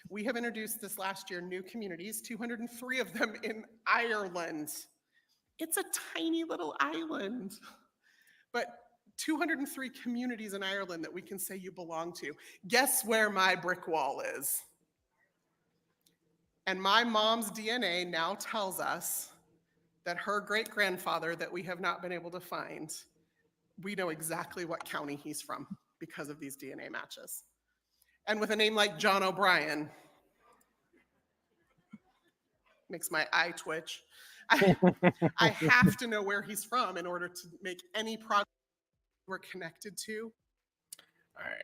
We have introduced this last year new communities, 203 of them in Ireland. It's a tiny little island, but 203 communities in Ireland that we can say you belong to. Guess where my brick wall is? And my mom's DNA now tells us that her great-grandfather that we have not been able to find, we know exactly what county he's from because of these DNA matches. And with a name like John O'Brien, makes my eye twitch. I have to know where he's from in order to make any progress we're connected to. All right.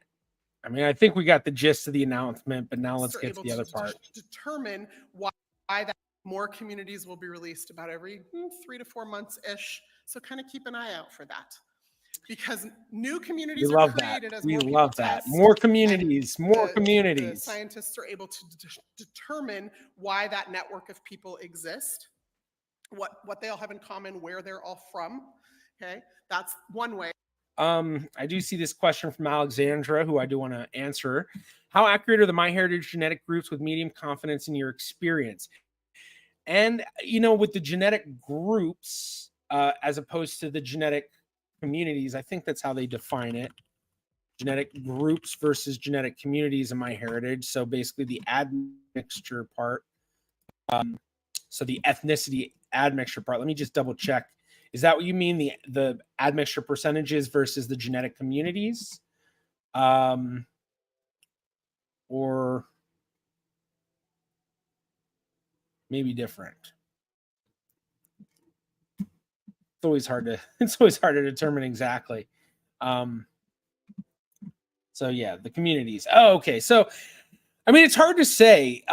I mean, I think we got the gist of the announcement, but now let's get to the other part. Determine why that more communities will be released about every 3 to 4 months-ish. So kind of keep an eye out for that. Because new communities are created as more people love that. test, More communities, more the communities. Scientists are able to determine why that network of people exist, what they all have in common, where they're all from. Okay, that's one way. I do see this question from Alexandra, who I do want to answer. How accurate are the MyHeritage genetic groups with medium confidence in your experience? And, with the genetic groups, as opposed to the genetic communities, I think that's how they define it. Genetic groups versus genetic communities in MyHeritage. So basically the admixture part. So the ethnicity admixture part. Let me just double check. Is that what you mean? The admixture percentages versus the genetic communities? Or maybe different? It's always hard to determine exactly. So yeah, the communities. Oh, okay. So, I mean, it's hard to say.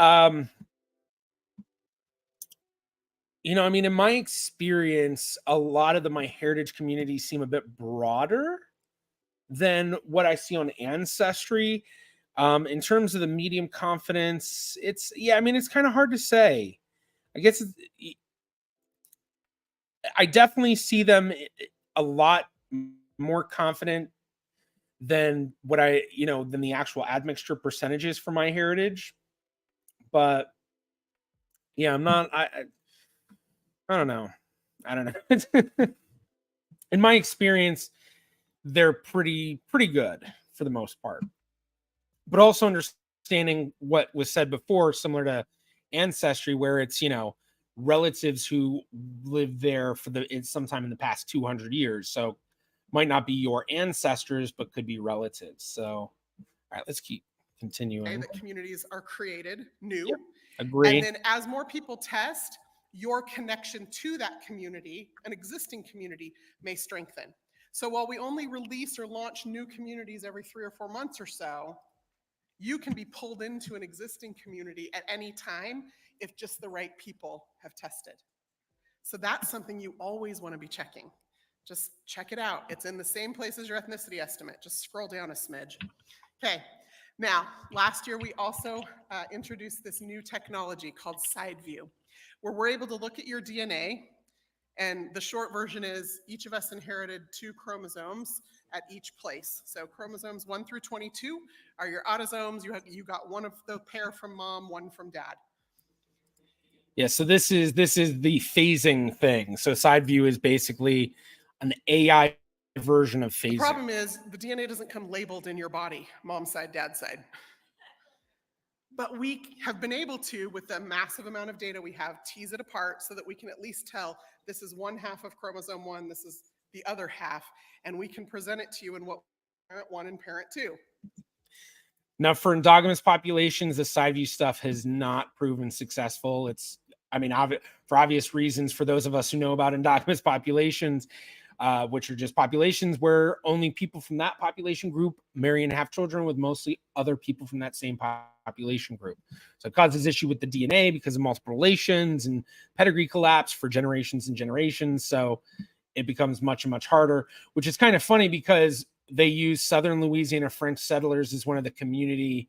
In my experience, a lot of the MyHeritage communities seem a bit broader than what I see on Ancestry. In terms of the medium confidence, it's kind of hard to say. I guess I definitely see them a lot more confident than than the actual admixture percentages for MyHeritage. But yeah, I don't know. In my experience, they're pretty good for the most part. But also understanding what was said before, similar to Ancestry, where it's, relatives who lived there for sometime in the past 200 years. So might not be your ancestors, but could be relatives. So, all right, let's keep continuing. The communities are created new. Yep. Agree. And then as more people test, your connection to that community, an existing community, may strengthen. So while we only release or launch new communities every 3 or 4 months or so, you can be pulled into an existing community at any time if just the right people have tested. So that's something you always want to be checking. Just check it out. It's in the same place as your ethnicity estimate. Just scroll down a smidge. Okay. Now, last year we also introduced this new technology called Side View, where we're able to look at your DNA, and the short version is each of us inherited 2 chromosomes at each place. So chromosomes 1 through 22 are your autosomes. You got one of the pair from mom, one from dad. Yeah, so this is the phasing thing. So Side View is basically an AI version of phasing. The problem is the DNA doesn't come labeled in your body, mom's side, dad's side. But we have been able to, with the massive amount of data we have, tease it apart so that we can at least tell this is one half of chromosome 1, this is the other half, and we can present it to you in what parent 1 and parent 2. Now, for endogamous populations, the Side View stuff has not proven successful. It's, I mean, for obvious reasons, for those of us who know about endogamous populations, which are just populations where only people from that population group marry and have children with mostly other people from that same population group. So it causes issue with the DNA because of multiple relations and pedigree collapse for generations and generations. So it becomes much, much harder, which is kind of funny because they use Southern Louisiana French settlers as one of the community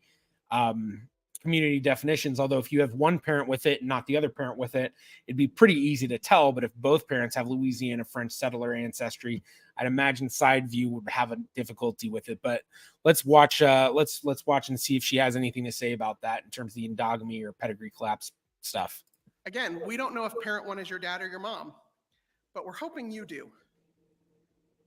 definitions. Although if you have one parent with it and not the other parent with it, it'd be pretty easy to tell. But if both parents have Louisiana French settler ancestry, I'd imagine Side View would have a difficulty with it. But let's watch and see if she has anything to say about that in terms of the endogamy or pedigree collapse stuff. Again, we don't know if parent 1 is your dad or your mom, but we're hoping you do.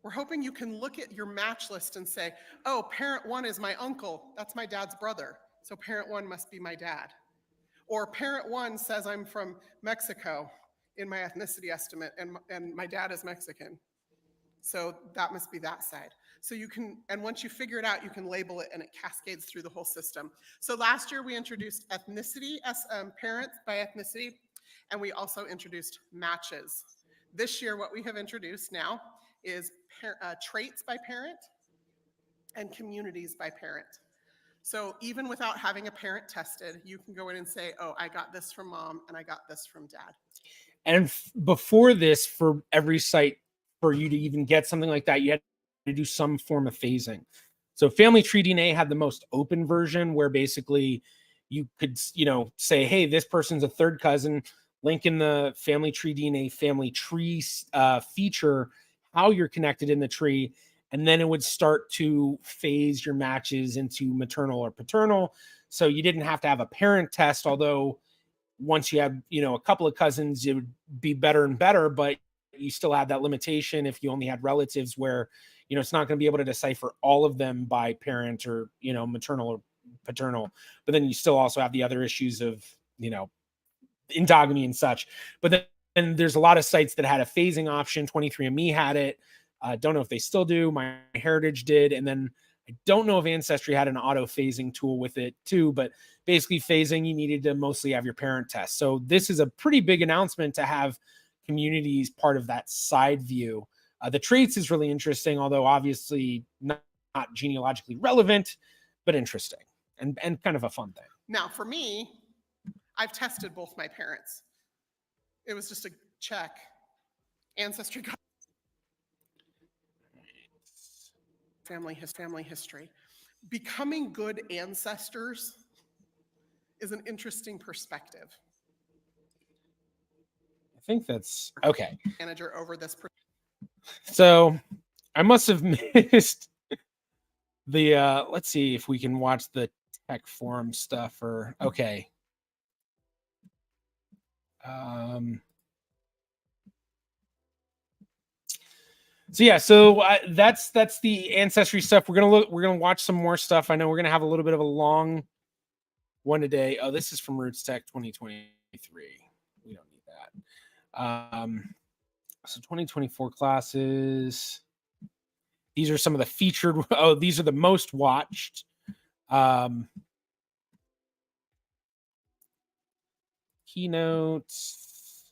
We're hoping you can look at your match list and say, oh, parent 1 is my uncle. That's my dad's brother. So parent 1 must be my dad. Or parent 1 says I'm from Mexico in my ethnicity estimate, and my dad is Mexican. So that must be that side. So you can, and once you figure it out, you can label it and it cascades through the whole system. So last year we introduced ethnicity as parents by ethnicity, and we also introduced matches. This year what we have introduced now is traits by parent and communities by parent. So even without having a parent tested, you can go in and say, oh, I got this from mom and I got this from dad. And before this, for every site, for you to even get something like that, you had to do some form of phasing. So Family Tree DNA had the most open version where basically you could, say, hey, this person's a third cousin, link in the Family Tree DNA family tree feature, how you're connected in the tree. And then it would start to phase your matches into maternal or paternal. So you didn't have to have a parent test, although once you had, a couple of cousins, it would be better and better, but you still had that limitation if you only had relatives where, it's not going to be able to decipher all of them by parent or, maternal or paternal. But then you still also have the other issues of, endogamy and such. But then there's a lot of sites that had a phasing option. 23andMe had it. Don't know if they still do. MyHeritage did. And then I don't know if Ancestry had an auto phasing tool with it too, but basically phasing, you needed to mostly have your parent test. So this is a pretty big announcement to have communities part of that Side View. The traits is really interesting, although obviously not genealogically relevant, but interesting and kind of a fun thing. Now for me, I've tested both my parents. It was just a check. Ancestry got family history. Becoming good ancestors is an interesting perspective. I think that's okay. Manager over this. So I must have missed the let's see if we can watch the tech forum stuff or okay. So yeah, so that's the ancestry stuff. We're gonna watch some more stuff. I know we're gonna have a little bit of a long one today. Oh, this is from RootsTech 2023. We don't need that. So 2024 classes. These are some of the featured. Oh, these are the most watched. Keynotes.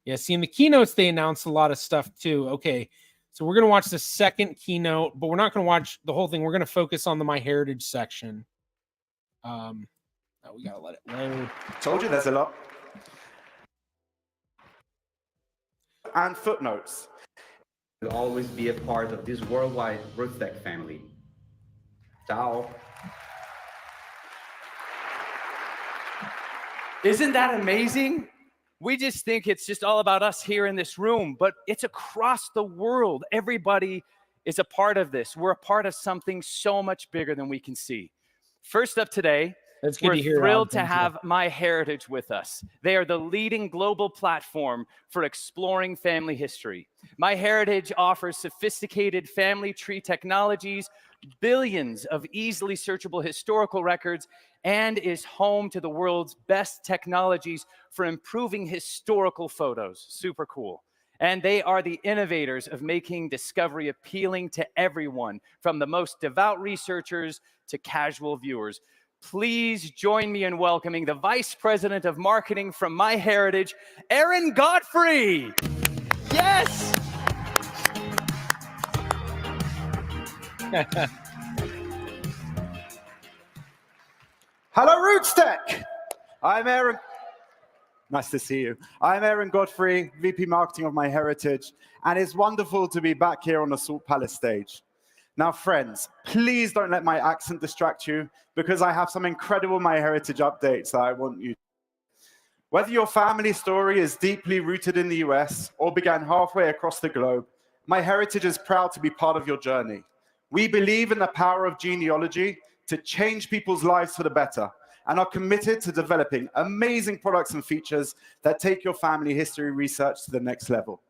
Yeah, see, in the keynotes, they announced a lot of stuff too. Okay, so we're going to watch the second keynote, but we're not going to watch the whole thing. We're going to focus on the MyHeritage section. Oh, we got to let it load. Told you there's a lot. And footnotes. Will always be a part of this worldwide RootsTech family. Ciao. Isn't that amazing? We just think it's just all about us here in this room, but it's across the world. Everybody is a part of this. We're a part of something so much bigger than we can see. First up today, we're thrilled to have MyHeritage with us. They are the leading global platform for exploring family history. MyHeritage offers sophisticated family tree technologies, billions of easily searchable historical records, and is home to the world's best technologies for improving historical photos. Super cool. And they are the innovators of making discovery appealing to everyone, from the most devout researchers to casual viewers. Please join me in welcoming the Vice President of Marketing from MyHeritage, Aaron Godfrey. Yes! Hello, RootsTech. I'm Aaron. Nice to see you. I'm Aaron Godfrey, VP Marketing of MyHeritage, and it's wonderful to be back here on the Salt Palace stage. Now, friends, please don't let my accent distract you, because I have some incredible MyHeritage updates that I want you to. Whether your family story is deeply rooted in the US or began halfway across the globe, MyHeritage is proud to be part of your journey. We believe in the power of genealogy to change people's lives for the better, and are committed to developing amazing products and features that take your family history research to the next level.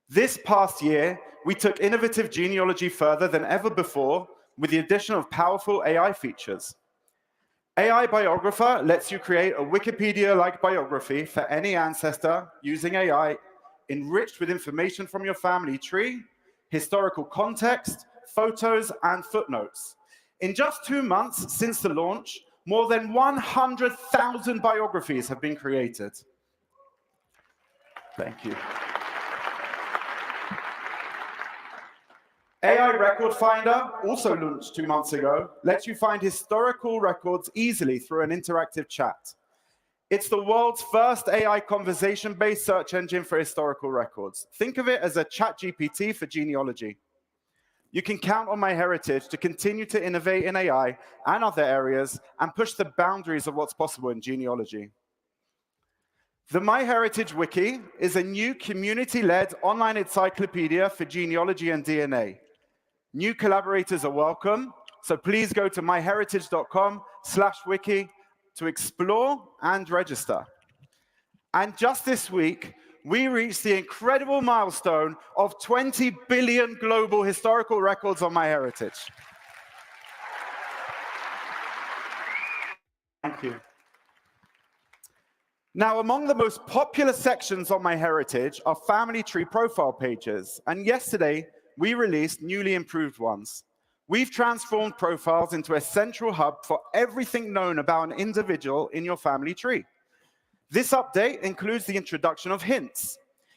This past year, we took innovative genealogy further than ever before with the addition of powerful AI features. AI Biographer lets you create a Wikipedia-like biography for any ancestor using AI, enriched with information from your family tree, historical context, photos, and footnotes. In just 2 months since the launch, more than 100,000 biographies have been created. Thank you. AI Record Finder, also launched 2 months ago, lets you find historical records easily through an interactive chat. It's the world's first AI conversation-based search engine for historical records. Think of it as a ChatGPT for genealogy. You can count on MyHeritage to continue to innovate in AI and other areas and push the boundaries of what's possible in genealogy. The MyHeritage Wiki is a new community-led online encyclopedia for genealogy and DNA. New collaborators are welcome, so please go to myheritage.com/wiki to explore and register. And just this week, we reached the incredible milestone of 20 billion global historical records on MyHeritage. Thank you. Now, among the most popular sections on MyHeritage are family tree profile pages, and yesterday, we released newly improved ones. We've transformed profiles into a central hub for everything known about an individual in your family tree. This update includes the introduction of hints.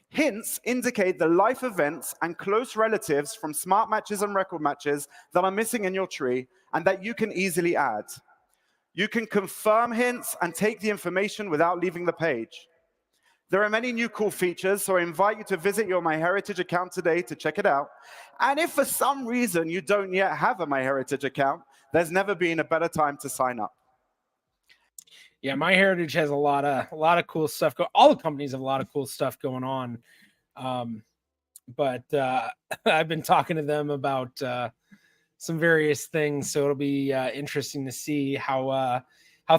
Hints indicate the life events and close relatives from smart matches and record matches that are missing in your tree and that you can easily add. You can confirm hints and take the information without leaving the page. There are many new cool features, so I invite you to visit your MyHeritage account today to check it out. And if for some reason you don't yet have a MyHeritage account, there's never been a better time to sign up. Yeah, MyHeritage has a lot of cool stuff. All the companies have a lot of cool stuff going on. But I've been talking to them about some various things, so it'll be interesting to see how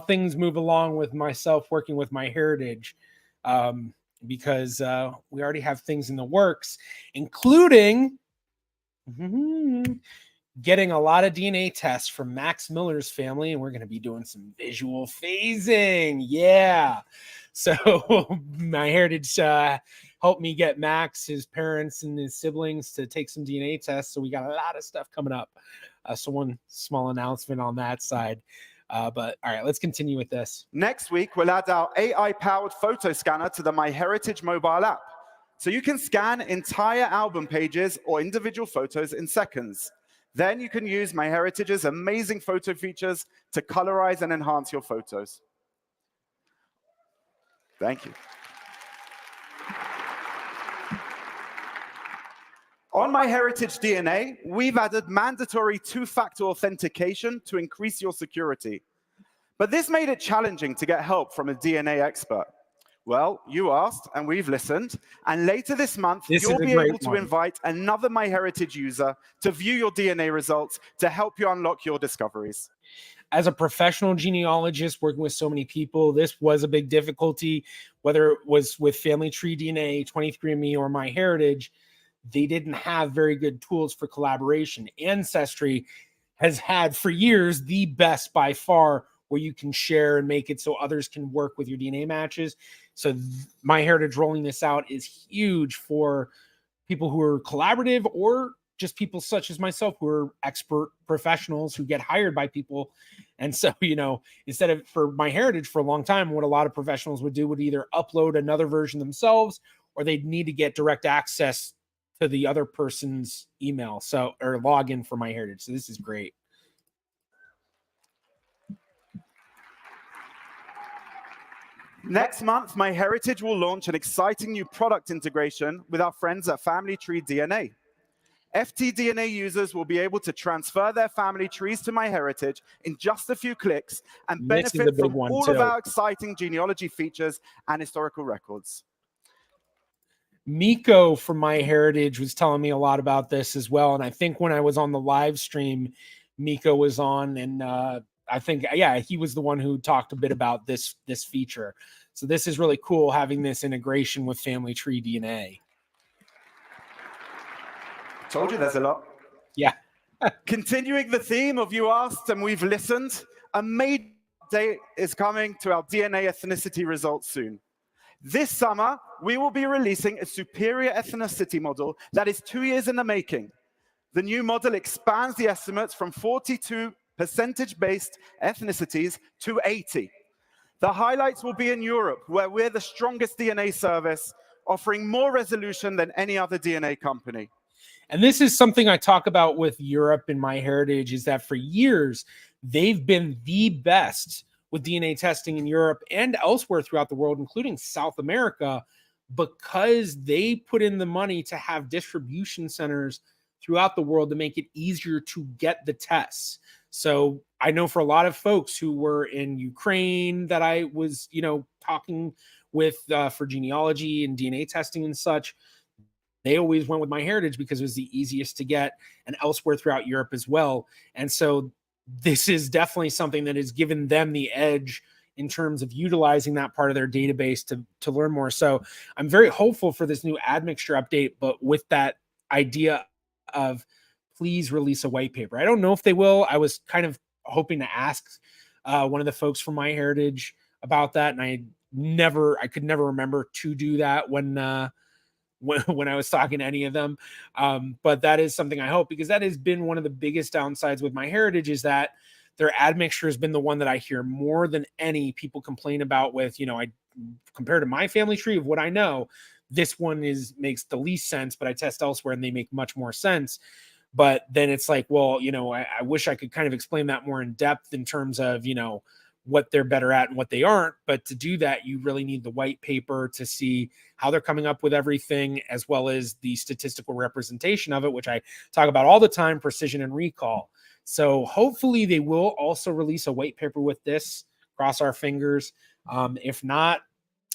things move along with myself working with MyHeritage, because we already have things in the works, including getting a lot of DNA tests from Max Miller's family, and we're going to be doing some visual phasing. Yeah. So MyHeritage helped me get Max, his parents, and his siblings to take some DNA tests. So we got a lot of stuff coming up. So one small announcement on that side. But all right, let's continue with this. Next week, we'll add our AI-powered photo scanner to the MyHeritage mobile app. So you can scan entire album pages or individual photos in seconds. Then you can use MyHeritage's amazing photo features to colorize and enhance your photos. Thank you. On MyHeritage DNA, we've added mandatory two-factor authentication to increase your security. But this made it challenging to get help from a DNA expert. Well, you asked, and we've listened. And later this month, you'll be able to invite another MyHeritage user to view your DNA results to help you unlock your discoveries. As a professional genealogist working with so many people, this was a big difficulty, whether it was with Family Tree DNA, 23andMe, or MyHeritage. They didn't have very good tools for collaboration. Ancestry has had for years the best by far, where you can share and make it so others can work with your DNA matches. So MyHeritage rolling this out is huge for people who are collaborative, or just people such as myself who are expert professionals who get hired by people. And so, you know, instead of for MyHeritage for a long time, what a lot of professionals would do would either upload another version themselves, or they'd need to get direct access to the other person's email, so, or login for MyHeritage. So this is great. Next month, MyHeritage will launch an exciting new product integration with our friends at Family Tree DNA. FTDNA users will be able to transfer their family trees to MyHeritage in just a few clicks and benefit from all of our exciting genealogy features and historical records. Miko from MyHeritage was telling me a lot about this as well. And I think when I was on the live stream, Miko was on, and I think, yeah, he was the one who talked a bit about this feature. So this is really cool, having this integration with Family Tree DNA. Told you there's a lot. Yeah. Continuing the theme of you asked and we've listened, a major update is coming to our DNA ethnicity results soon. This summer, we will be releasing a superior ethnicity model that is 2 years in the making. The new model expands the estimates from 42 percentage-based ethnicities to 80. The highlights will be in Europe, where we're the strongest DNA service, offering more resolution than any other DNA company. And this is something I talk about with Europe and MyHeritage, is that for years, they've been the best with DNA testing in Europe and elsewhere throughout the world, including South America, because they put in the money to have distribution centers throughout the world to make it easier to get the tests. So I know for a lot of folks who were in Ukraine that I was, talking with for genealogy and DNA testing and such, they always went with MyHeritage because it was the easiest to get, and elsewhere throughout Europe as well. And so this is definitely something that has given them the edge in terms of utilizing that part of their database to learn more. So I'm very hopeful for this new admixture update, but with that idea of please release a white paper. I don't know if they will. I was kind of hoping to ask one of the folks from MyHeritage about that, and I could never remember to do that when I was talking to any of them. But that is something I hope, because that has been one of the biggest downsides with MyHeritage, is that their admixture has been the one that I hear more than any people complain about with, I compared to my family tree of what I know, this one makes the least sense, but I test elsewhere and they make much more sense. But then it's like, well, I wish I could kind of explain that more in depth in terms of, what they're better at and what they aren't. But to do that, you really need the white paper to see how they're coming up with everything, as well as the statistical representation of it, which I talk about all the time, precision and recall. So hopefully they will also release a white paper with this. Cross our fingers. If not,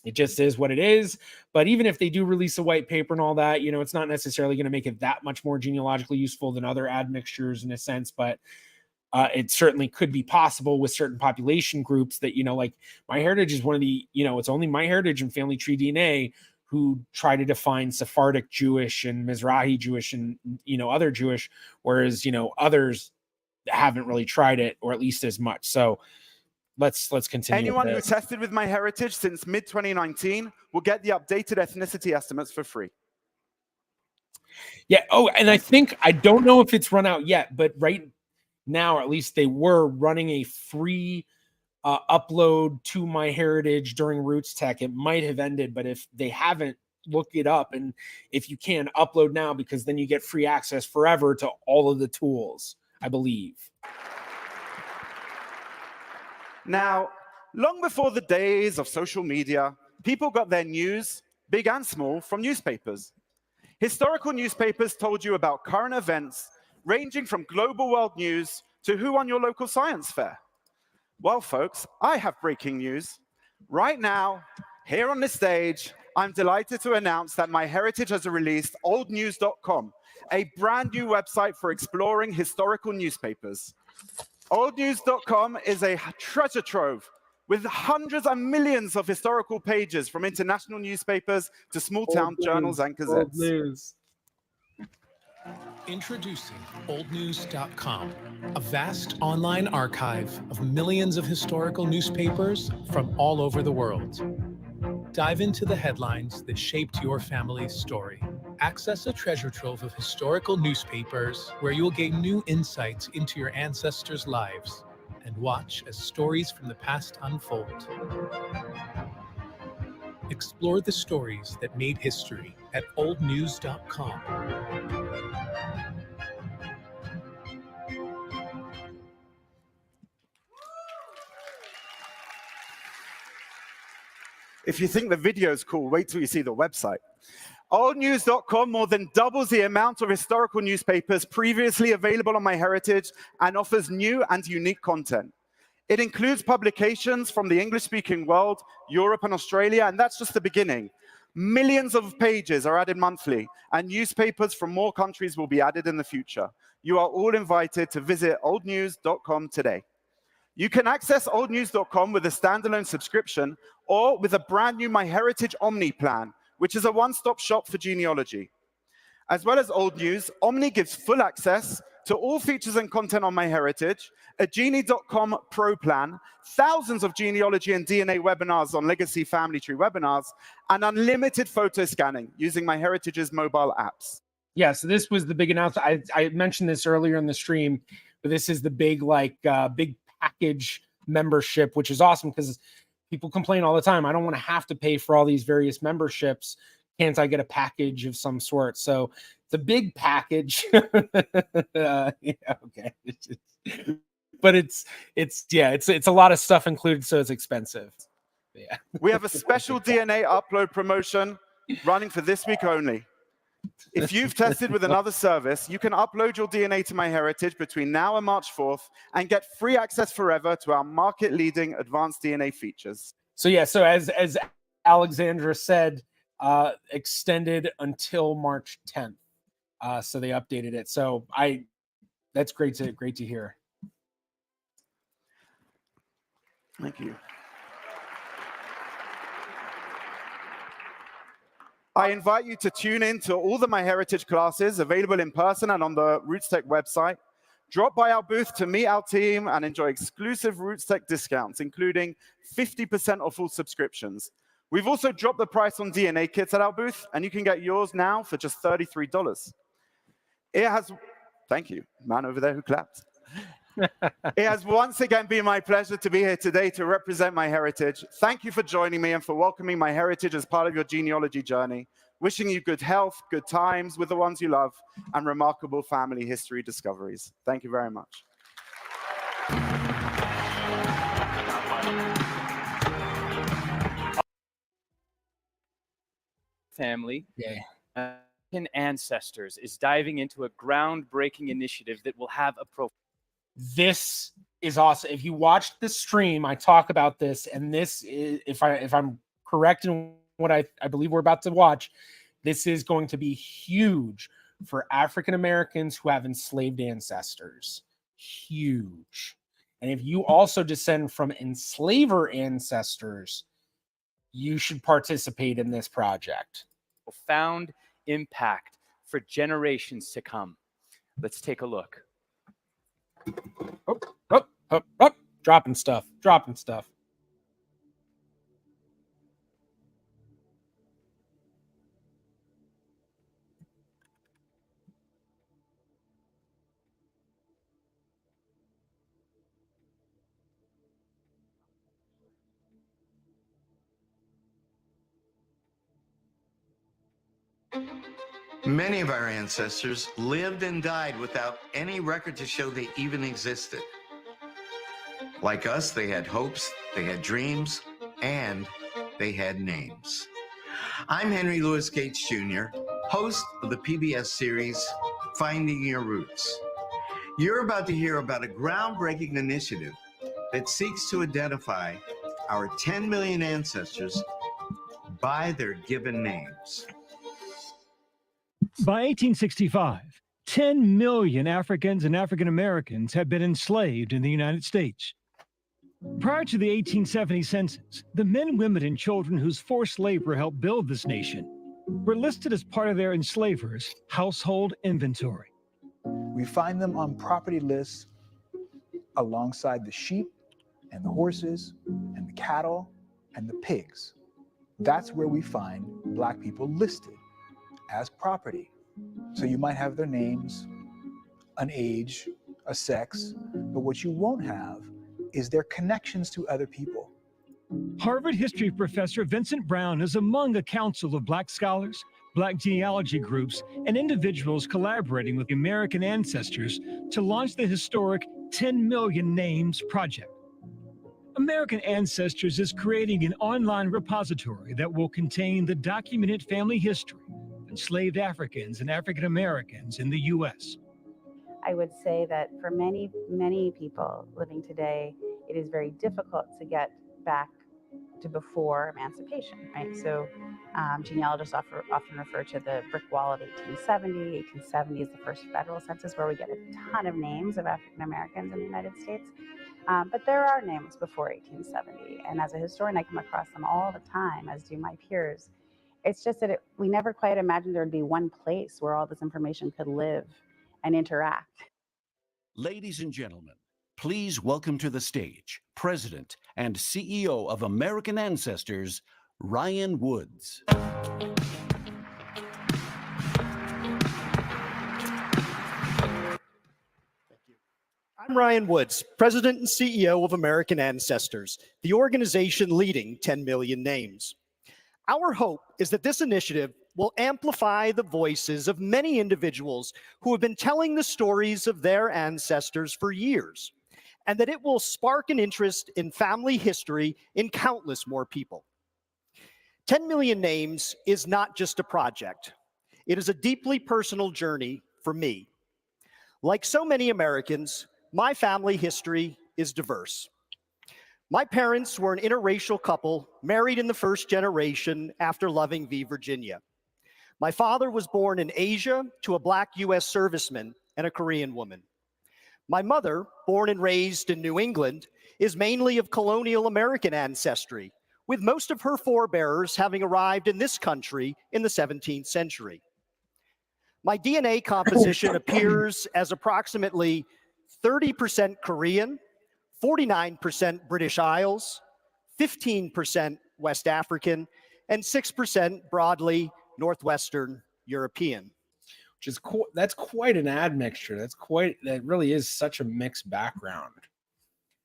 it just is what it is. But even if they do release a white paper and all that, it's not necessarily going to make it that much more genealogically useful than other admixtures in a sense. But it certainly could be possible with certain population groups that, like MyHeritage is one of the, it's only MyHeritage and Family Tree DNA who try to define Sephardic Jewish and Mizrahi Jewish and, other Jewish, whereas, others haven't really tried it, or at least as much. So let's continue. Anyone who tested with MyHeritage since mid-2019 will get the updated ethnicity estimates for free. Yeah. Oh, and I don't know if it's run out yet, but now, or at least they were running a free upload to MyHeritage during RootsTech. It might have ended, but if they haven't, look it up. And if you can, upload now, because then you get free access forever to all of the tools, I believe. Now, long before the days of social media, people got their news, big and small, from newspapers. Historical newspapers told you about current events, ranging from global world news to who won your local science fair. Well, folks, I have breaking news. Right now, here on this stage, I'm delighted to announce that MyHeritage has released oldnews.com, a brand new website for exploring historical newspapers. Oldnews.com is a treasure trove with hundreds and millions of historical pages from international newspapers to small-town journals and gazettes. Introducing oldnews.com, a vast online archive of millions of historical newspapers from all over the world. Dive into the headlines that shaped your family's story. Access a treasure trove of historical newspapers where you'll gain new insights into your ancestors' lives and watch as stories from the past unfold. Explore the stories that made history at oldnews.com. If you think the video is cool, wait till you see the website. Oldnews.com more than doubles the amount of historical newspapers previously available on MyHeritage and offers new and unique content. It includes publications from the English-speaking world, Europe, and Australia, and that's just the beginning. Millions of pages are added monthly, and newspapers from more countries will be added in the future. You are all invited to visit oldnews.com today. You can access oldnews.com with a standalone subscription or with a brand new MyHeritage Omni plan, which is a one-stop shop for genealogy. As well as Old News, Omni gives full access to all features and content on MyHeritage, a Genie.com Pro plan, thousands of genealogy and DNA webinars on legacy family tree webinars, and unlimited photo scanning using MyHeritage's mobile apps. Yeah, so this was the big announcement. I mentioned this earlier in the stream, but this is the big, big package membership, which is awesome because people complain all the time. I don't want to have to pay for all these various memberships. Can't I get a package of some sort? So it's a big package. Yeah, okay. But it's a lot of stuff included, so it's expensive. Yeah. We have a special DNA upload promotion running for this week only. If you've tested with another service, you can upload your DNA to MyHeritage between now and March 4th and get free access forever to our market-leading advanced DNA features. So yeah, so as Alexandra said, extended until March 10th. So they updated it. So that's great to hear. Thank you. I invite you to tune in to all the MyHeritage classes available in person and on the RootsTech website. Drop by our booth to meet our team and enjoy exclusive RootsTech discounts, including 50% off all subscriptions. We've also dropped the price on DNA kits at our booth, and you can get yours now for just $33. Thank you, man over there who clapped. It has once again been my pleasure to be here today to represent MyHeritage. Thank you for joining me and for welcoming MyHeritage as part of your genealogy journey. Wishing you good health, good times with the ones you love, and remarkable family history discoveries. Thank you very much. Family. Ancestors is diving into a groundbreaking initiative that will have a This is awesome. If you watched the stream, I talk about this, and this is, if I'm correct in what I believe we're about to watch, this is going to be huge for African Americans who have enslaved ancestors. Huge. And if you also descend from enslaver ancestors, you should participate in this project. profound impact for generations to come. Let's take a look. Dropping stuff. Many of our ancestors lived and died without any record to show they even existed. Like us, they had hopes, they had dreams, and they had names. I'm Henry Louis Gates Jr., host of the PBS series, Finding Your Roots. You're about to hear about a groundbreaking initiative that seeks to identify our 10 million ancestors by their given names. By 1865, 10 million Africans and African Americans had been enslaved in the United States. Prior to the 1870 census, the men, women, and children whose forced labor helped build this nation were listed as part of their enslavers' household inventory. We find them on property lists alongside the sheep and the horses and the cattle and the pigs. That's where we find Black people listed as property. So you might have their names, an age, a sex, but what you won't have is their connections to other people. Harvard history professor Vincent Brown is among a council of Black scholars, Black genealogy groups, and individuals collaborating with the American ancestors to launch the historic 10 Million Names Project. American Ancestors is creating an online repository that will contain the documented family history of enslaved Africans and African Americans in the U.S. I would say that for many, many people living today, it is very difficult to get back to before emancipation, right? So genealogists often refer to the brick wall of 1870. 1870 is the first federal census where we get a ton of names of African Americans in the United States. But there are names before 1870. And as a historian, I come across them all the time, as do my peers. It's just that we never quite imagined there would be one place where all this information could live and interact. Ladies and gentlemen, please welcome to the stage President and CEO of American Ancestors, Ryan Woods. I'm Ryan Woods, President and CEO of American Ancestors, the organization leading 10 million names. Our hope is that this initiative will amplify the voices of many individuals who have been telling the stories of their ancestors for years, and that it will spark an interest in family history in countless more people. 10 Million Names is not just a project. It is a deeply personal journey for me. Like so many Americans, my family history is diverse. My parents were an interracial couple married in the first generation after Loving v. Virginia. My father was born in Asia to a Black U.S. serviceman and a Korean woman. My mother, born and raised in New England, is mainly of colonial American ancestry, with most of her forebears having arrived in this country in the 17th century. My DNA composition appears as approximately 30% Korean, 49% British Isles, 15% West African, and 6% broadly Northwestern European. Which is that's quite an admixture. That really is such a mixed background.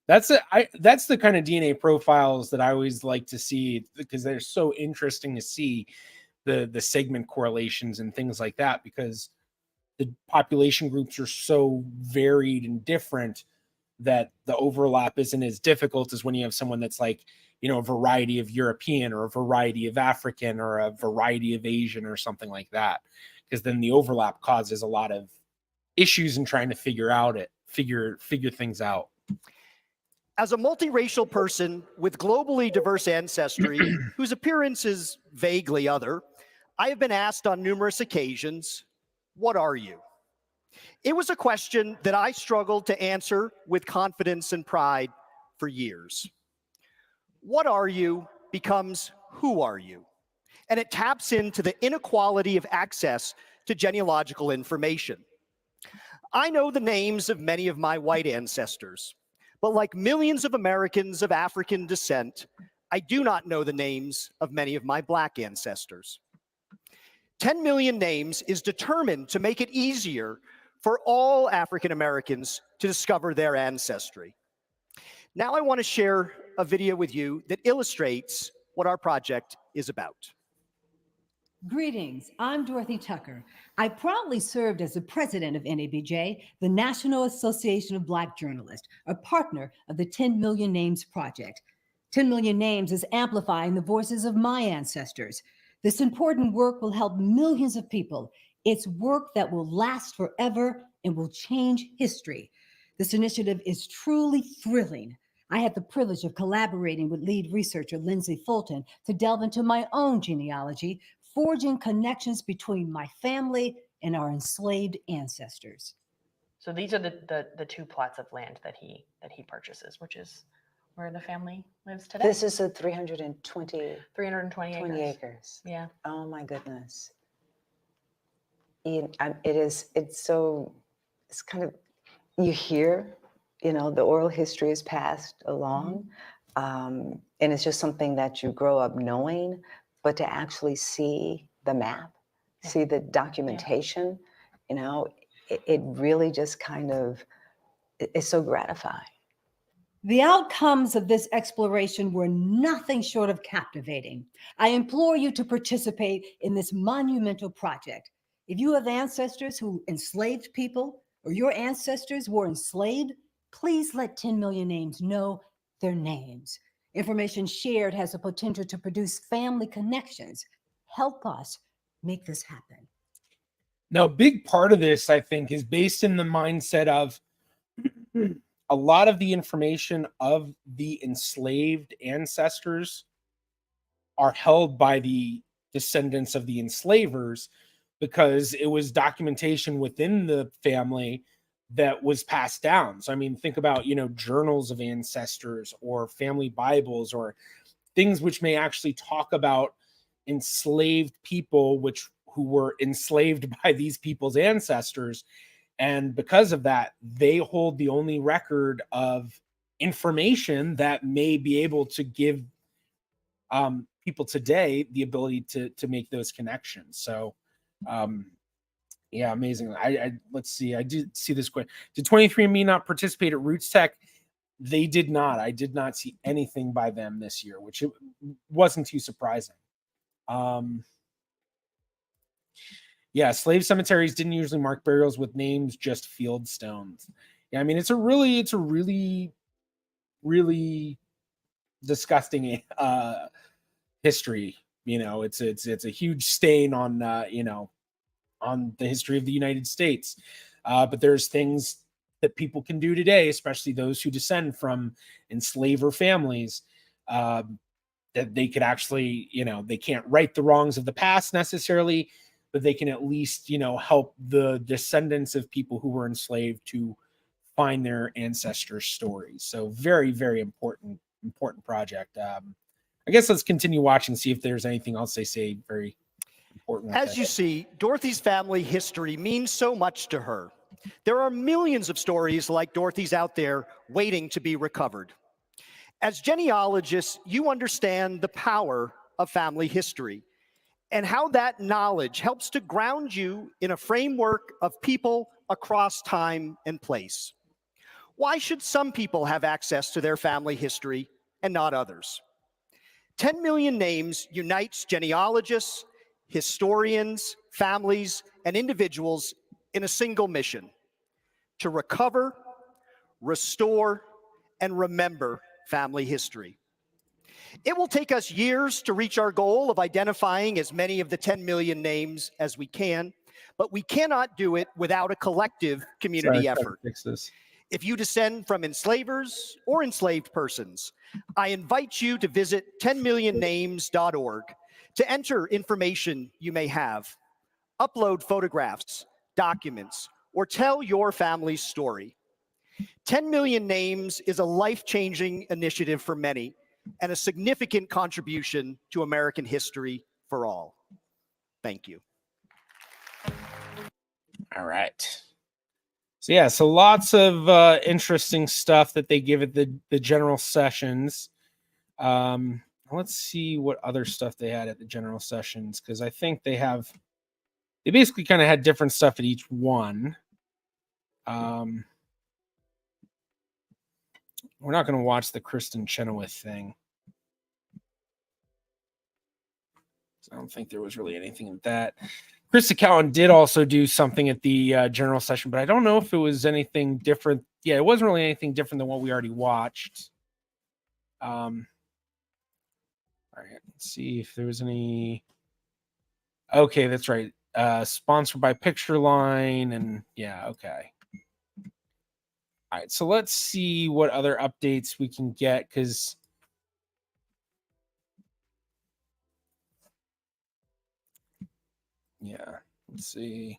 That's the kind of DNA profiles that I always like to see, because they're so interesting to see the segment correlations and things like that, because the population groups are so varied and different that the overlap isn't as difficult as when you have someone that's like, a variety of European or a variety of African or a variety of Asian or something like that, because then the overlap causes a lot of issues in trying to figure things out. As a multiracial person with globally diverse ancestry, whose appearance is vaguely other, I have been asked on numerous occasions, what are you? It was a question that I struggled to answer with confidence and pride for years. What are you becomes who are you? And it taps into the inequality of access to genealogical information. I know the names of many of my white ancestors, but like millions of Americans of African descent, I do not know the names of many of my Black ancestors. 10 Million Names is determined to make it easier for all African Americans to discover their ancestry. Now I want to share a video with you that illustrates what our project is about. Greetings, I'm Dorothy Tucker. I proudly served as the president of NABJ, the National Association of Black Journalists, a partner of the 10 Million Names Project. 10 Million Names is amplifying the voices of my ancestors. This important work will help millions of people. It's work that will last forever and will change history. This initiative is truly thrilling. I had the privilege of collaborating with lead researcher Lindsay Fulton to delve into my own genealogy, forging connections between my family and our enslaved ancestors. So these are the two plots of land that he purchases, which is where the family lives today. This is a 320 320 acres. Yeah. Oh my goodness. It's kind of, you hear, the oral history is passed along. And it's just something that you grow up knowing, but to actually see the map, see the documentation, it really just kind of, it's so gratifying. The outcomes of this exploration were nothing short of captivating. I implore you to participate in this monumental project. If you have ancestors who enslaved people, or your ancestors were enslaved, please let 10 Million Names know their names. Information shared has the potential to produce family connections. Help us make this happen. Now, a big part of this, I think, is based in the mindset of a lot of the information of the enslaved ancestors are held by the descendants of the enslavers, because it was documentation within the family that was passed down. So, I mean, think about, journals of ancestors or family Bibles or things which may actually talk about enslaved people, who were enslaved by these people's ancestors. And because of that, they hold the only record of information that may be able to give people today the ability to make those connections. So, yeah, amazing. Let's see. I did see this question. Did 23andMe not participate at RootsTech? They did not. I did not see anything by them this year, which it wasn't too surprising. Yeah, slave cemeteries didn't usually mark burials with names, just field stones. Yeah, I mean, it's a really, really disgusting history. It's a huge stain on on the history of the United States. But there's things that people can do today, especially those who descend from enslaver families, that they could actually, they can't right the wrongs of the past necessarily, but they can at least, help the descendants of people who were enslaved to find their ancestors' stories. So very, very important project. I guess let's continue watching, see if there's anything else they say very important. As you see, Dorothy's family history means so much to her. There are millions of stories like Dorothy's out there waiting to be recovered. As genealogists, you understand the power of family history and how that knowledge helps to ground you in a framework of people across time and place. Why should some people have access to their family history and not others? 10 Million Names unites genealogists, historians, families, and individuals in a single mission: to recover, restore, and remember family history. It will take us years to reach our goal of identifying as many of the 10 million names as we can, but we cannot do it without a collective community effort. Fix this. If you descend from enslavers or enslaved persons, I invite you to visit 10millionnames.org to enter information you may have, upload photographs, documents, or tell your family's story. 10 Million Names is a life-changing initiative for many and a significant contribution to American history for all. Thank you. All right. So lots of interesting stuff that they give at the general sessions. Let's see what other stuff they had at the general sessions, because I think they basically kind of had different stuff at each one. We're not going to watch the Kristen Chenoweth thing. So I don't think there was really anything in that. Krista Cowan did also do something at the general session, but I don't know if it was anything different. Yeah, it wasn't really anything different than what we already watched. All right, let's see if there was any. Okay, that's right. Sponsored by Picture Line, and yeah, okay. All right, so let's see what other updates we can get, because yeah, let's see.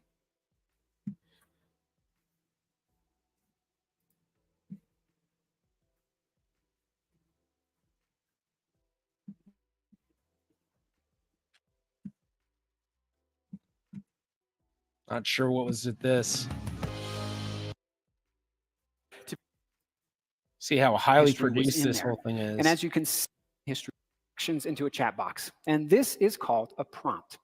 Not sure what was it this. See how highly produced this whole thing is. And as you can see, history actions into a chat box. And this is called a prompt.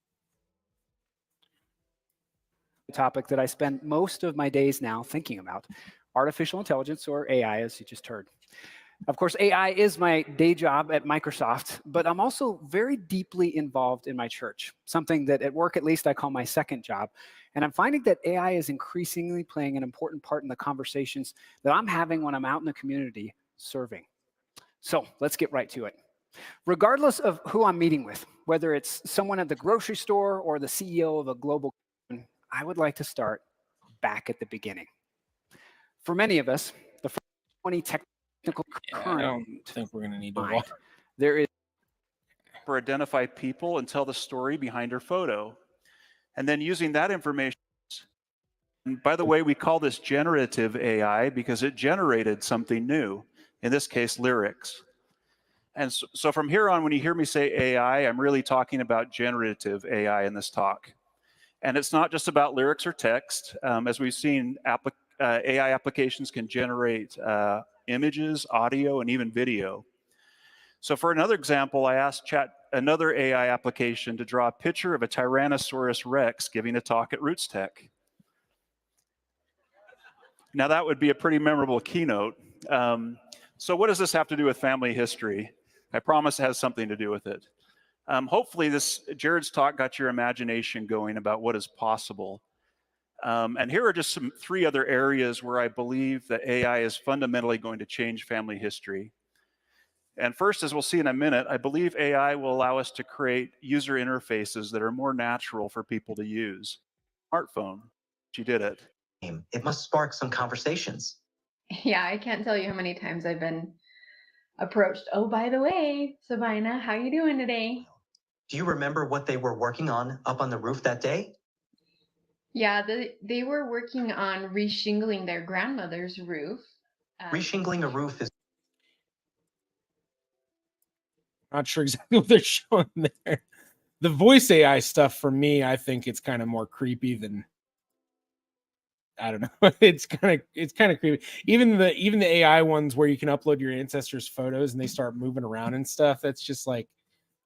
The topic that I spend most of my days now thinking about, artificial intelligence, or AI, as you just heard. Of course, AI is my day job at Microsoft, but I'm also very deeply involved in my church, something that at work, at least, I call my second job. And I'm finding that AI is increasingly playing an important part in the conversations that I'm having when I'm out in the community serving. So let's get right to it. Regardless of who I'm meeting with, whether it's someone at the grocery store or the CEO of a global company, I would like to start back at the beginning. For many of us, the first 20 technical I don't think we're going to need to walk. There is for identify people and tell the story behind her photo. And then using that information, and by the way, we call this generative AI because it generated something new, in this case, lyrics. And so from here on, when you hear me say AI, I'm really talking about generative AI in this talk. And it's not just about lyrics or text. As we've seen, AI applications can generate images, audio, and even video. So for another example, I asked another AI application to draw a picture of a Tyrannosaurus Rex giving a talk at RootsTech. Now that would be a pretty memorable keynote. So what does this have to do with family history? I promise it has something to do with it. Hopefully Jared's talk got your imagination going about what is possible. And here are just three other areas where I believe that AI is fundamentally going to change family history. And first, as we'll see in a minute, I believe AI will allow us to create user interfaces that are more natural for people to use. Smartphone, she did it. It must spark some conversations. Yeah, I can't tell you how many times I've been approached. Oh, by the way, Sabina, how you doing today? Do you remember what they were working on up on the roof that day? Yeah, they were working on reshingling their grandmother's roof. Reshingling a roof is... Not sure exactly what they're showing there. The voice AI stuff, for me, I think it's kind of more creepy than, I don't know. It's kind of creepy. Even the AI ones where you can upload your ancestors' photos and they start moving around and stuff. That's just like,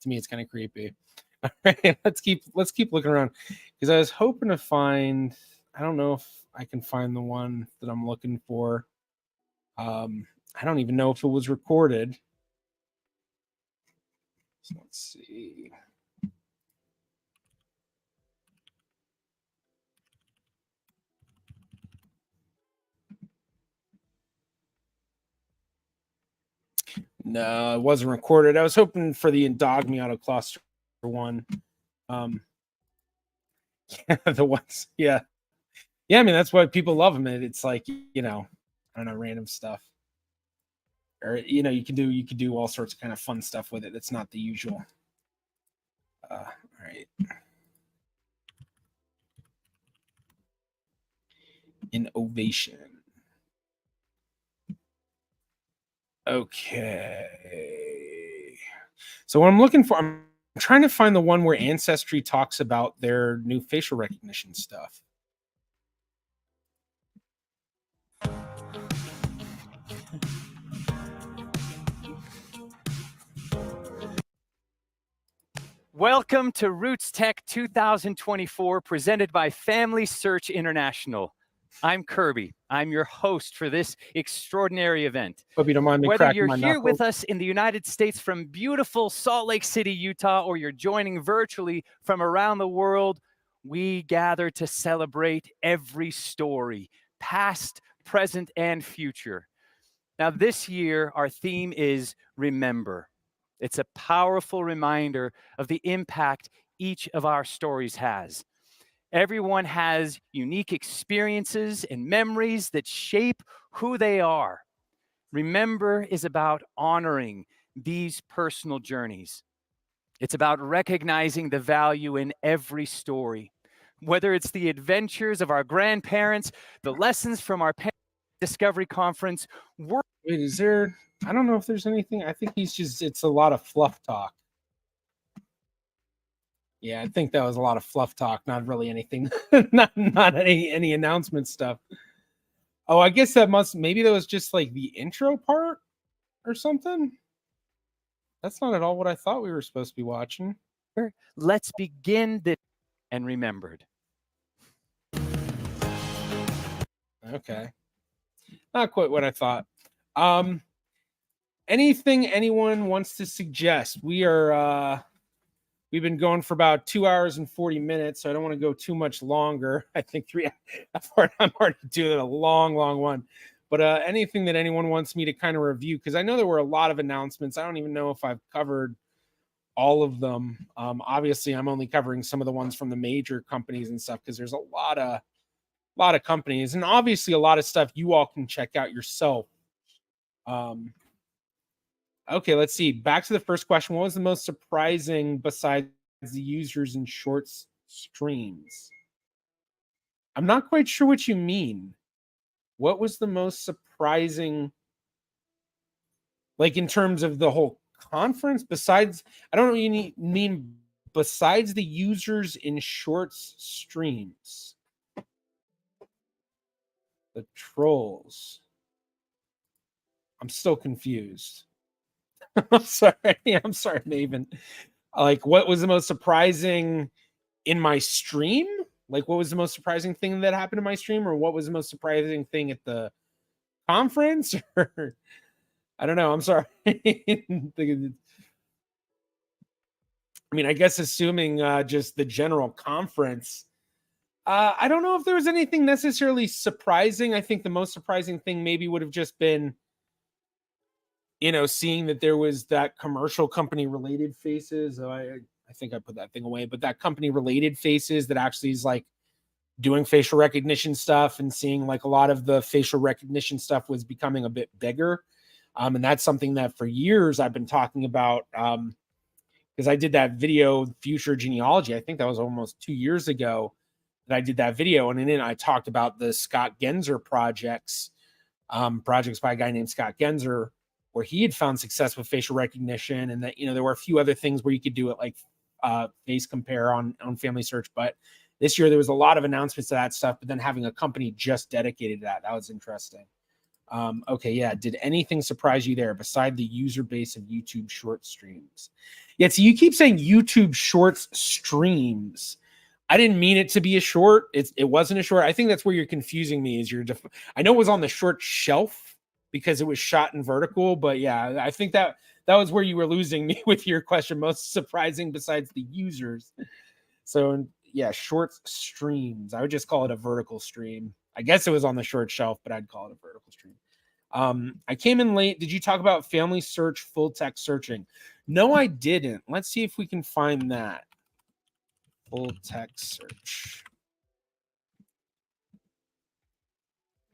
to me, it's kind of creepy. All right, let's keep looking around, because I was hoping to find. I don't know if I can find the one that I'm looking for. I don't even know if it was recorded. So let's see. No, it wasn't recorded. I was hoping for the Endogmy Autocluster one. Yeah, the ones, yeah. Yeah, I mean, that's why people love them. It's like, I don't know, random stuff. Or, you can do all sorts of kind of fun stuff with it. That's not the usual. All right. Innovation. Okay. So what I'm looking for, I'm trying to find the one where Ancestry talks about their new facial recognition stuff. Welcome to RootsTech 2024, presented by Family Search International. I'm Kirby. I'm your host for this extraordinary event. Hope you don't mind me Whether cracking you're my here knuckles. with us in the United States from beautiful Salt Lake City, Utah, or you're joining virtually from around the world, we gather to celebrate every story, past, present, and future. Now, this year, our theme is Remember. It's a powerful reminder of the impact each of our stories has. Everyone has unique experiences and memories that shape who they are. Remember is about honoring these personal journeys. It's about recognizing the value in every story, whether it's the adventures of our grandparents, the lessons from our parents' Discovery Conference. Wait, is there? I don't know if there's anything. I think it's a lot of fluff talk. Yeah, I think that was a lot of fluff talk, not really anything, not any announcement stuff. Oh, I guess maybe that was just like the intro part or something. That's not at all what I thought we were supposed to be watching. Let's begin this and remembered. Okay. Not quite what I thought. Anything anyone wants to suggest? We've been going for about 2 hours and 40 minutes, so I don't want to go too much longer. I think I'm already doing a long one. But anything that anyone wants me to kind of review, because I know there were a lot of announcements. I don't even know if I've covered all of them. Obviously, I'm only covering some of the ones from the major companies and stuff, because there's a lot of companies, and obviously a lot of stuff you all can check out yourself. Okay, let's see. Back to the first question. What was the most surprising besides the users in shorts streams? I'm not quite sure what you mean. What was the most surprising, like in terms of the whole conference? Besides, I don't know what you mean besides the users in shorts streams. The trolls. I'm still confused. I'm sorry, Maven. Like, what was the most surprising in my stream? Like, what was the most surprising thing that happened in my stream, or what was the most surprising thing at the conference? Or I don't know. I'm sorry. I mean, I guess assuming just the general conference. I don't know if there was anything necessarily surprising. I think the most surprising thing maybe would have just been, seeing that there was that commercial company related faces. I think I put that thing away, but that company related faces that actually is like doing facial recognition stuff, and seeing like a lot of the facial recognition stuff was becoming a bit bigger. And that's something that for years I've been talking about, because I did that video, Future Genealogy. I think that was almost 2 years ago that I did that video. And then I talked about the Scott Genzer projects by a guy named Scott Genzer, where he had found success with facial recognition, and that, there were a few other things where you could do it, like face compare on Family Search. But this year there was a lot of announcements of that stuff, but then having a company just dedicated to that was interesting. Okay, yeah. Did anything surprise you there beside the user base of YouTube short streams? Yeah, so you keep saying YouTube shorts streams. I didn't mean it to be a short. It wasn't a short. I think that's where you're confusing me. I know it was on the short shelf because it was shot in vertical, but yeah, I think that was where you were losing me with your question. Most surprising besides the users. So yeah, short streams. I would just call it a vertical stream. I guess it was on the short shelf, but I'd call it a vertical stream. I came in late. Did you talk about Family Search full text searching? No, I didn't. Let's see if we can find that. Full text search.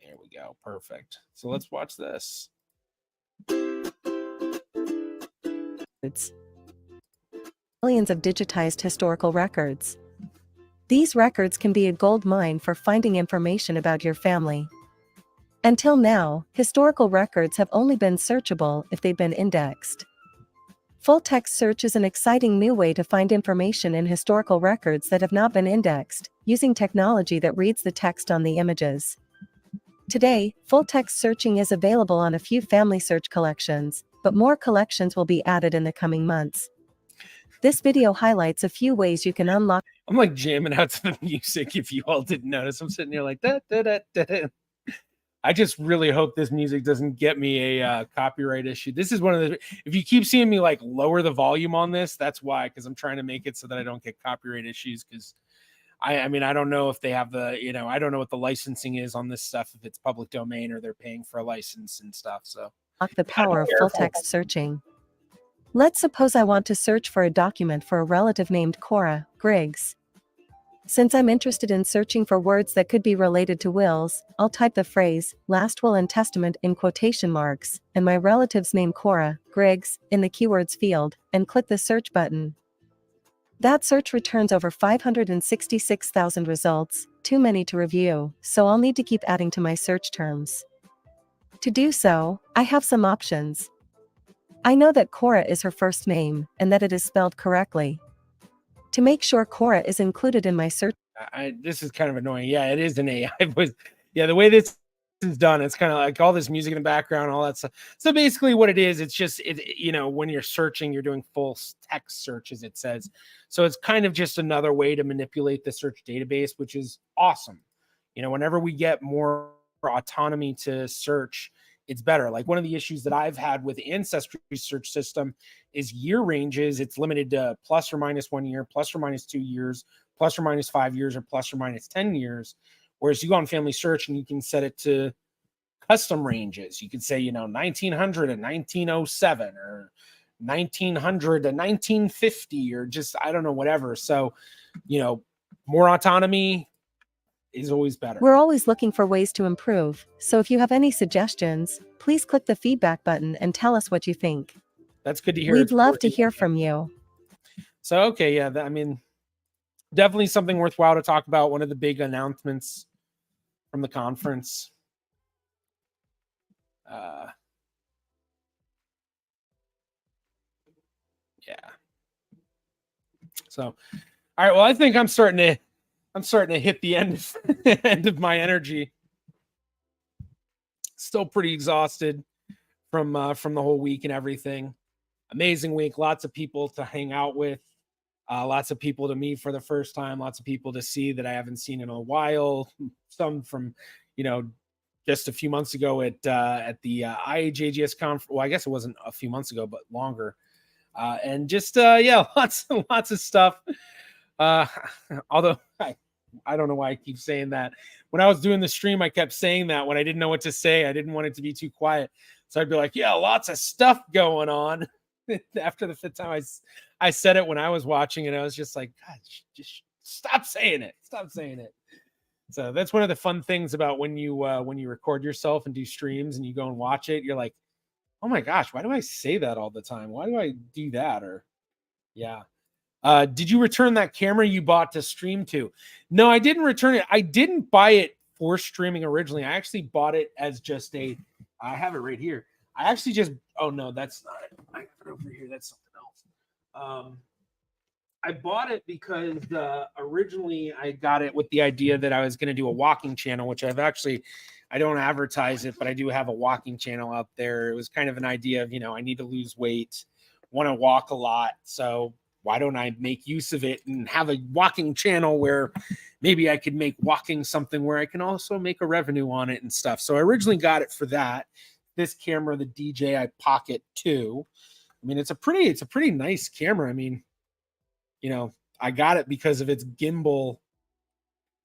There we go. Perfect. So let's watch this. Millions of digitized historical records. These records can be a gold mine for finding information about your family. Until now, historical records have only been searchable if they've been indexed. Full-text search is an exciting new way to find information in historical records that have not been indexed, using technology that reads the text on the images. Today, full-text searching is available on a few Family Search collections, but more collections will be added in the coming months. This video highlights a few ways you can unlock. I'm like jamming out to the music if you all didn't notice. I'm sitting here like da, da, da, da, da. I just really hope this music doesn't get me a copyright issue. This is one of the, if you keep seeing me like lower the volume on this, that's why, because I'm trying to make it so that I don't get copyright issues. Because I mean, I don't know if they have the, I don't know what the licensing is on this stuff, if it's public domain or they're paying for a license and stuff. So Unlock the power of full text searching. Let's suppose I want to search for a document for a relative named Cora Griggs. Since I'm interested in searching for words that could be related to wills, I'll type the phrase, last will and testament in quotation marks, and my relative's name Cora Griggs in the keywords field, and click the search button. That search returns over 566,000 results, too many to review, so I'll need to keep adding to my search terms. To do so, I have some options. I know that Cora is her first name, and that it is spelled correctly. To make sure Cora is included in my search. This is kind of annoying. Yeah, it is an AI. The way this is done, it's kind of like all this music in the background, all that stuff. So basically what it is, it's just, when you're searching, you're doing full text search, as it says. So it's kind of just another way to manipulate the search database, which is awesome. Whenever we get more autonomy to search, it's better. Like one of the issues that I've had with the Ancestry search system is year ranges. It's limited to plus or minus 1 year, plus or minus 2 years, plus or minus 5 years, or plus or minus 10 years. Whereas you go on Family Search and you can set it to custom ranges. You could say, 1900 and 1907 or 1900 to 1950 or just, I don't know, whatever. So, more autonomy is always better. We're always looking for ways to improve, so if you have any suggestions, please click the feedback button and tell us what you think. That's good to hear. We'd love to hear from you. So, okay, yeah, definitely something worthwhile to talk about. One of the big announcements from the conference. Yeah. So, all right, well, I think I'm starting to hit the end of my energy. Still pretty exhausted from the whole week and everything. Amazing week, lots of people to hang out with, lots of people to meet for the first time, lots of people to see that I haven't seen in a while. Some from, just a few months ago at the IAJGS conference. Well, I guess it wasn't a few months ago, but longer. And just lots of stuff. Although I don't know why I keep saying that. When I was doing the stream, I kept saying that when I didn't know what to say. I didn't want it to be too quiet. So I'd be like, yeah, lots of stuff going on. After the fifth time I said it when I was watching it, I was just like, God, just stop saying it. Stop saying it. So that's one of the fun things about when you record yourself and do streams and you go and watch it. You're like, oh my gosh, why do I say that all the time? Why do I do that? Or yeah. Did you return that camera you bought to stream to? No, I didn't return it. I didn't buy it for streaming originally. I actually bought it as just I have it right here. I actually just, oh no, that's not it. I have it over here. That's something else. I bought it because originally I got it with the idea that I was going to do a walking channel, which I don't advertise it, but I do have a walking channel out there. It was kind of an idea of, I need to lose weight, want to walk a lot. So why don't I make use of it and have a walking channel where maybe I could make walking something where I can also make a revenue on it and stuff. So I originally got it for that. This camera, the DJI Pocket 2. I mean, it's a pretty nice camera. I mean, I got it because of its gimbal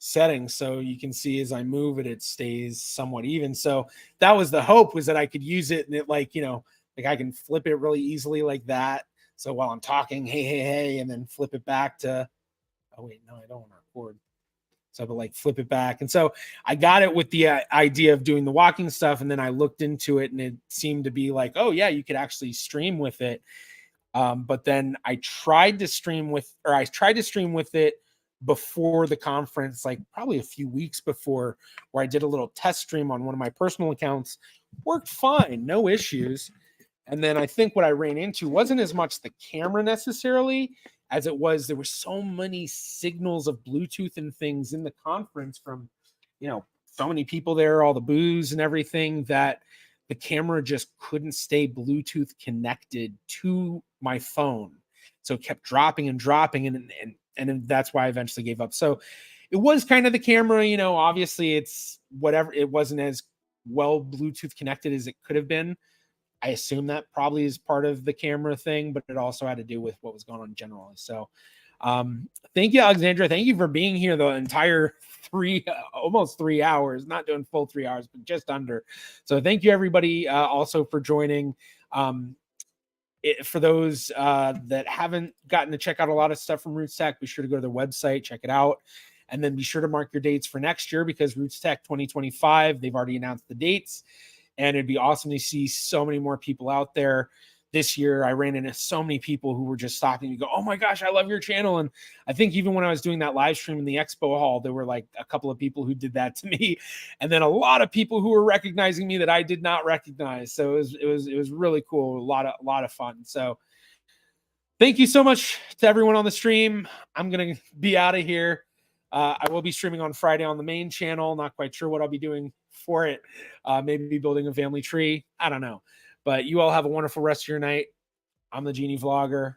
settings. So you can see as I move it, it stays somewhat even. So that was the hope, was that I could use it and it like I can flip it really easily like that. So while I'm talking, hey, and then flip it back to, oh wait, no, I don't want to record. So but flip it back. And so I got it with the idea of doing the walking stuff. And then I looked into it and it seemed to be like, oh yeah, you could actually stream with it. But then I tried to stream with it before the conference, probably a few weeks before, where I did a little test stream on one of my personal accounts. Worked fine, no issues. And then I think what I ran into wasn't as much the camera necessarily as it was, there were so many signals of Bluetooth and things in the conference from, so many people there, all the booths and everything, that the camera just couldn't stay Bluetooth connected to my phone. So it kept dropping and dropping, and that's why I eventually gave up. So it was kind of the camera, you know, obviously it's whatever, it wasn't as well Bluetooth connected as it could have been. I assume that probably is part of the camera thing, but it also had to do with what was going on generally. So thank you, Alexandra. Thank you for being here the entire almost 3 hours, not doing full 3 hours, but just under. So thank you everybody also for joining. For those that haven't gotten to check out a lot of stuff from RootsTech, be sure to go to their website, check it out. And then be sure to mark your dates for next year, because RootsTech 2025, they've already announced the dates. And it'd be awesome to see so many more people out there. This year, I ran into so many people who were just stopping me, go, "Oh my gosh, I love your channel." And I think even when I was doing that live stream in the expo hall, there were like a couple of people who did that to me. And then a lot of people who were recognizing me that I did not recognize. So it was really cool. A lot of fun. So thank you so much to everyone on the stream. I'm going to be out of here. I will be streaming on Friday on the main channel. Not quite sure what I'll be doing for it. Maybe building a family tree. I don't know. But you all have a wonderful rest of your night. I'm the Genie Vlogger.